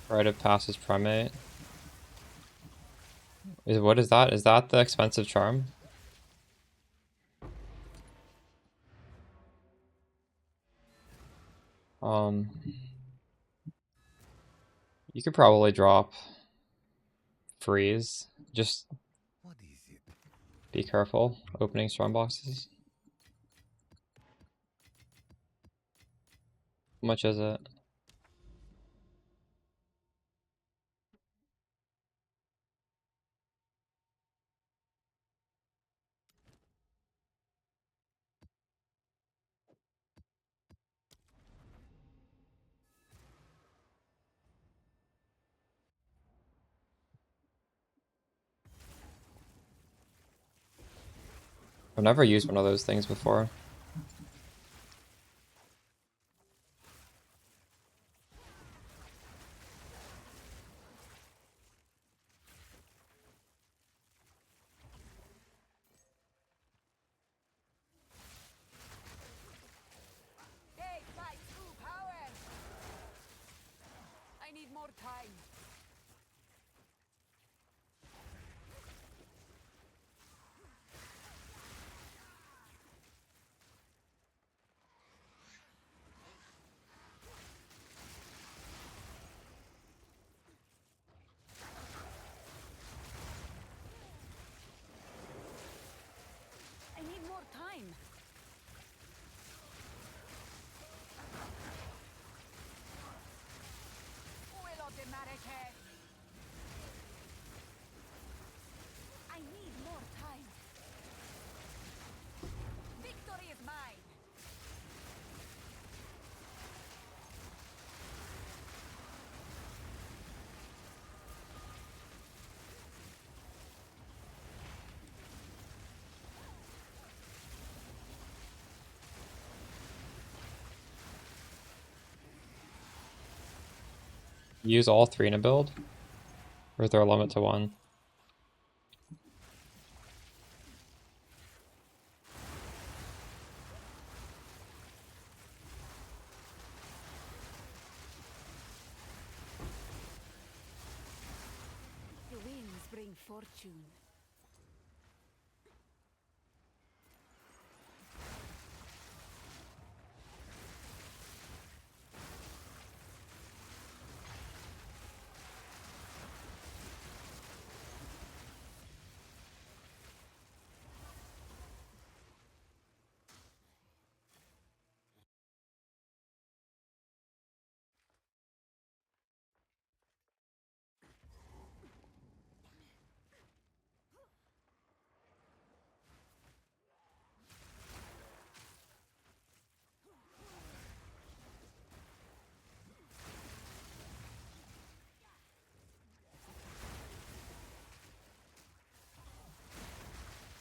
Rite of Passage Primate. What is that? Is that the expensive charm? You could probably drop Freeze. Just What is it? be careful opening storm boxes. How much is it? I've never used one of those things before. Take my true power. I need more time. I need more time. Vuelo de Marrakech. I need more time. Victory is mine. Use all three in a build? Or is there a limit to one? The winds bring fortune.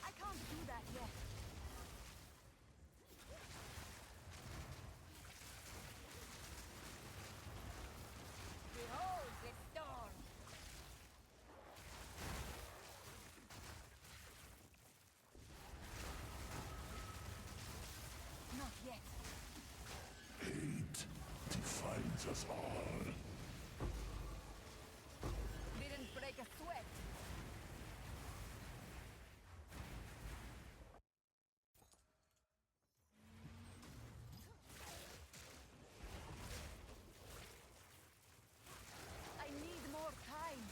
I can't do that yet. Behold the storm. Not yet. Hate defines us all. Didn't break a sweat. I need more time.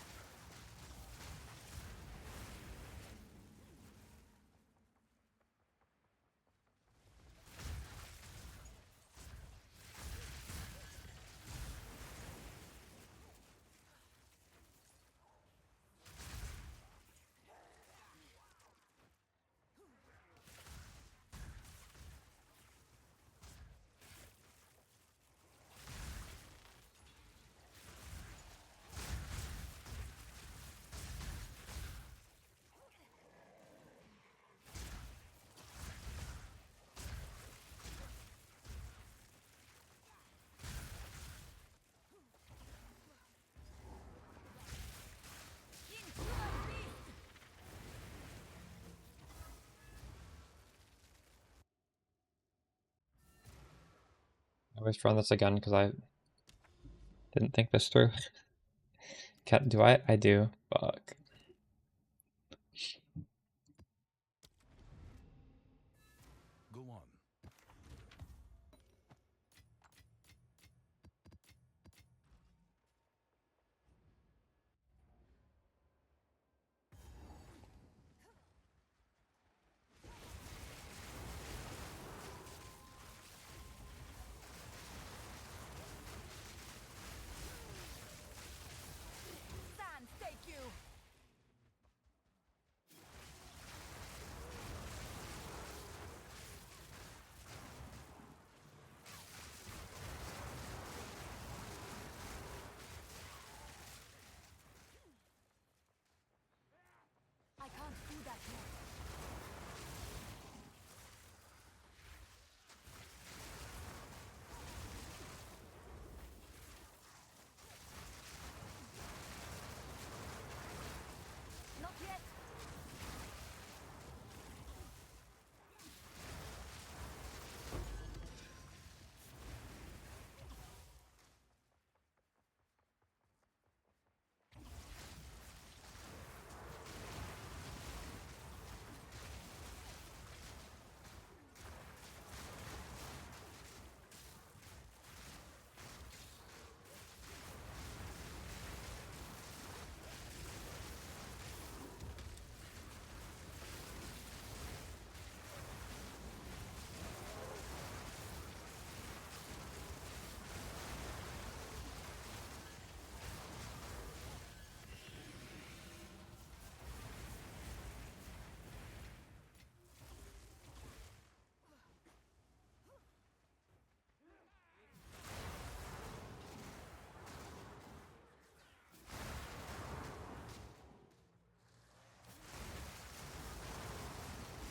Into the beast. I always run this again because I didn't think this through. Do I? I do. Fuck. Go on. Sands, take you. I can't do that yet. Not yet.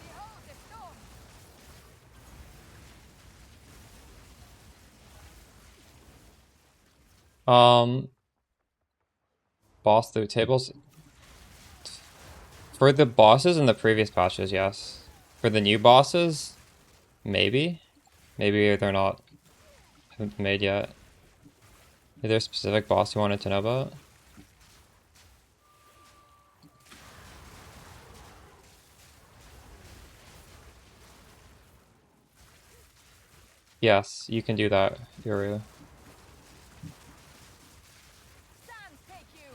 Behold the storm. Boss loot tables. For the bosses in the previous patches, yes. For the new bosses, maybe. Maybe they're not haven't been made yet. Is there a specific boss you wanted to know about? Yes, you can do that, Yoru. Sands, take you.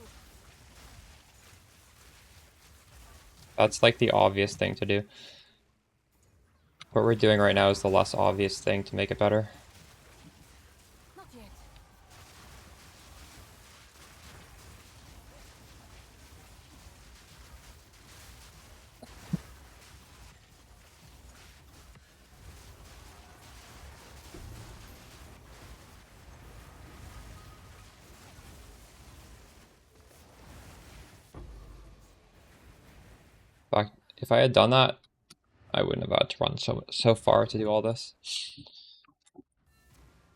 That's like the obvious thing to do. What we're doing right now is the less obvious thing to make it better. Not yet. If I had done that, I wouldn't have had to run so far to do all this.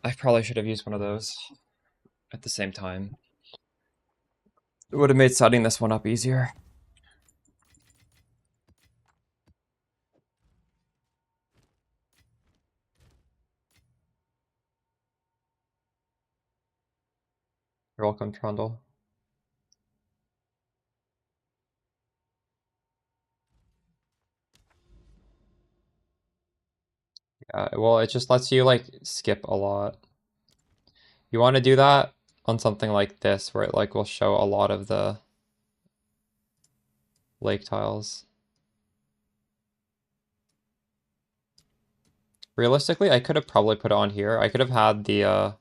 I probably should have used one of those at the same time. It would have made setting this one up easier. You're welcome, Trundle. Yeah, well, it just lets you like skip a lot. You want to do that on something like this, where it like will show a lot of the lake tiles. Realistically, I could have probably put it on here. I could have had the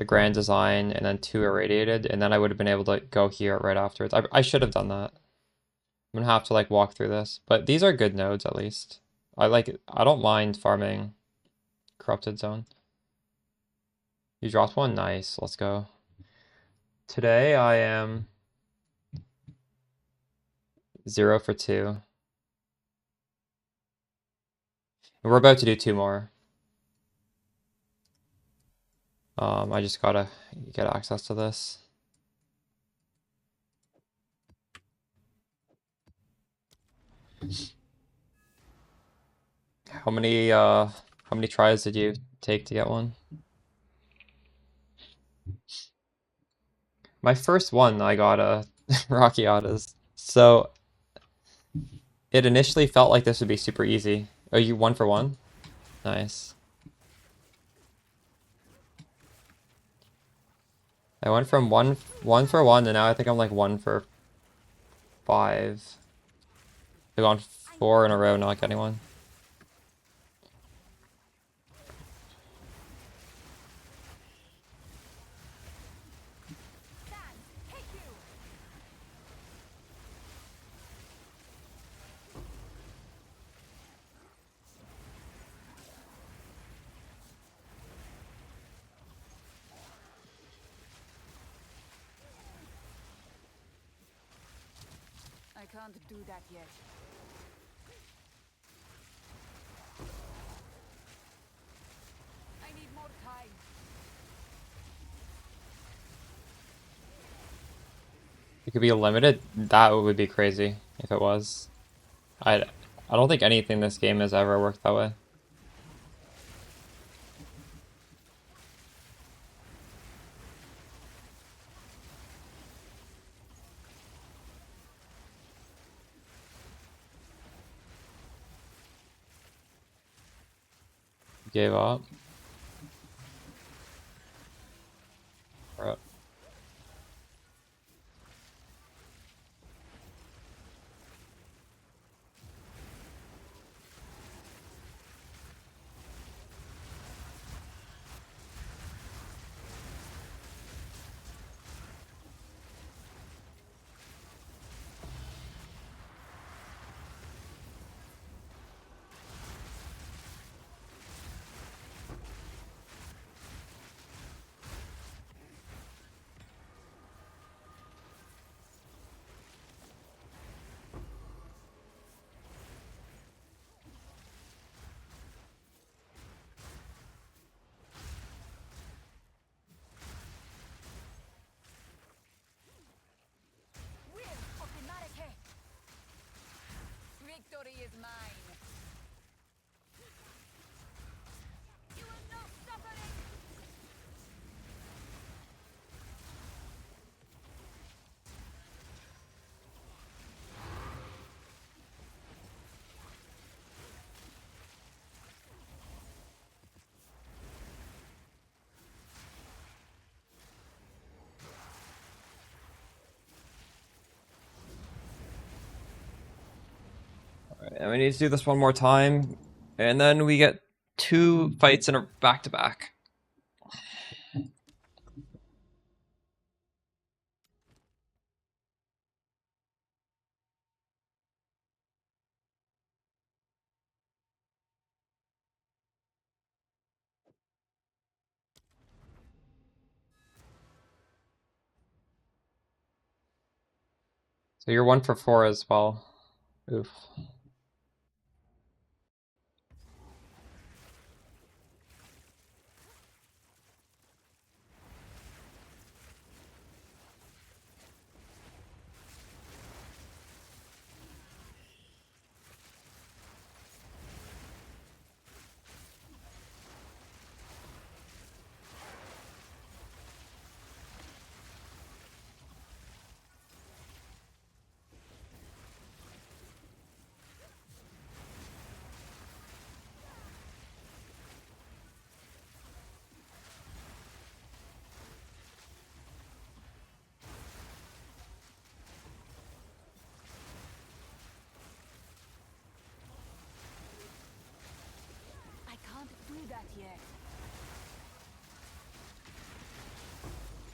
grand design and then 2 irradiated, and then I would have been able to go here right afterwards. I should have done that. I'm gonna have to like walk through this, but these are good nodes at least. I like it. I don't mind farming corrupted zone. You dropped one, nice. Let's go. Today I am 0 for 2. And we're about to do 2 more. I just gotta get access to this. How many tries did you take to get one? My first one, I got a Rocky Autos. So it initially felt like this would be super easy. Oh, you 1-for-1? Nice. I went from one for one, and now I think I'm like 1-for-5. I've gone 4 in a row, not getting one. Stand. Take you. I can't do that yet. I need more time. It could be limited. That would be crazy if it was. I don't think anything in this game has ever worked that way. Gave up. We're up. Will of the Mareke. Victory is mine. You will not suffer it. And we need to do this one more time, and then we get 2 fights in a back-to-back. So you're 1-for-4 as well. Oof. I can't do that yet.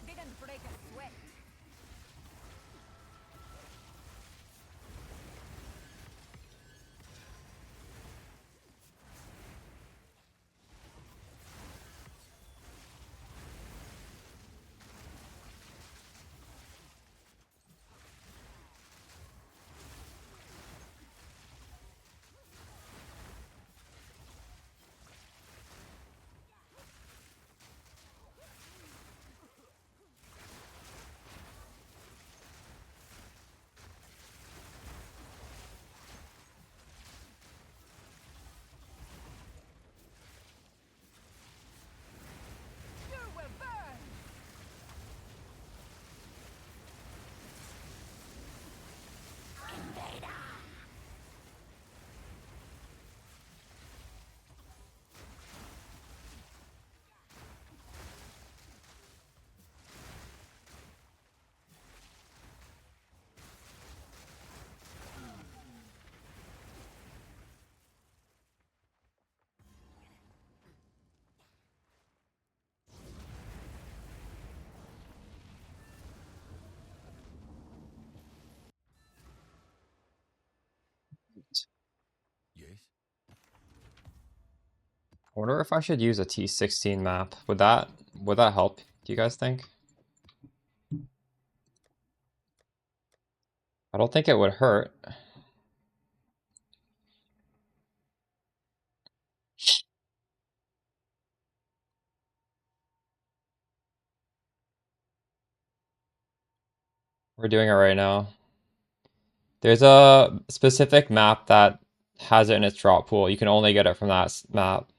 Didn't break a sweat. I wonder if I should use a T16 map. Would that help? Do you guys think? I don't think it would hurt. We're doing it right now. There's a specific map that has it in its drop pool. You can only get it from that map.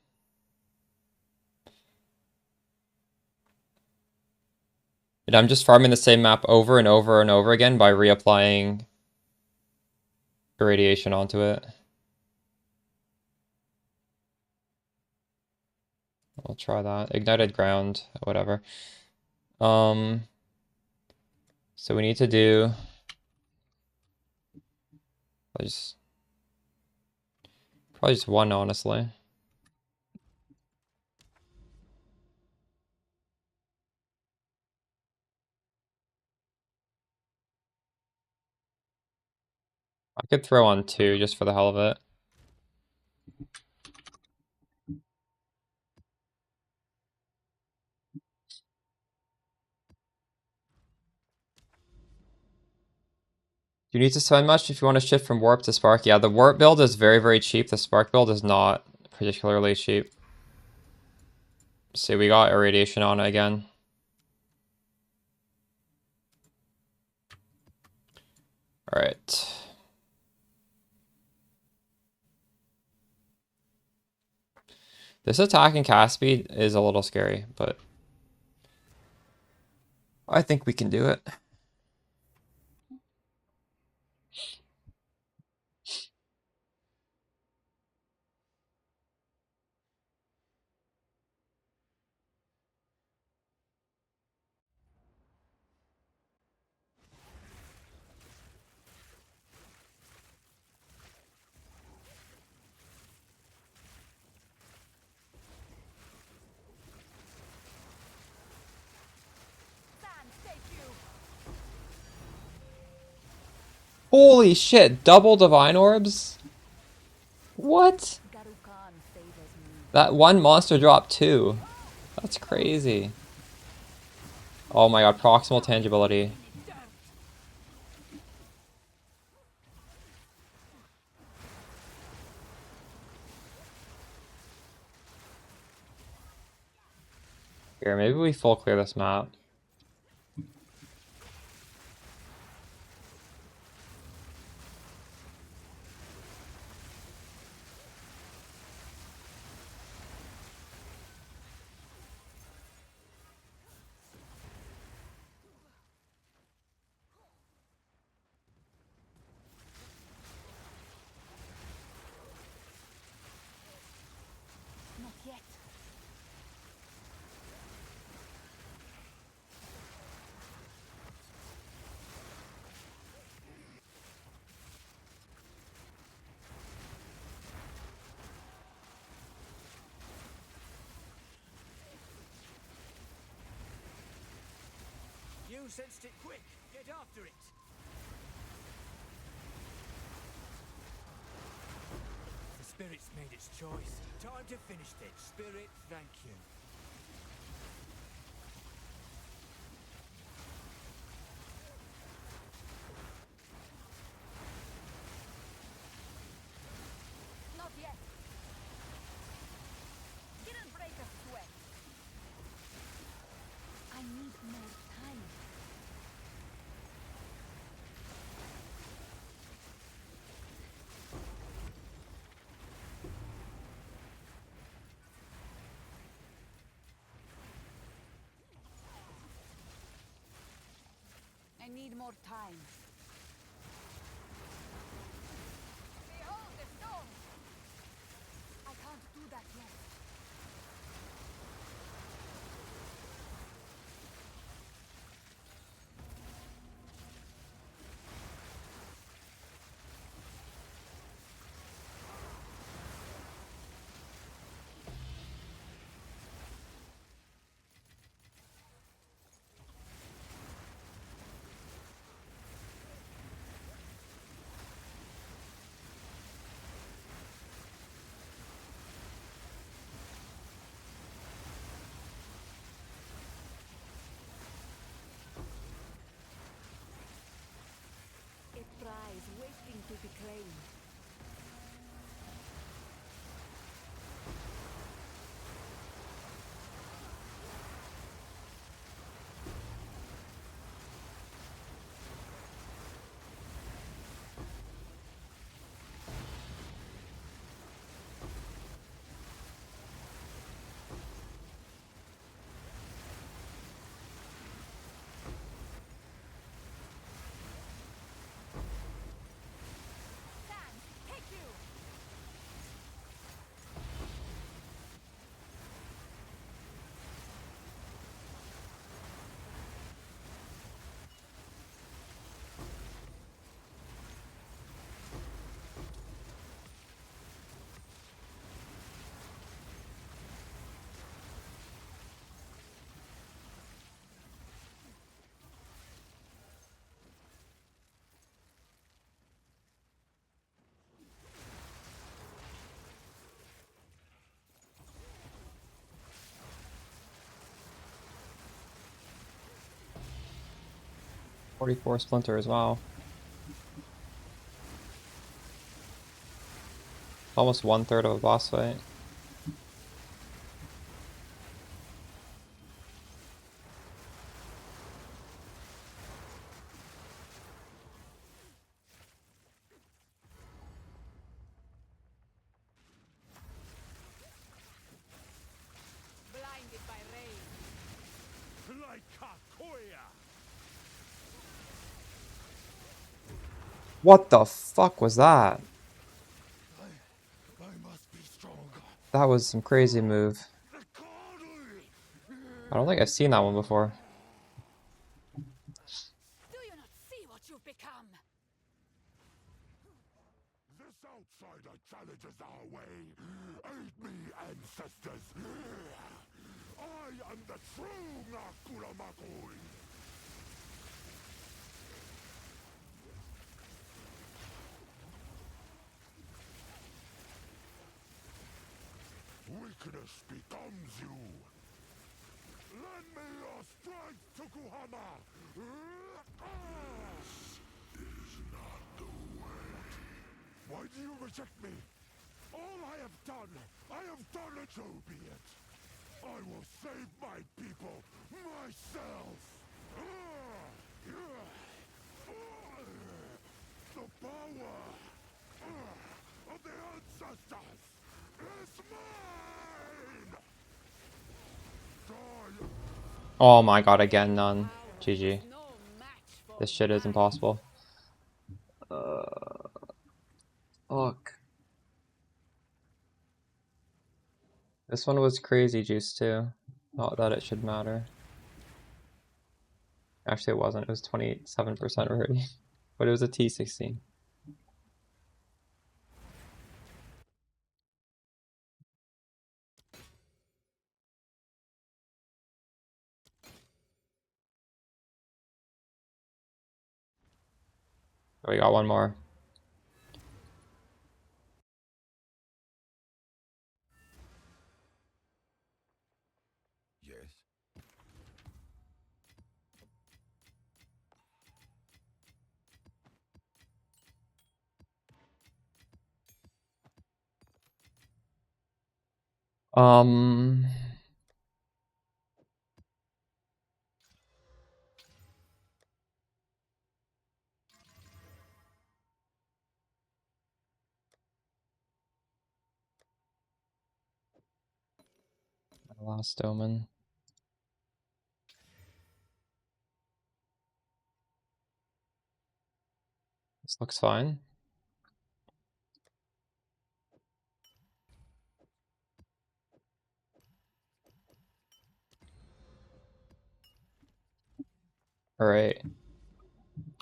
And I'm just farming the same map over and over and over again by reapplying irradiation onto it. I'll try that. Ignited ground, whatever. So we need to do probably just one, honestly. I could throw on 2 just for the hell of it. Do you need to spend much if you want to shift from warp to spark? Yeah, the warp build is very, very cheap. The spark build is not particularly cheap. See, we got irradiation on it again. All right. This attack and cast speed is a little scary, but I think we can do it. Sands, take you. Holy shit, double divine orbs? What? Garukan favors me. That one monster dropped 2. That's crazy. Oh my god, proximal tangibility. Here, maybe we full clear this map. Not yet. You sensed it quick. Get after it. The spirit's made its choice. Time to finish this. Spirit, thank you. Not yet. Didn't break a sweat. I need more time. I need more time. Behold the stone! I can't do that yet. claim. Sand, take you! $44 splinter as well. Almost 1/3 of a boss fight. Blinded by rain. Like Kakoya! What the fuck was that? I must be stronger. That was some crazy move. The Cardinal! I don't think I've seen that one before. Do you not see what you've become? This outsider challenges our way. Aid me, ancestors. I am the true Nakuramakoi. Weakness becomes you. Lend me your strength, Tokuhama. Is not the way. Why do you reject me? All I have done it. So be it. I will save my people myself. The power of the ancestors is mine. Die. Oh my god, again, none. GG. No match for This shit is impossible. Fuck. This one was crazy juice too. Not that it should matter. Actually, it wasn't. It was 27% already. But it was a T16. We got one more. Yes. Um, Last Omen. This looks fine. Alright.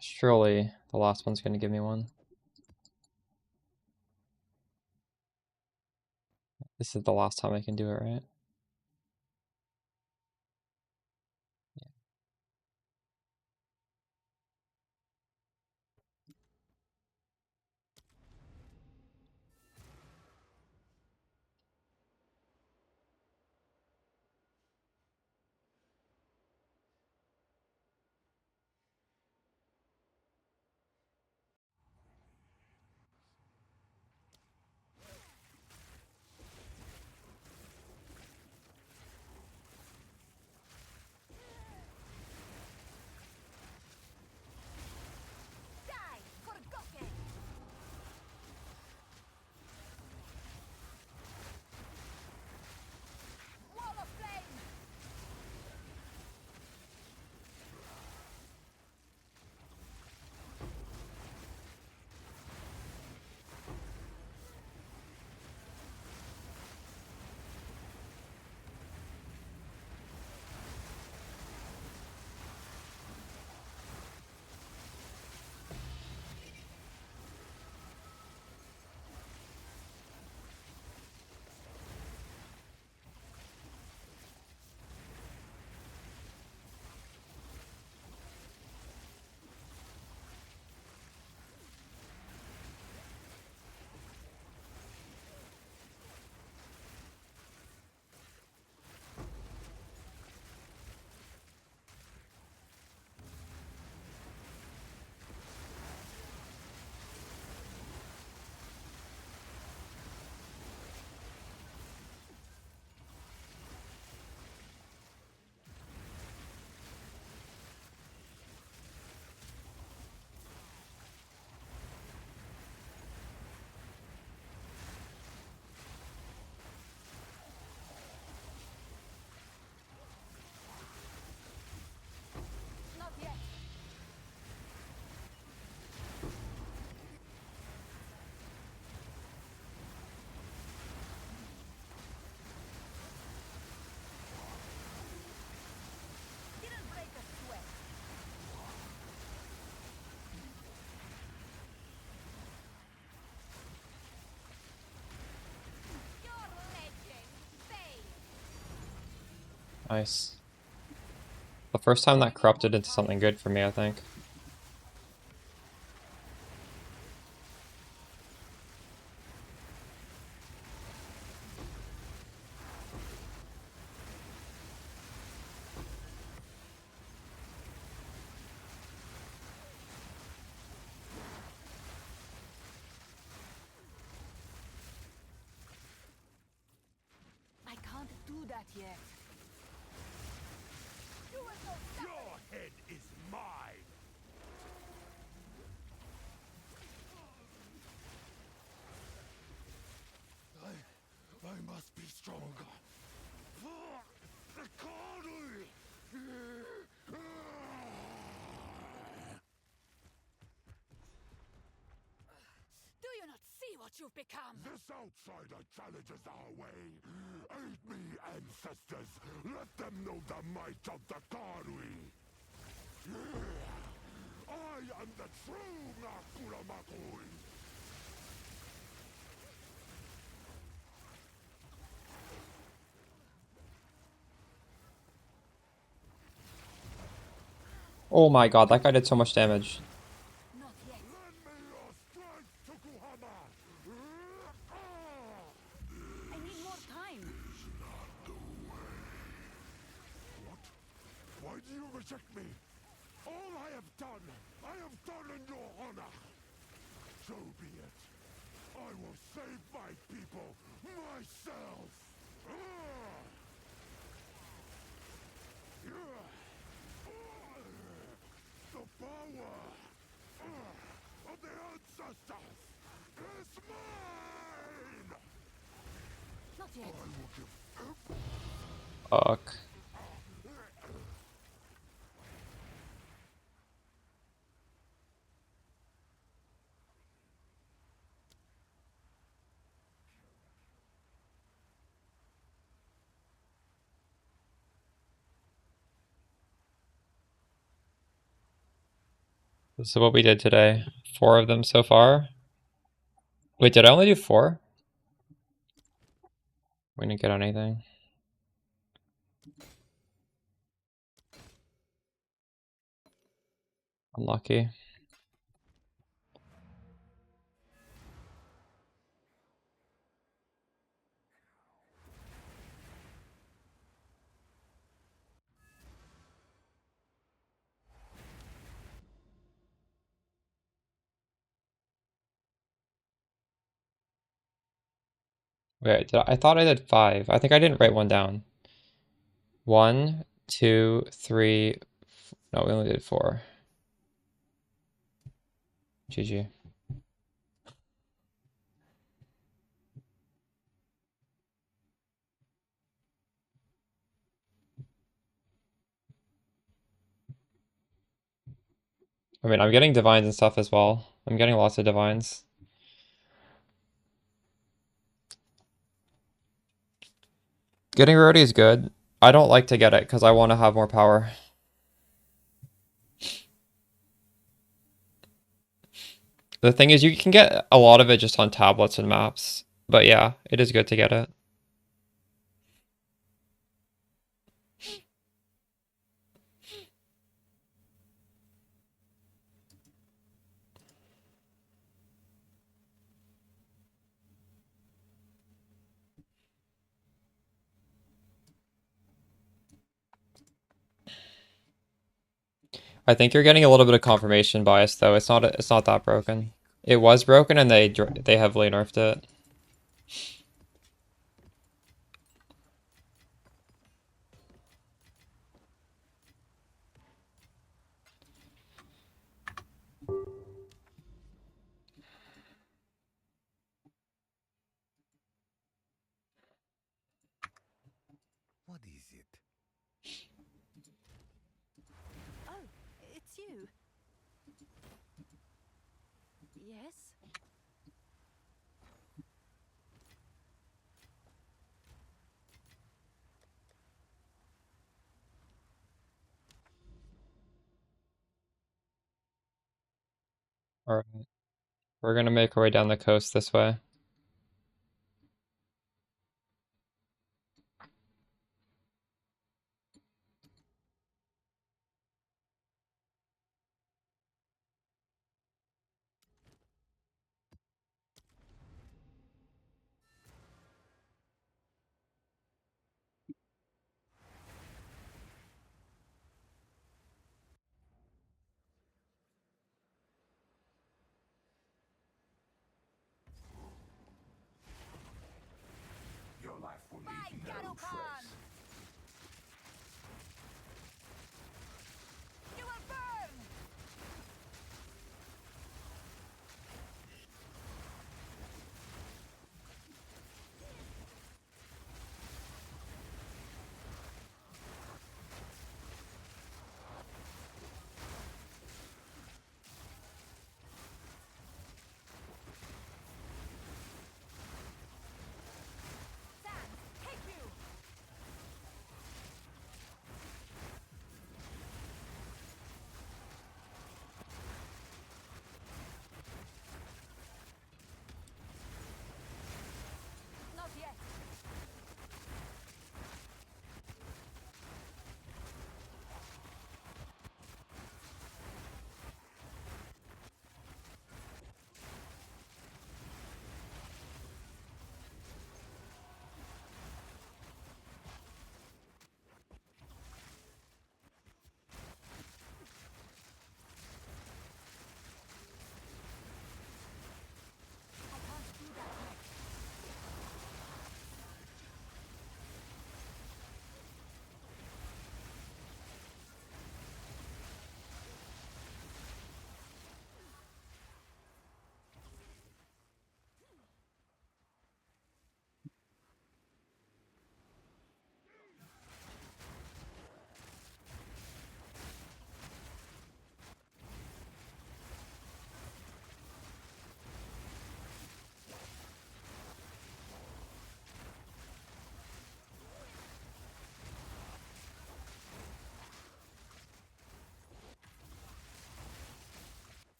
Surely the last one's gonna give me one. This is the last time I can do it, right? Nice. The first time that corrupted into something good for me, I think. I can't do that yet. You will not stop Your head is mine! I must be stronger. For the Connery! Do you not see what you've become? This outsider challenges our way. Aid me, ancestors. Let them know the might of the Connery. I am the true Nakuramakui. Oh my god, that guy did so much damage. Not yet. Lend me your strength, Tokuhama! I need more time. What? Why do you reject me? All I have done in your honor. So be it. I will save my people myself. The power of the ancestors is mine. Not yet. I will give Fuck. This is what we did today. 4 of them so far. Wait, did I only do 4? We didn't get anything. Unlucky. Wait, I thought I did 5. I think I didn't write one down. 1, 2, 3. No, we only did 4. GG. I mean, I'm getting divines and stuff as well. I'm getting lots of divines. Getting rarity is good. I don't like to get it because I want to have more power. The thing is, you can get a lot of it just on tablets and maps. But yeah, it is good to get it. I think you're getting a little bit of confirmation bias though. It's not that broken. It was broken and they heavily nerfed it. What is it? Oh, it's you. Yes? Alright. We're gonna make our way down the coast this way.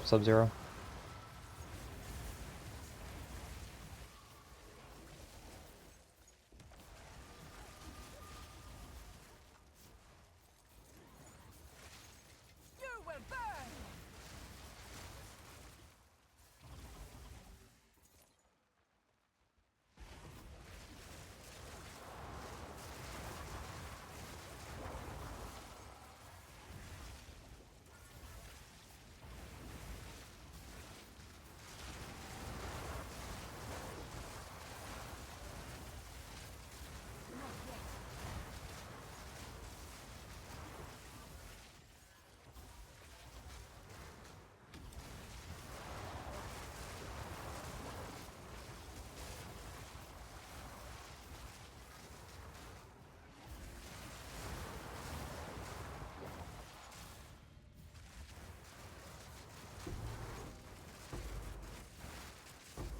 Sub-Zero. You will burn!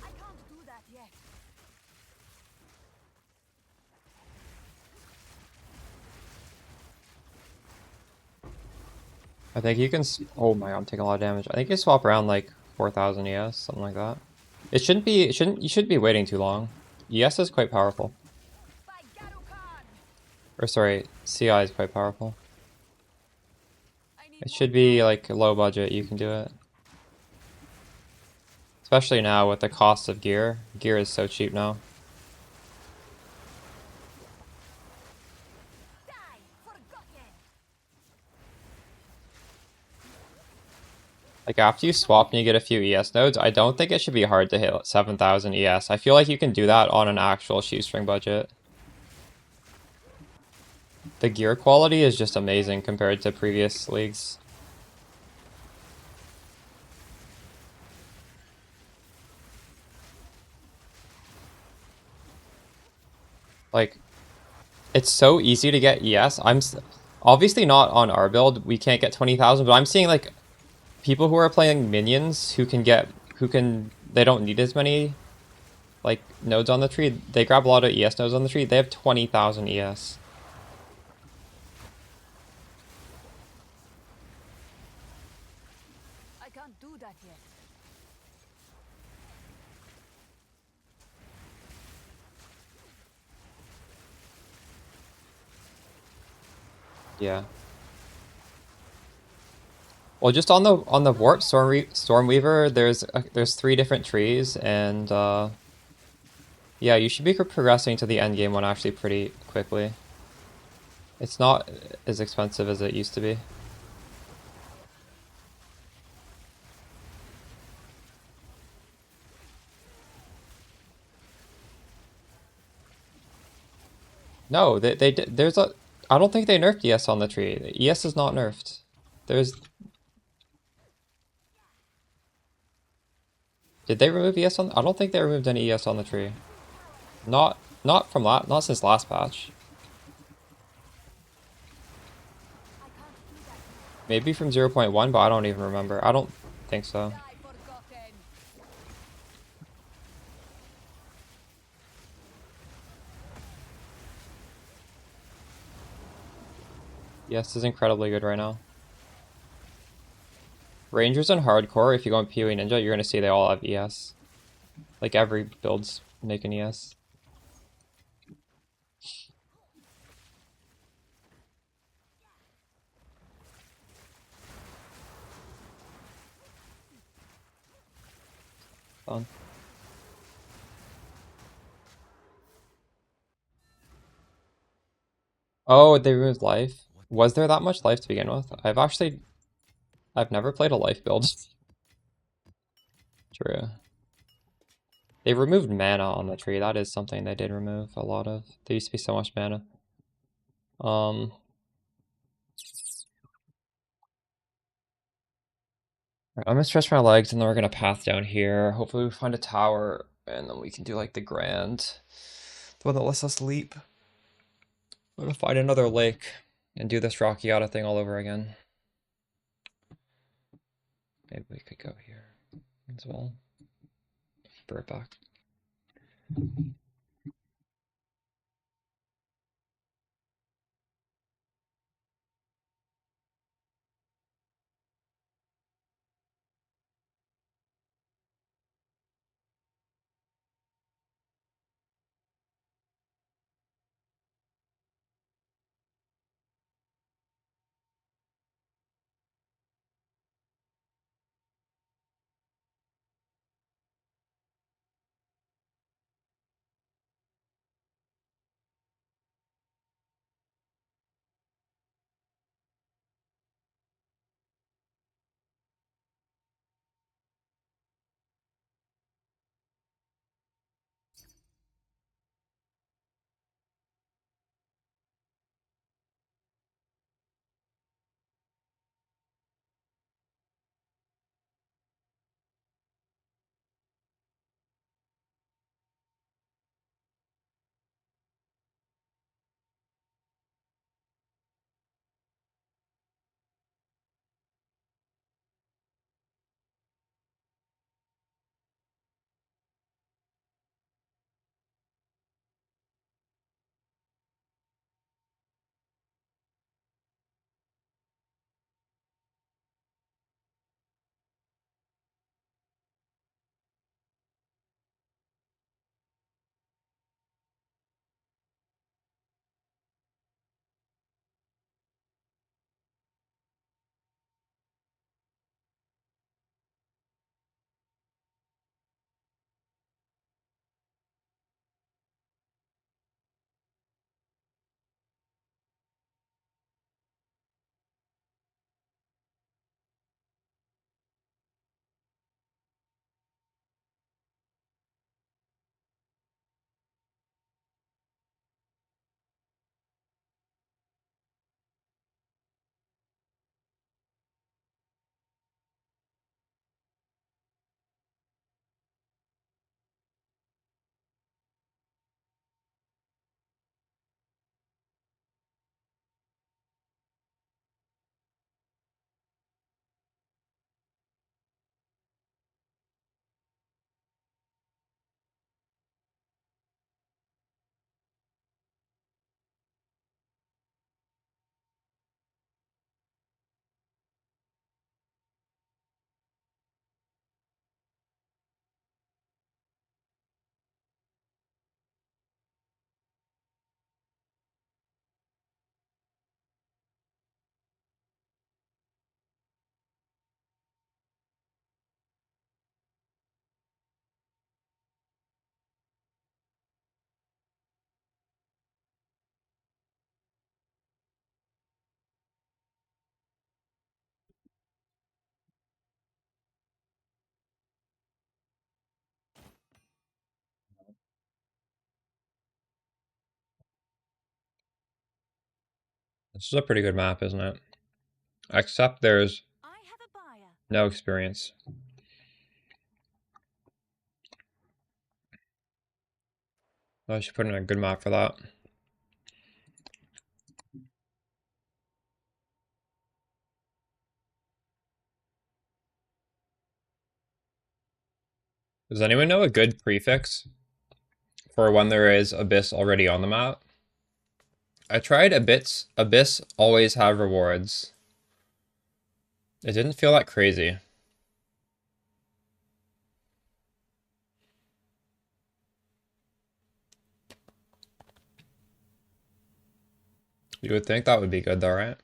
I can't do that yet. I think you can. Oh my god, I'm taking a lot of damage. I think you swap around like 4,000 ES, something like that. It shouldn't be. It shouldn't. You shouldn't be waiting too long. ES is quite powerful. By Garukan! Or sorry, CI is quite powerful. I need It more should be time. like low budget. You can do it. Especially now with the cost of gear. Gear is so cheap now. Die! Forgotten! Like after you swap and you get a few ES nodes, I don't think it should be hard to hit 7,000 ES. I feel like you can do that on an actual shoestring budget. The gear quality is just amazing compared to previous leagues. Like, it's so easy to get ES. Obviously not on our build. We can't get 20,000, but I'm seeing like people who are playing minions they don't need as many like nodes on the tree. They grab a lot of ES nodes on the tree. They have 20,000 ES. I can't do that yet. Yeah. Well, just on the warp Stormweaver, there's 3 different trees, and yeah, you should be progressing to the end game one actually pretty quickly. It's not as expensive as it used to be. No, there's a. I don't think they nerfed ES on the tree. ES is not nerfed. There's. Did they remove ES on? I don't think they removed any ES on the tree. Not since last patch. I can't do that yet. Maybe from 0.1, but I don't even remember. I don't think so. Die forgotten! ES is incredibly good right now. Rangers and hardcore, if you go on PoE Ninja, you're gonna see they all have ES. Like every build's making ES. Fun. Oh, they removed life. Was there that much life to begin with? I've never played a life build. True. They removed mana on the tree. That is something they did remove a lot of. There used to be so much mana. Alright, I'm gonna stretch my legs and then we're gonna path down here. Hopefully we find a tower and then we can do like the grand. The one that lets us leap. I'm gonna find another lake and do this Rockiata thing all over again. Maybe we could go here as well. Be right back. This is a pretty good map, isn't it? Except there's I have a buyer. no experience. I should put in a good map for that. Does anyone know a good prefix for when there is Abyss already on the map? I tried Abyss always have rewards. It didn't feel that crazy. You would think that would be good though, right?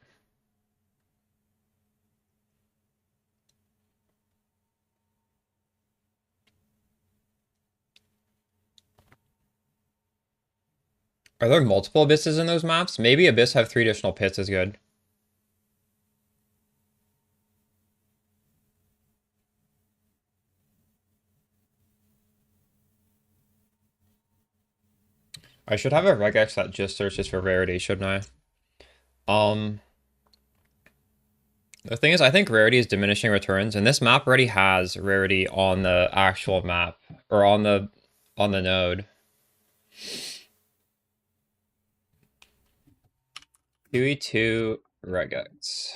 Are there multiple Abysses in those maps? Maybe Abyss have 3 additional pits is good. I should have a regex that just searches for rarity, shouldn't I? The thing is, I think rarity is diminishing returns, and this map already has rarity on the actual map, or on the node. PoE2 regex.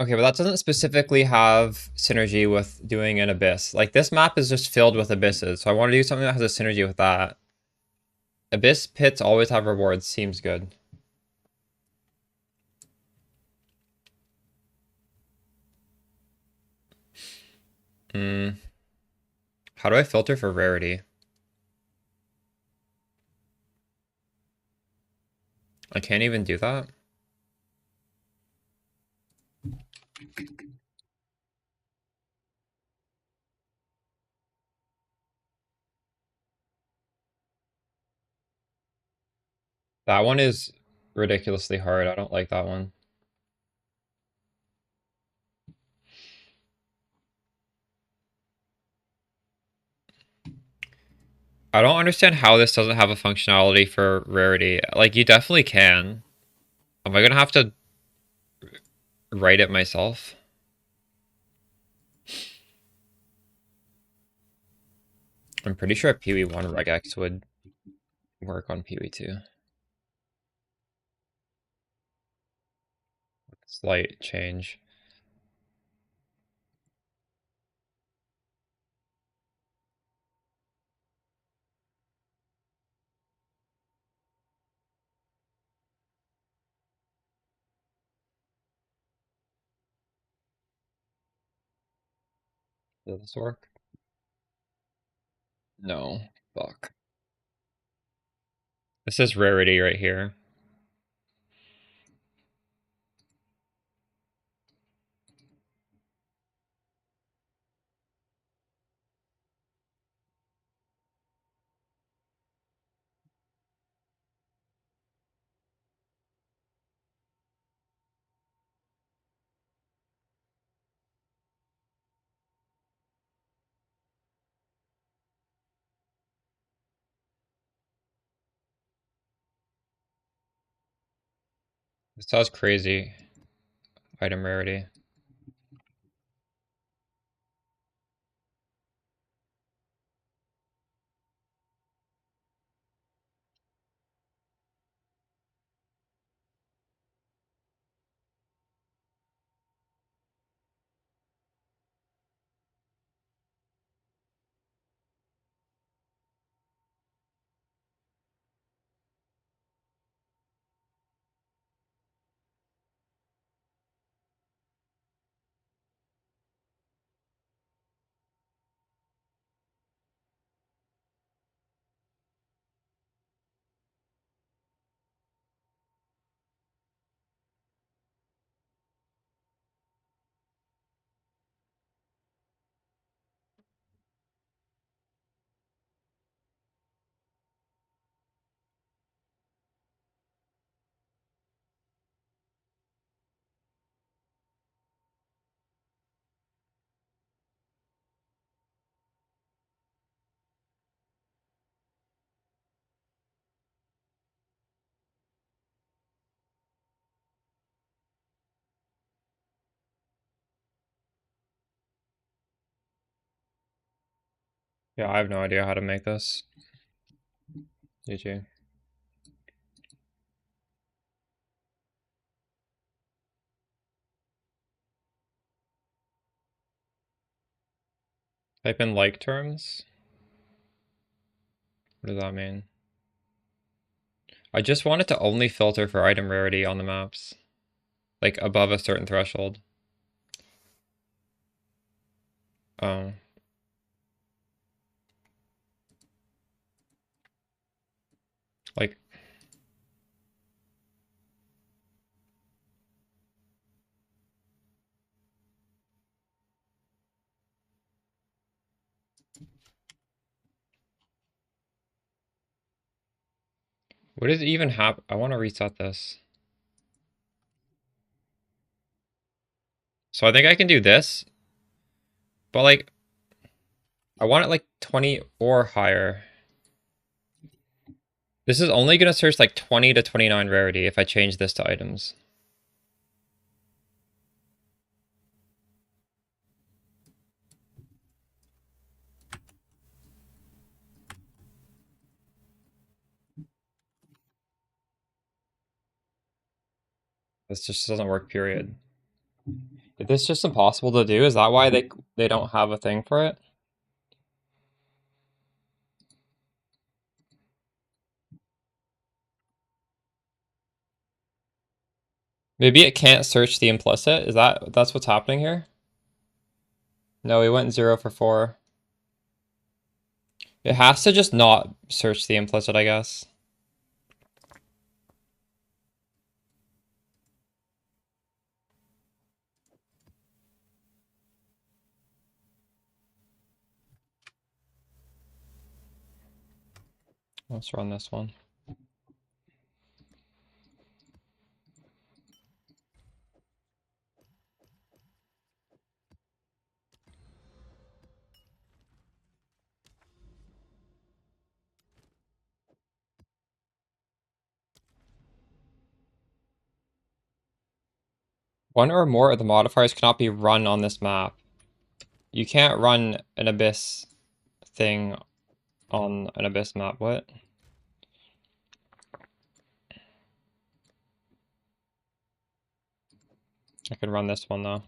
Okay, but that doesn't specifically have synergy with doing an abyss. Like, this map is just filled with abysses, so I want to do something that has a synergy with that. Abyss pits always have rewards, seems good. How do I filter for rarity? I can't even do that. That one is ridiculously hard. I don't like that one. I don't understand how this doesn't have a functionality for rarity. Like, you definitely can. Am I gonna have to write it myself? I'm pretty sure PoE1 regex would work on PoE2. Slight change. Does this work? No. Fuck. This is rarity right here. This has crazy item rarity. Yeah, I have no idea how to make this. GG. Type in like terms. What does that mean? I just want it to only filter for item rarity on the maps. Like above a certain threshold. Oh. Like, what does it even happen? I want to reset this. So I think I can do this. But like, I want it like 20 or higher. This is only going to search like 20 to 29 rarity if I change this to items. This just doesn't work, period. Is this just impossible to do? Is that why they don't have a thing for it? Maybe it can't search the implicit? That's what's happening here? No, we went 0 for 4. It has to just not search the implicit, I guess. Let's run this one. One or more of the modifiers cannot be run on this map. You can't run an Abyss thing on an Abyss map. What? I can run this one though.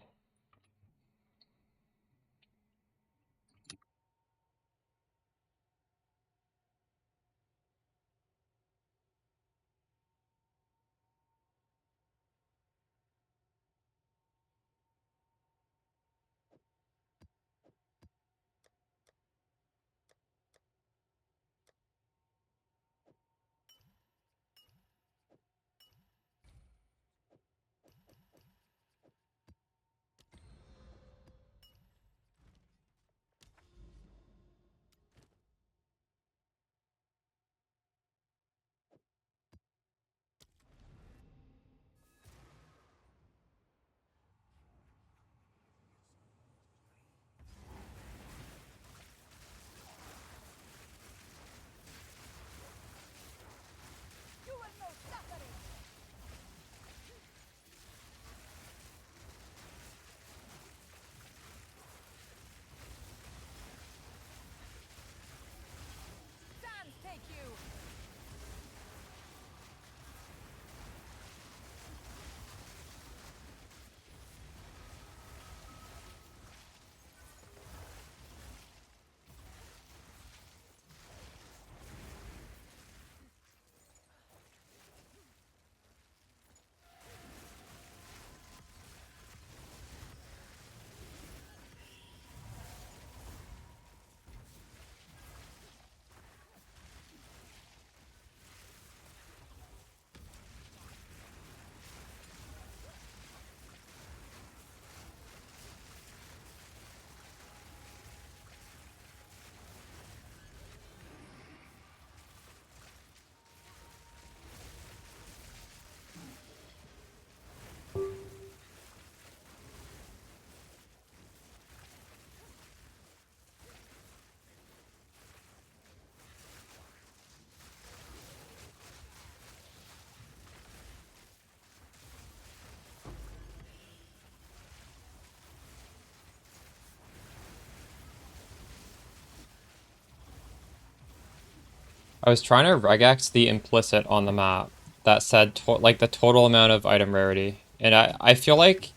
I was trying to regex the implicit on the map that said like the total amount of item rarity, and I feel like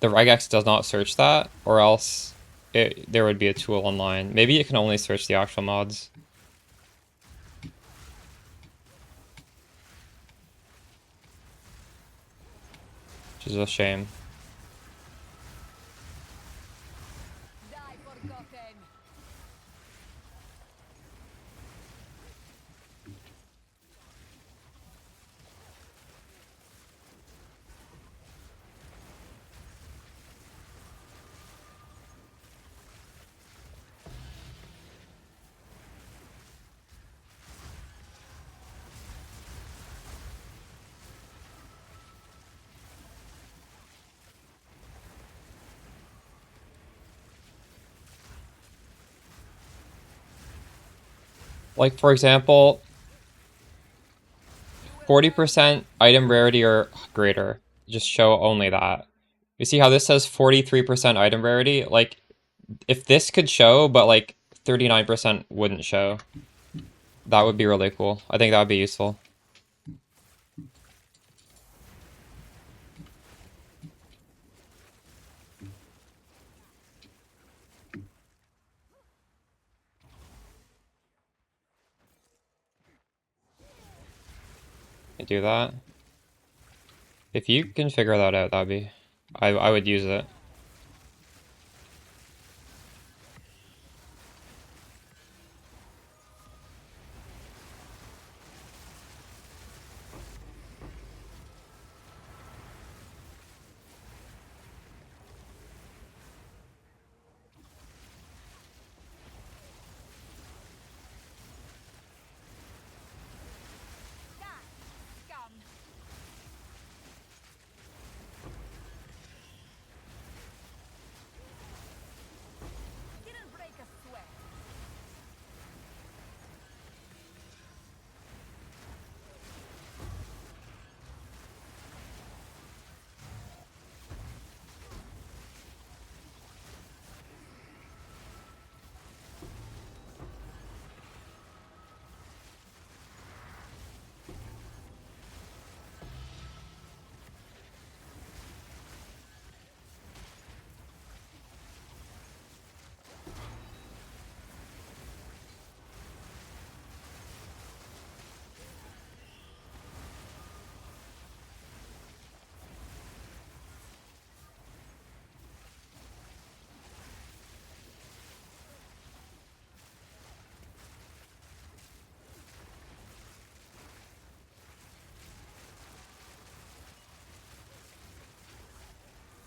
the regex does not search that, or else there would be a tool online. Maybe it can only search the actual mods. Which is a shame. Die forgotten. Like, for example, 40% item rarity or greater. Just show only that. You see how this says 43% item rarity? Like, if this could show, but like 39% wouldn't show, that would be really cool. I think that would be useful. You do that. If you can figure that out, that'd be... I would use it. Scum. Didn't break a sweat.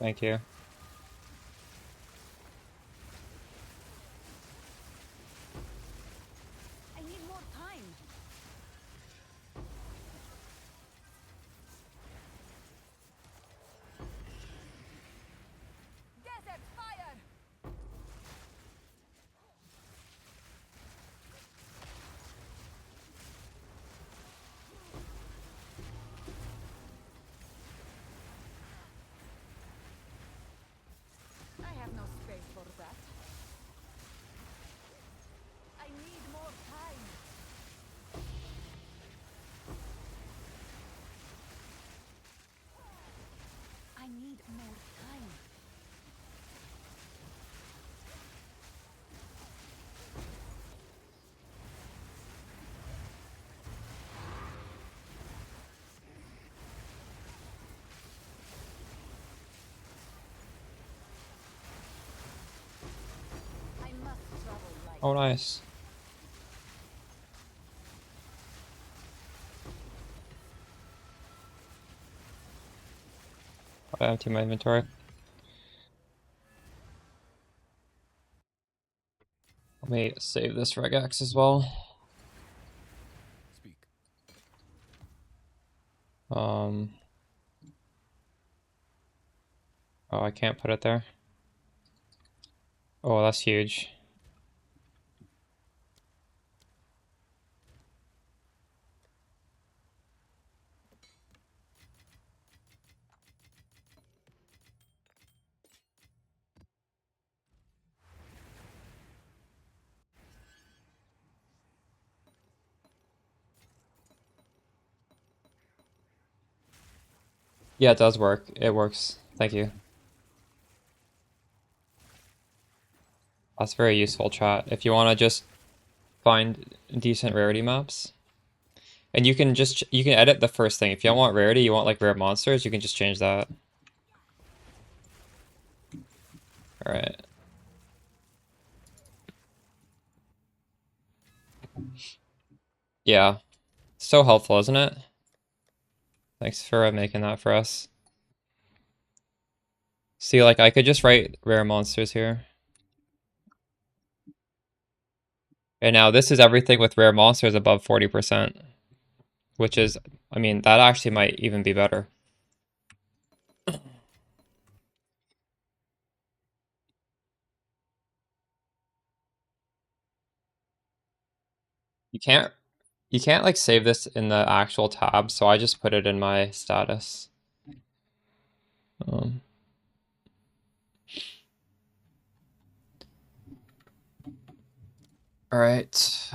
Thank you. I need more time. Desert fire. I have no space for that. I need more time. I need more time. I must travel light. Oh, nice. I empty my inventory. Let me save this regex as well. Speak. Oh, I can't put it there. Oh, that's huge. Yeah, it does work. It works. Thank you. That's very useful, chat. If you want to just find decent rarity maps. And you can just, you can edit the first thing. If you don't want rarity, you want like rare monsters, you can just change that. Alright. Yeah. So helpful, isn't it? Thanks for making that for us. See, like, I could just write rare monsters here. And now this is everything with rare monsters above 40%. Which is, I mean, that actually might even be better. You can't like save this in the actual tab, so I just put it in my status. Um, all right.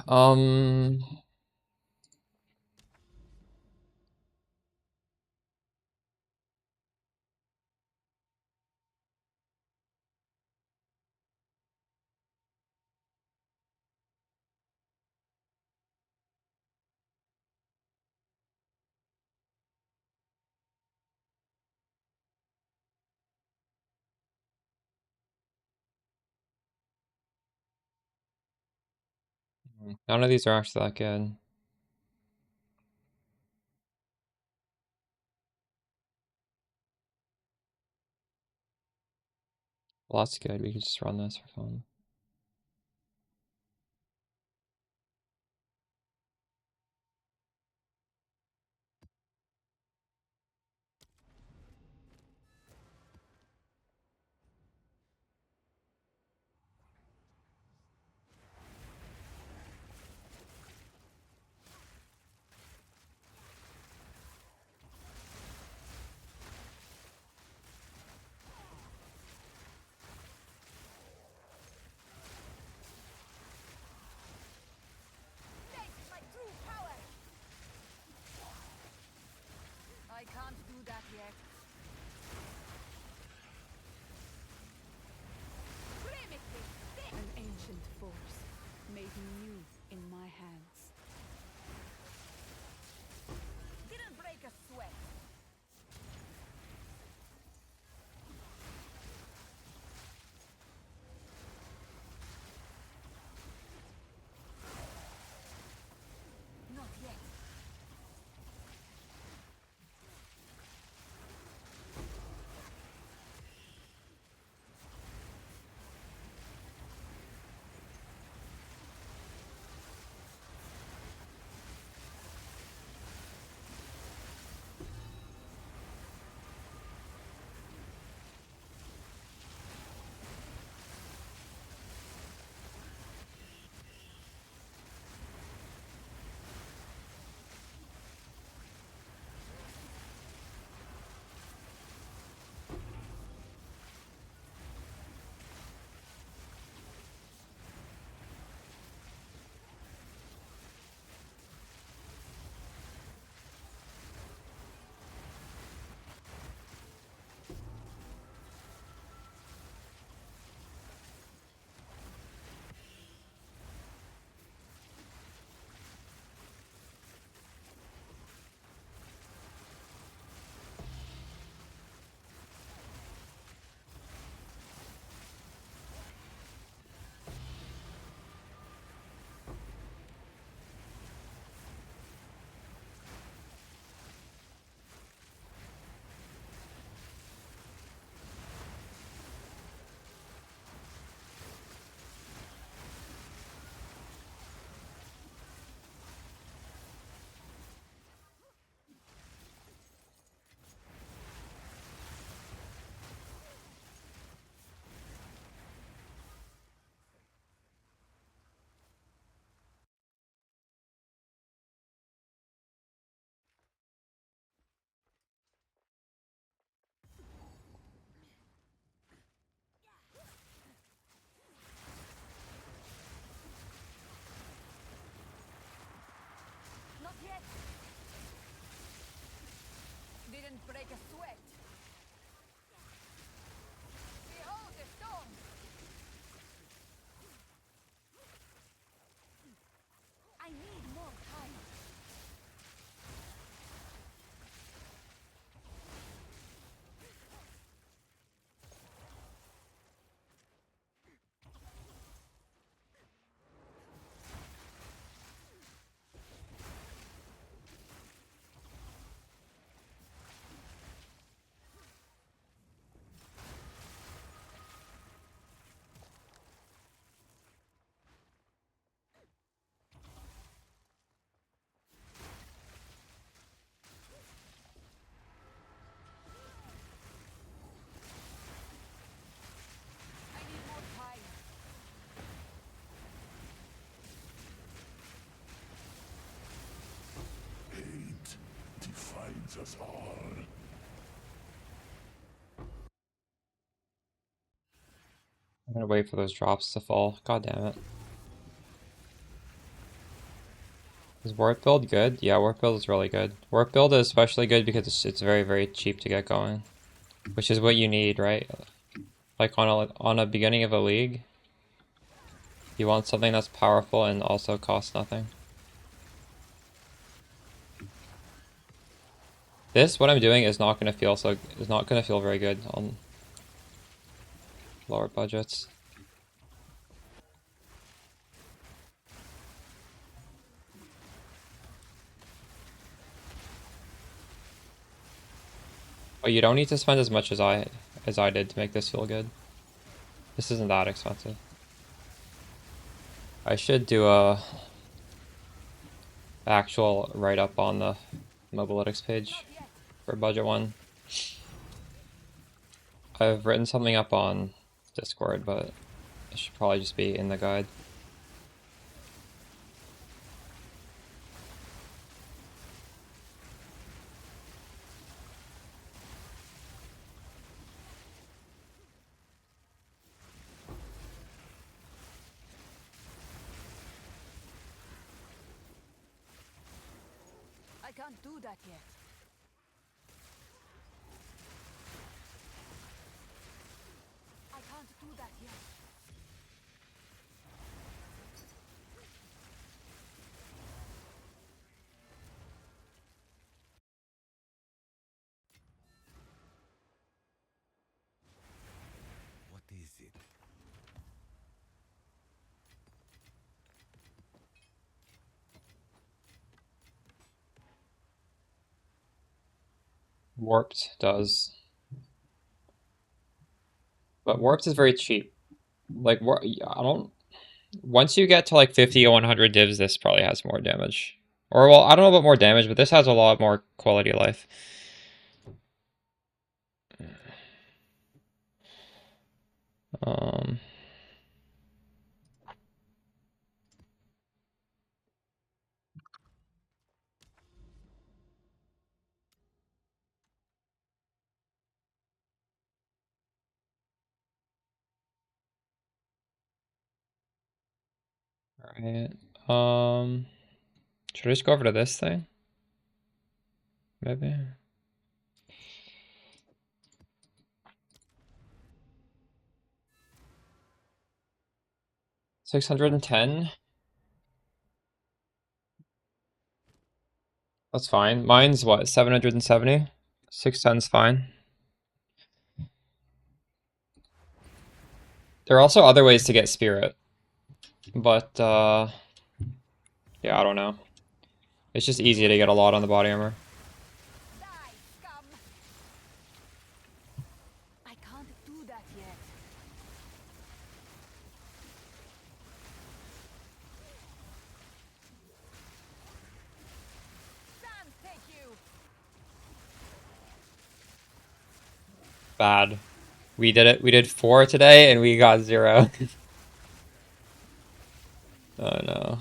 None of these are actually that good. Well, that's good. We can just run this for fun. Face my true power. I can't do that yet. Primitive stick. An ancient force, made new in my hands. Didn't break a sweat. Not yet. I'm gonna wait for those drops to fall. God damn it. Is warp build good? Yeah, warp build is really good. Warp build is especially good because it's very, very cheap to get going. Which is what you need, right? Like on a beginning of a league, you want something that's powerful and also costs nothing. This, what I'm doing, is not gonna feel very good on lower budgets. But you don't need to spend as much as I did to make this feel good. This isn't that expensive. I should do a actual write-up on the Mobalytics page for budget one. I've written something up on Discord, but it should probably just be in the guide. I can't do that yet. I can't do that yet. What is it? Warped does. But Warped is very cheap. Like, I don't... Once you get to like 50 or 100 divs, this probably has more damage. Or, well, I don't know about more damage, but this has a lot more quality of life. Um... Alright. Should I just go over to this thing? Maybe. $610. That's fine. Mine's what, 770? 610's fine. There are also other ways to get spirit. But yeah, I don't know. It's just easy to get a lot on the body armor. Die, scum! I can't do that yet. Sand, take you! Bad. We did it. We did 4 today and we got 0. Oh no.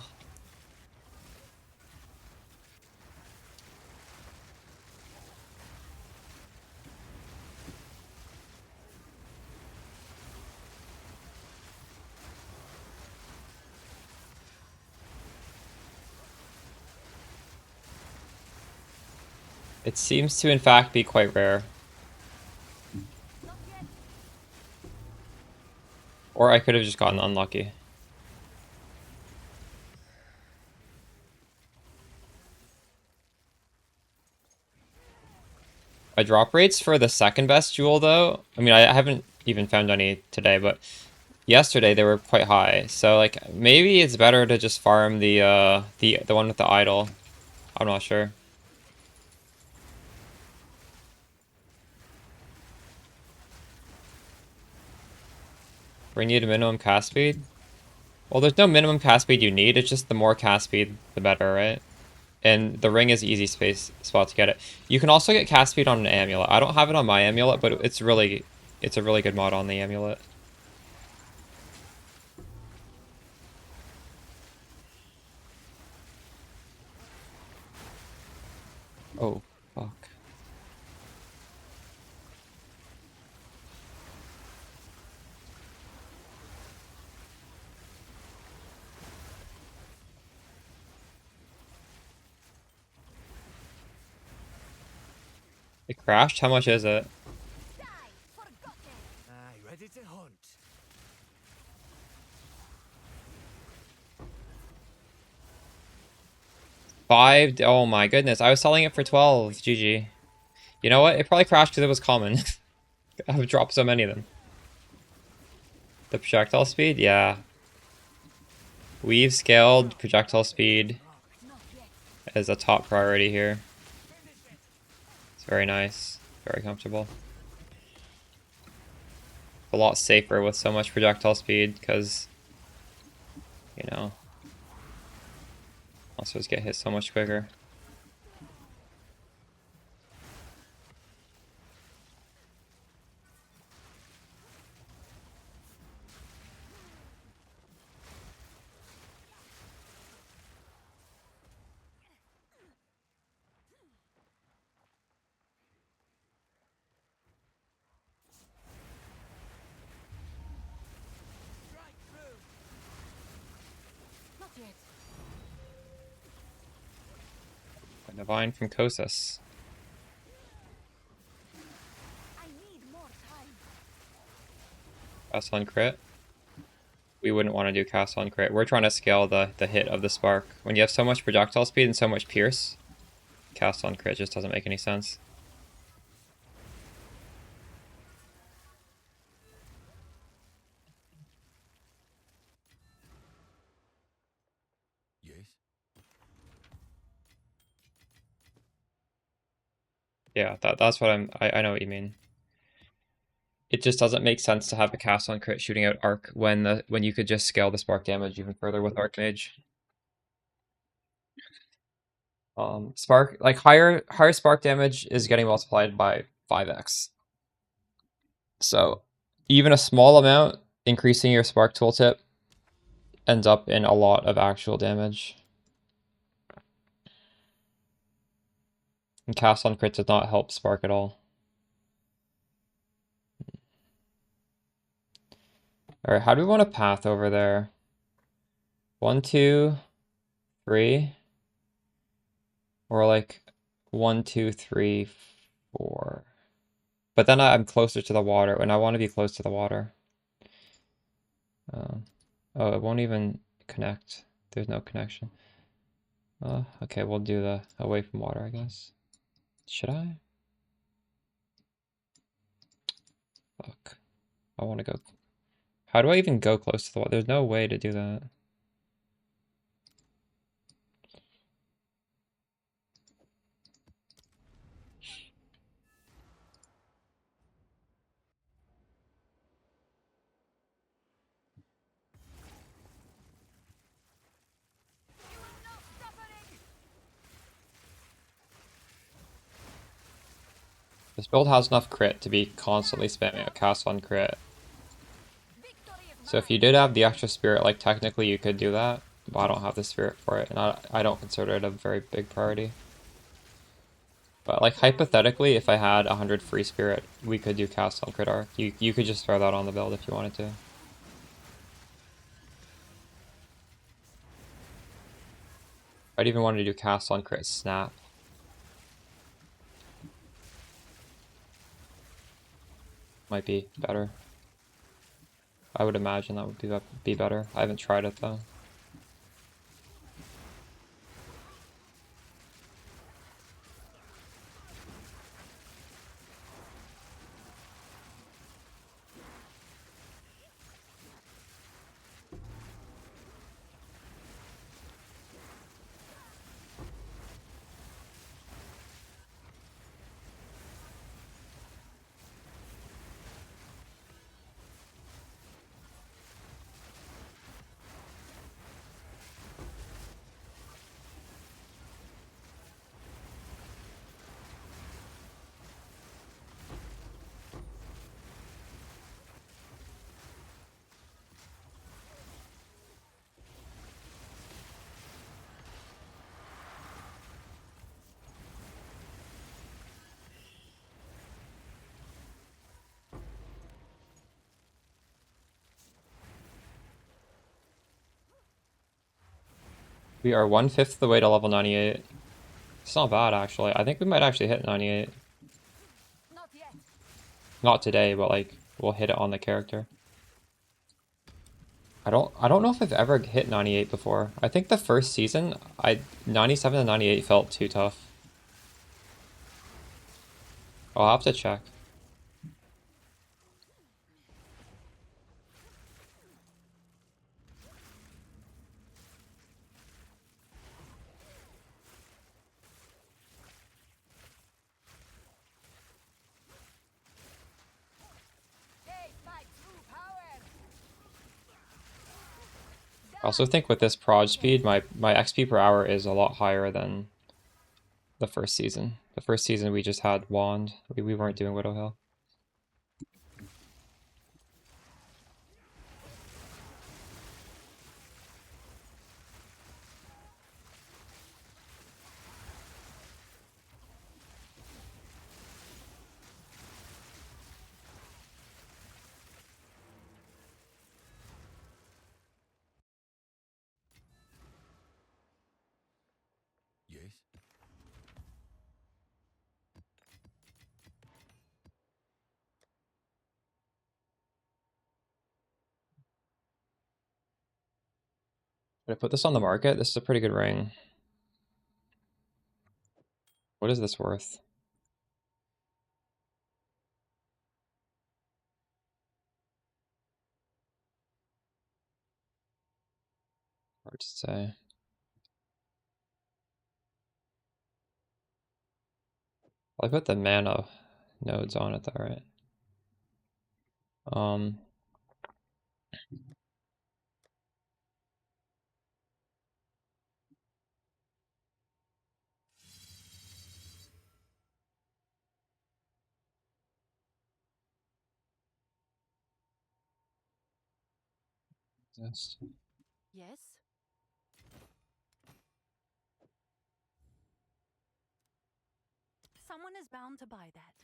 It seems to in fact be quite rare. Not yet. Or I could have just gotten unlucky. My drop rates for the second best jewel though, I mean I haven't even found any today, but yesterday they were quite high. So like maybe it's better to just farm the one with the idol. I'm not sure. Bring you to minimum cast speed? Well, there's no minimum cast speed you need, it's just the more cast speed, the better, right? And the ring is easy spot to get it. You can also get cast speed on an amulet. I don't have it on my amulet, but it's a really good mod on the amulet. Oh, fuck. It crashed? How much is it? Die, forgotten. Aye, ready to hunt. Five? Oh my goodness. I was selling it for 12. GG. You know what? It probably crashed because it was common. I've dropped so many of them. The projectile speed? Yeah. We've scaled projectile speed Not yet. as a top priority here. It's very nice. Very comfortable. A lot safer with so much projectile speed because, you know, monsters get hit so much quicker. Strike through. Not yet. A divine from Kosas. I need more time. Cast on crit. We wouldn't want to do cast on crit. We're trying to scale the hit of the spark. When you have so much projectile speed and so much pierce, cast on crit just doesn't make any sense. Yes? Yeah, that's what I know what you mean. It just doesn't make sense to have a cast on crit shooting out arc when you could just scale the spark damage even further with Archmage. Spark, like higher spark damage is getting multiplied by 5x. So even a small amount increasing your spark tooltip ends up in a lot of actual damage. And cast on crit does not help spark at all. Alright, how do we want to path over there? 1, 2, 3. Or like 1, 2, 3, 4. But then I'm closer to the water, and I want to be close to the water. Oh, it won't even connect. There's no connection. Okay, we'll do the away from water, I guess. Should I? Fuck. I want to go. How do I even go close to the water? There's no way to do that. You will not suffering. This build has enough crit to be constantly spamming a cast on crit. Victory is So if you did have the extra spirit, like technically you could do that, but I don't have the spirit for it, and I don't consider it a very big priority. But like hypothetically, if I had 100 free spirit, we could do cast on crit arc. You could just throw that on the build if you wanted to. I'd even want to do cast on crit snap. Might be better. I would imagine that would be better. I haven't tried it though. We are 1/5 the way to level 98. It's not bad actually. I think we might actually hit 98. Not today, but like we'll hit it on the character. I don't know if I've ever hit 98 before. I think the first season, 97 to 98 felt too tough. I'll have to check. Take my true power. I also think with this prod speed, my XP per hour is a lot higher than the first season. The first season we just had Wand. We weren't doing Widow Hill. Yes? Should I put this on the market? This is a pretty good ring. What is this worth? Hard to say. I put the mana nodes on it though, right? Yes. Yes? Someone is bound to buy that.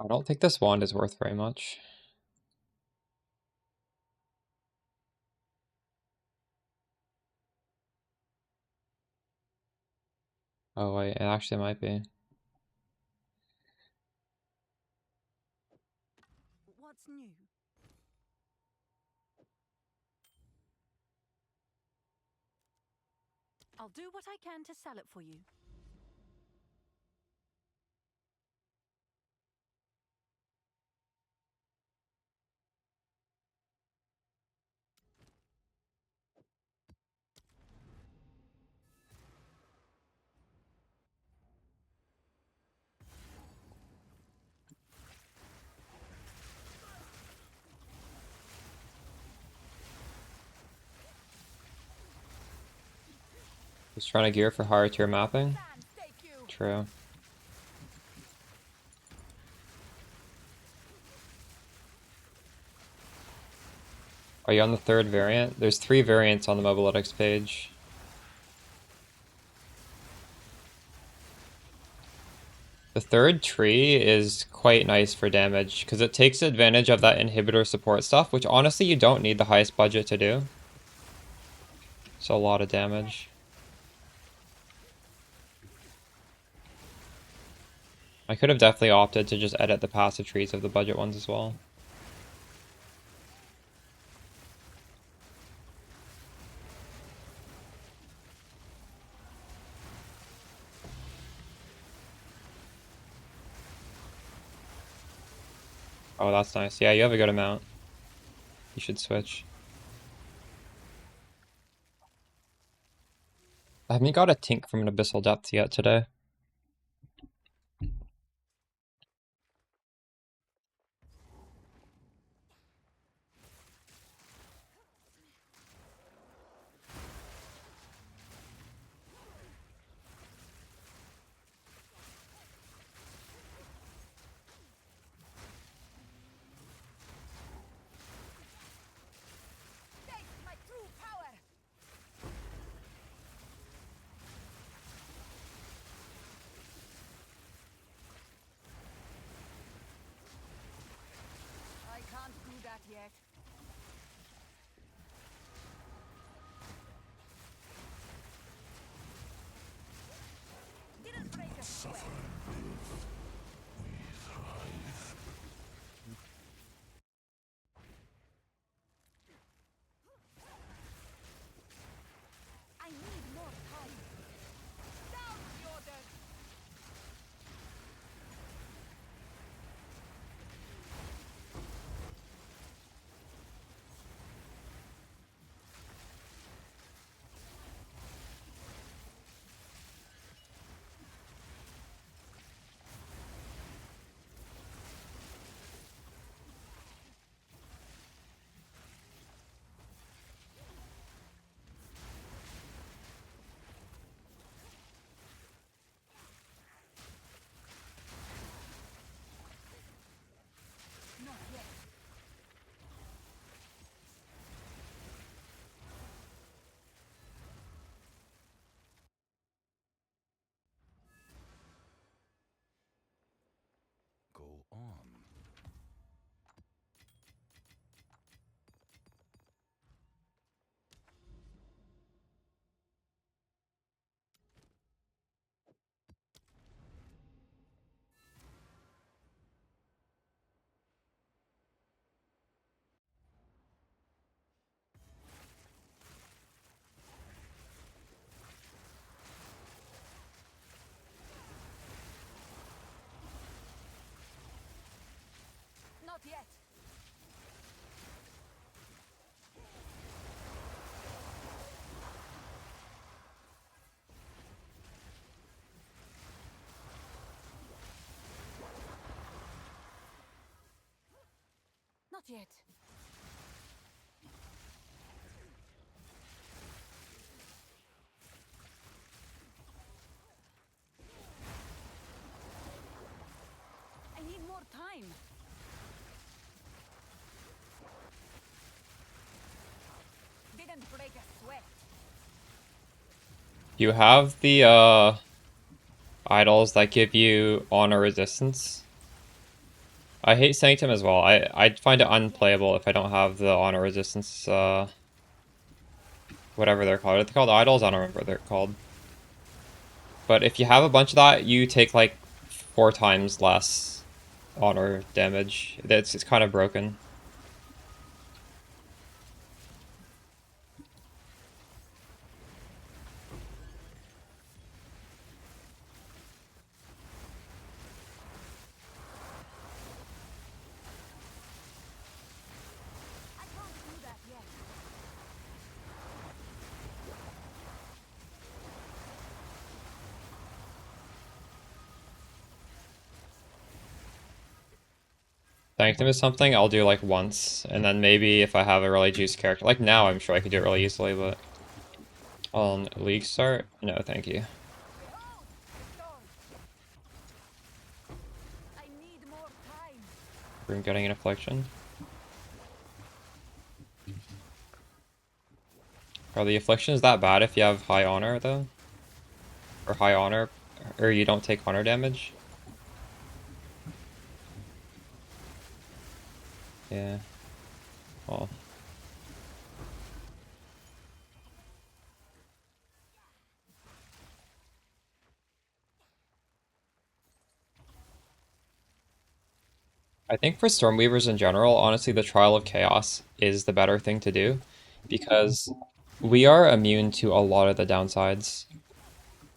I don't think this wand is worth very much. Oh wait, it actually might be. What's new? I'll do what I can to sell it for you. Just trying to gear for higher tier mapping. Stand, take you. True. Are you on the third variant? There's 3 variants on the Mobalytics page. The third tree is quite nice for damage because it takes advantage of that inhibitor support stuff, which honestly you don't need the highest budget to do. It's a lot of damage. I could have definitely opted to just edit the passive trees of the budget ones as well. Oh, that's nice. Yeah, you have a good amount. You should switch. I haven't got a Tink from an Abyssal Depth yet today. Take my true power. Not yet. Not yet. I need more time. Didn't break a sweat. You have the idols that give you honor resistance. I hate Sanctum as well. I find it unplayable if I don't have the honor resistance, whatever they're called. Are they called idols? I don't remember what they're called. But if you have a bunch of that, you take like 4 times less honor damage. It's kind of broken. I can't do that yet. Sanctum is something I'll do like once, and then maybe if I have a really juicy character, like now I'm sure I could do it really easily, but on League start? No, thank you. Behold the storm. I need more time. Room getting an affliction. Are the afflictions that bad if you have high honor though? Or high honor, or you don't take honor damage? Yeah. Well. I think for Stormweavers in general, honestly, the Trial of Chaos is the better thing to do, because we are immune to a lot of the downsides.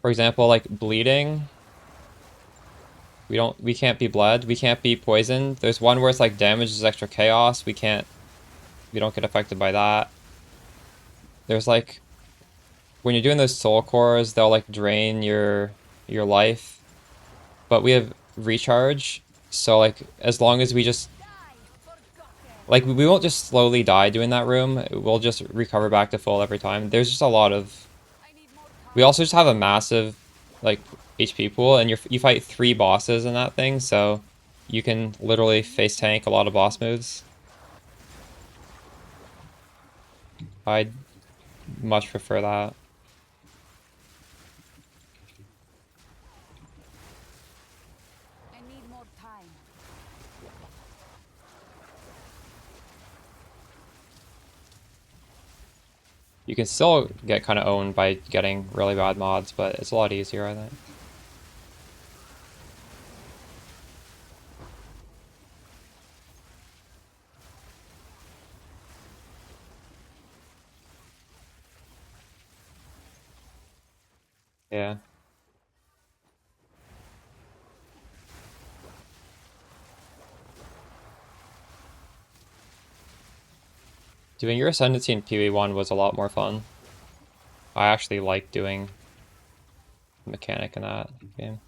For example, like bleeding, we can't be bled, we can't be poisoned. There's one where it's like damage is extra chaos, we don't get affected by that. There's like, when you're doing those soul cores, they'll like drain your life, but we have recharge, so like as long as we just Die, forgotten. like we won't just slowly die doing that room, we'll just recover back to full every time. There's just a lot of, I need more time. we also just have a massive like HP pool, and you fight 3 bosses in that thing, so you can literally face tank a lot of boss moves. I'd much prefer that. I need more time. You can still get kind of owned by getting really bad mods, but it's a lot easier, I think. Yeah. Doing your Ascendancy in PoE1 was a lot more fun. I actually like doing the mechanic in that game.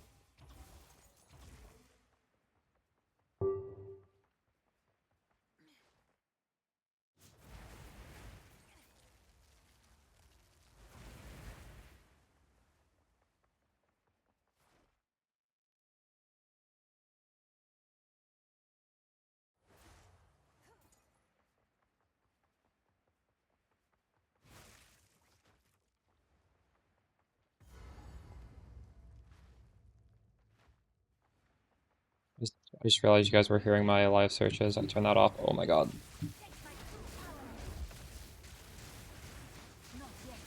I just realized you guys were hearing my live searches. I turned that off. Oh my god. Not yet.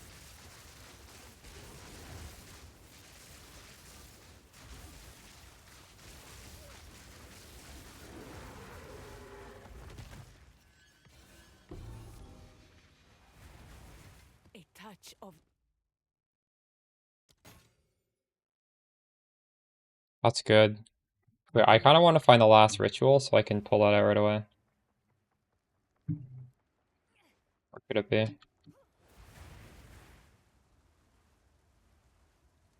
A touch of That's good. Wait, I kind of want to find the last ritual so I can pull that out right away. Where could it be?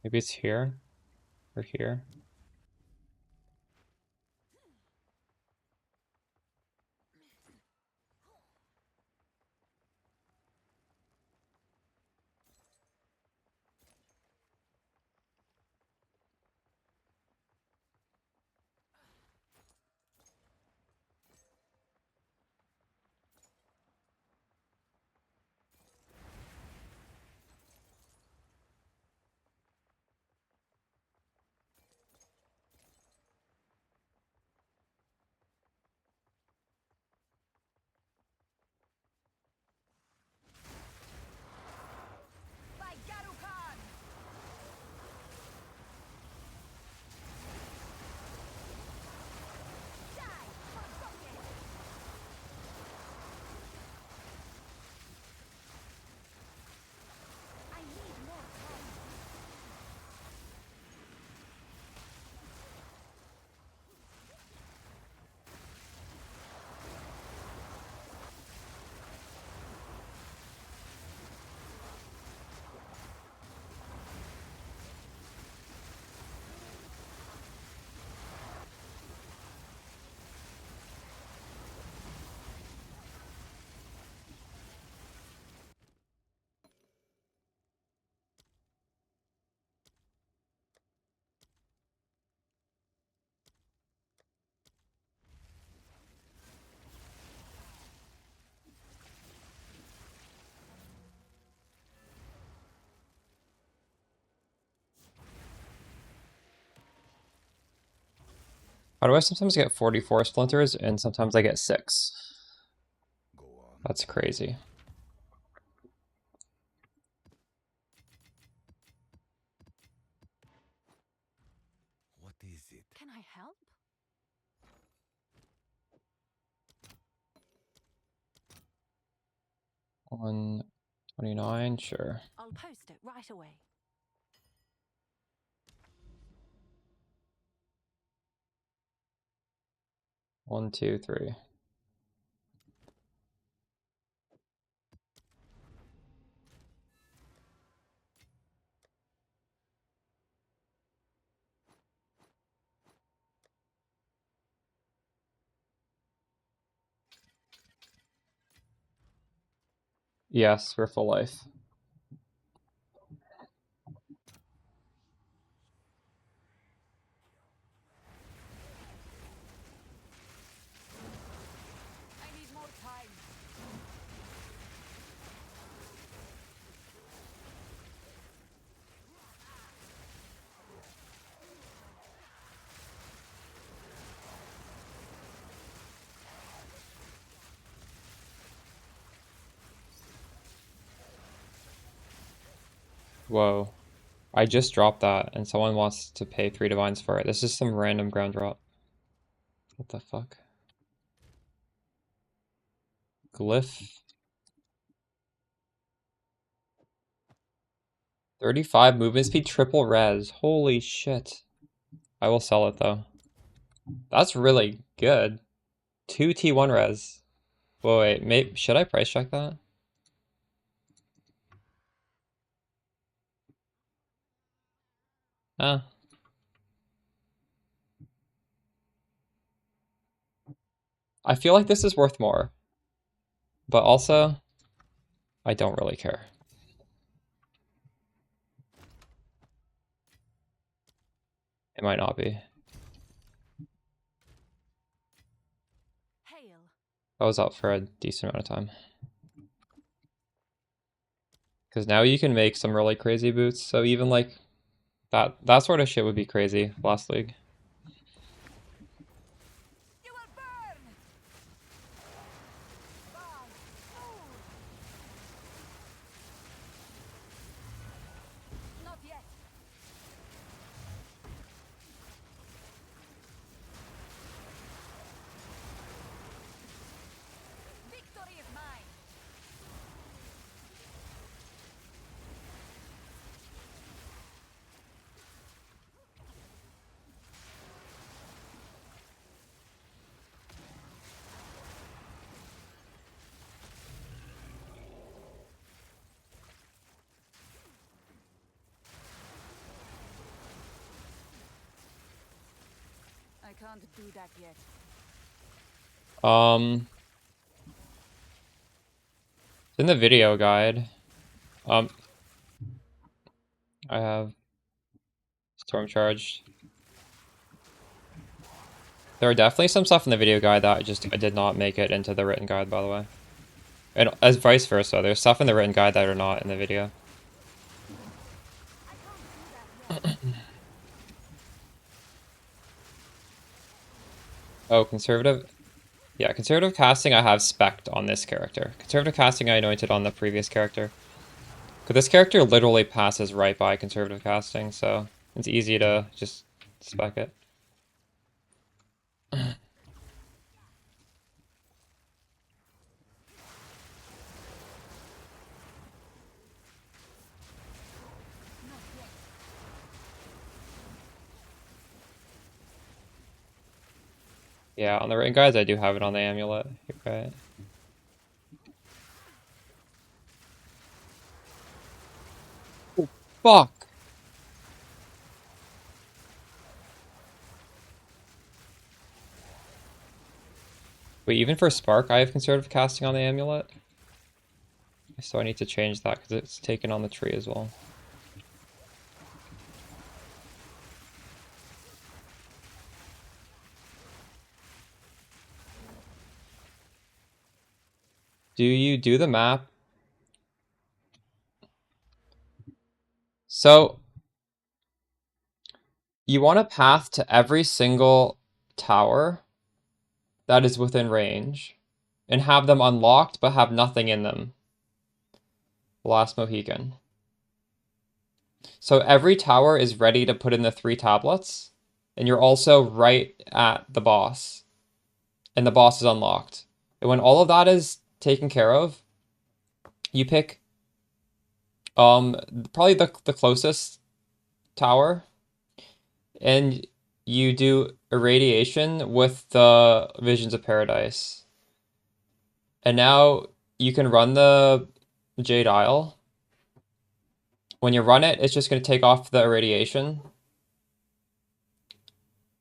Maybe it's here? Or here? By Garukan! Die, forgotten! I need more time. How do I sometimes get 44 splinters and sometimes I get 6? Go on. That's crazy. What is it? Can I help? 129, sure. I'll post it right away. One, two, three. Yes, we're full life. I need more time. Whoa. I just dropped that and someone wants to pay 3 divines for it. This is some random ground drop. What the fuck? Glyph. 35 movement speed, triple res. Holy shit. I will sell it though. That's really good. 2 T1 res. Whoa, wait, should I price check that? Ah. I feel like this is worth more. But also, I don't really care. It might not be. Hail. I was up for a decent amount of time. Because now you can make some really crazy boots. So even like that sort of shit would be crazy last league. You will burn! By fool! Not yet. Victory is mine. I can't do that yet. In the video guide, I have storm charged. There are definitely some stuff in the video guide that I did not make it into the written guide, by the way. And as vice versa, there's stuff in the written guide that are not in the video. Oh, conservative. Yeah, conservative casting I have spec'd on this character. Conservative casting I anointed on the previous character. Because this character literally passes right by conservative casting, so it's easy to just spec it. Yeah, on the written guides I do have it on the amulet. You're right. Oh, fuck! Wait, even for Spark, I have conservative casting on the amulet? So I need to change that because it's taken on the tree as well. Do you do the map? So, you want a path to every single tower that is within range and have them unlocked but have nothing in them. Last Mohican. So every tower is ready to put in the 3 tablets, and you're also right at the boss, and the boss is unlocked. And when all of that is taken care of, you pick probably the closest tower, and you do irradiation with the Visions of Paradise. And now you can run the Jade Isle. When you run it, it's just going to take off the irradiation.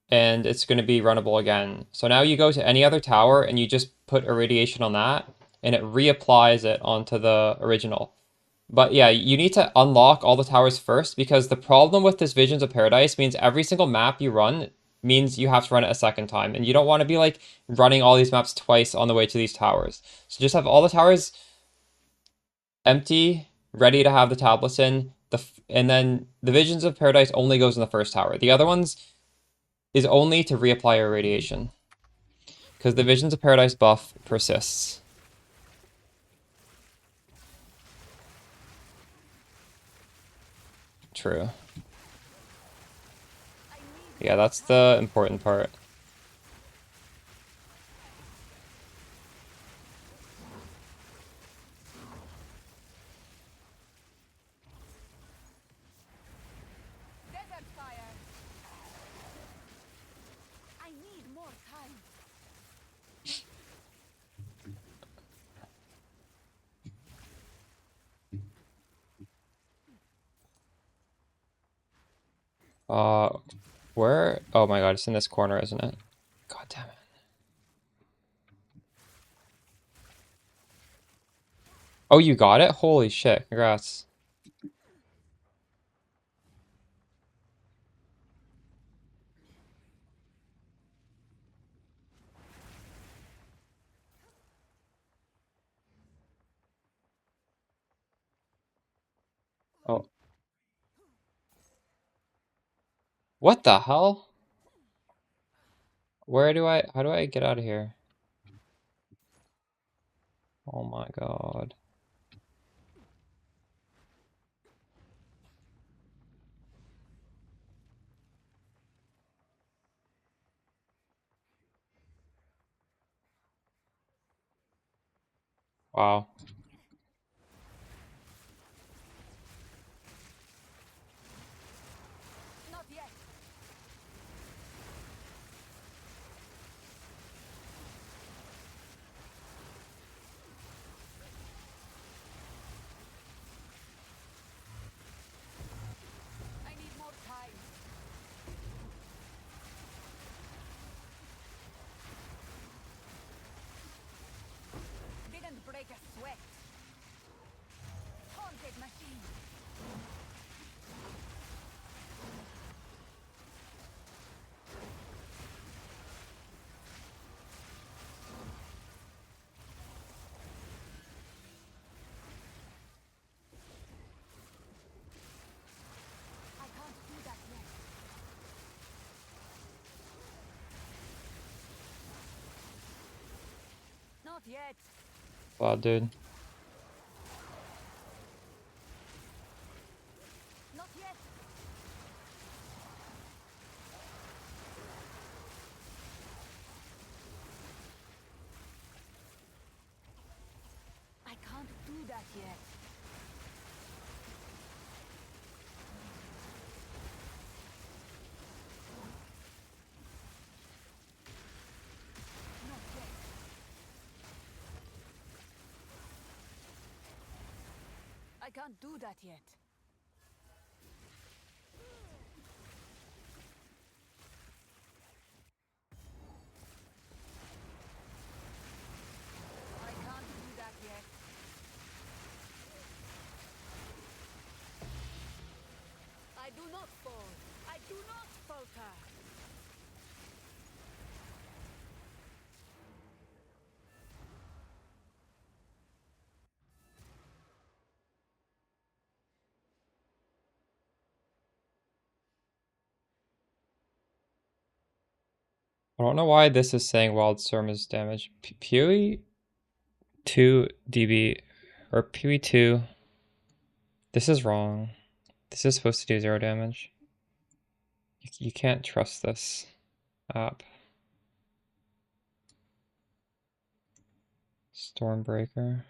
And it's going to be runnable again. So now you go to any other tower and you just put irradiation on that, and it reapplies it onto the original. But yeah, you need to unlock all the towers first, because the problem with this Visions of Paradise means every single map you run means you have to run it a second time. And you don't want to be like running all these maps twice on the way to these towers. So just have all the towers empty, ready to have the tablets in. And then the Visions of Paradise only goes in the first tower. The other ones is only to reapply your radiation, because the Visions of Paradise buff persists. True. Yeah, that's the important part. Desert fire. I need more time. Where? Oh my god, it's in this corner, isn't it? God damn it. Oh, you got it? Holy shit, congrats. Oh. What the hell? How do I get out of here? Oh my god. Wow. Not yet. I need more time. Not yet. Wow, dude. Not yet. I can't do that yet. Not yet. I can't do that yet. I can't do that yet. I do not fall. I do not falter. I don't know why this is saying Wildstorm is damage. PoE 2 dB or PoE 2. This is wrong. This is supposed to do 0 damage. You can't trust this app. Stormbreaker.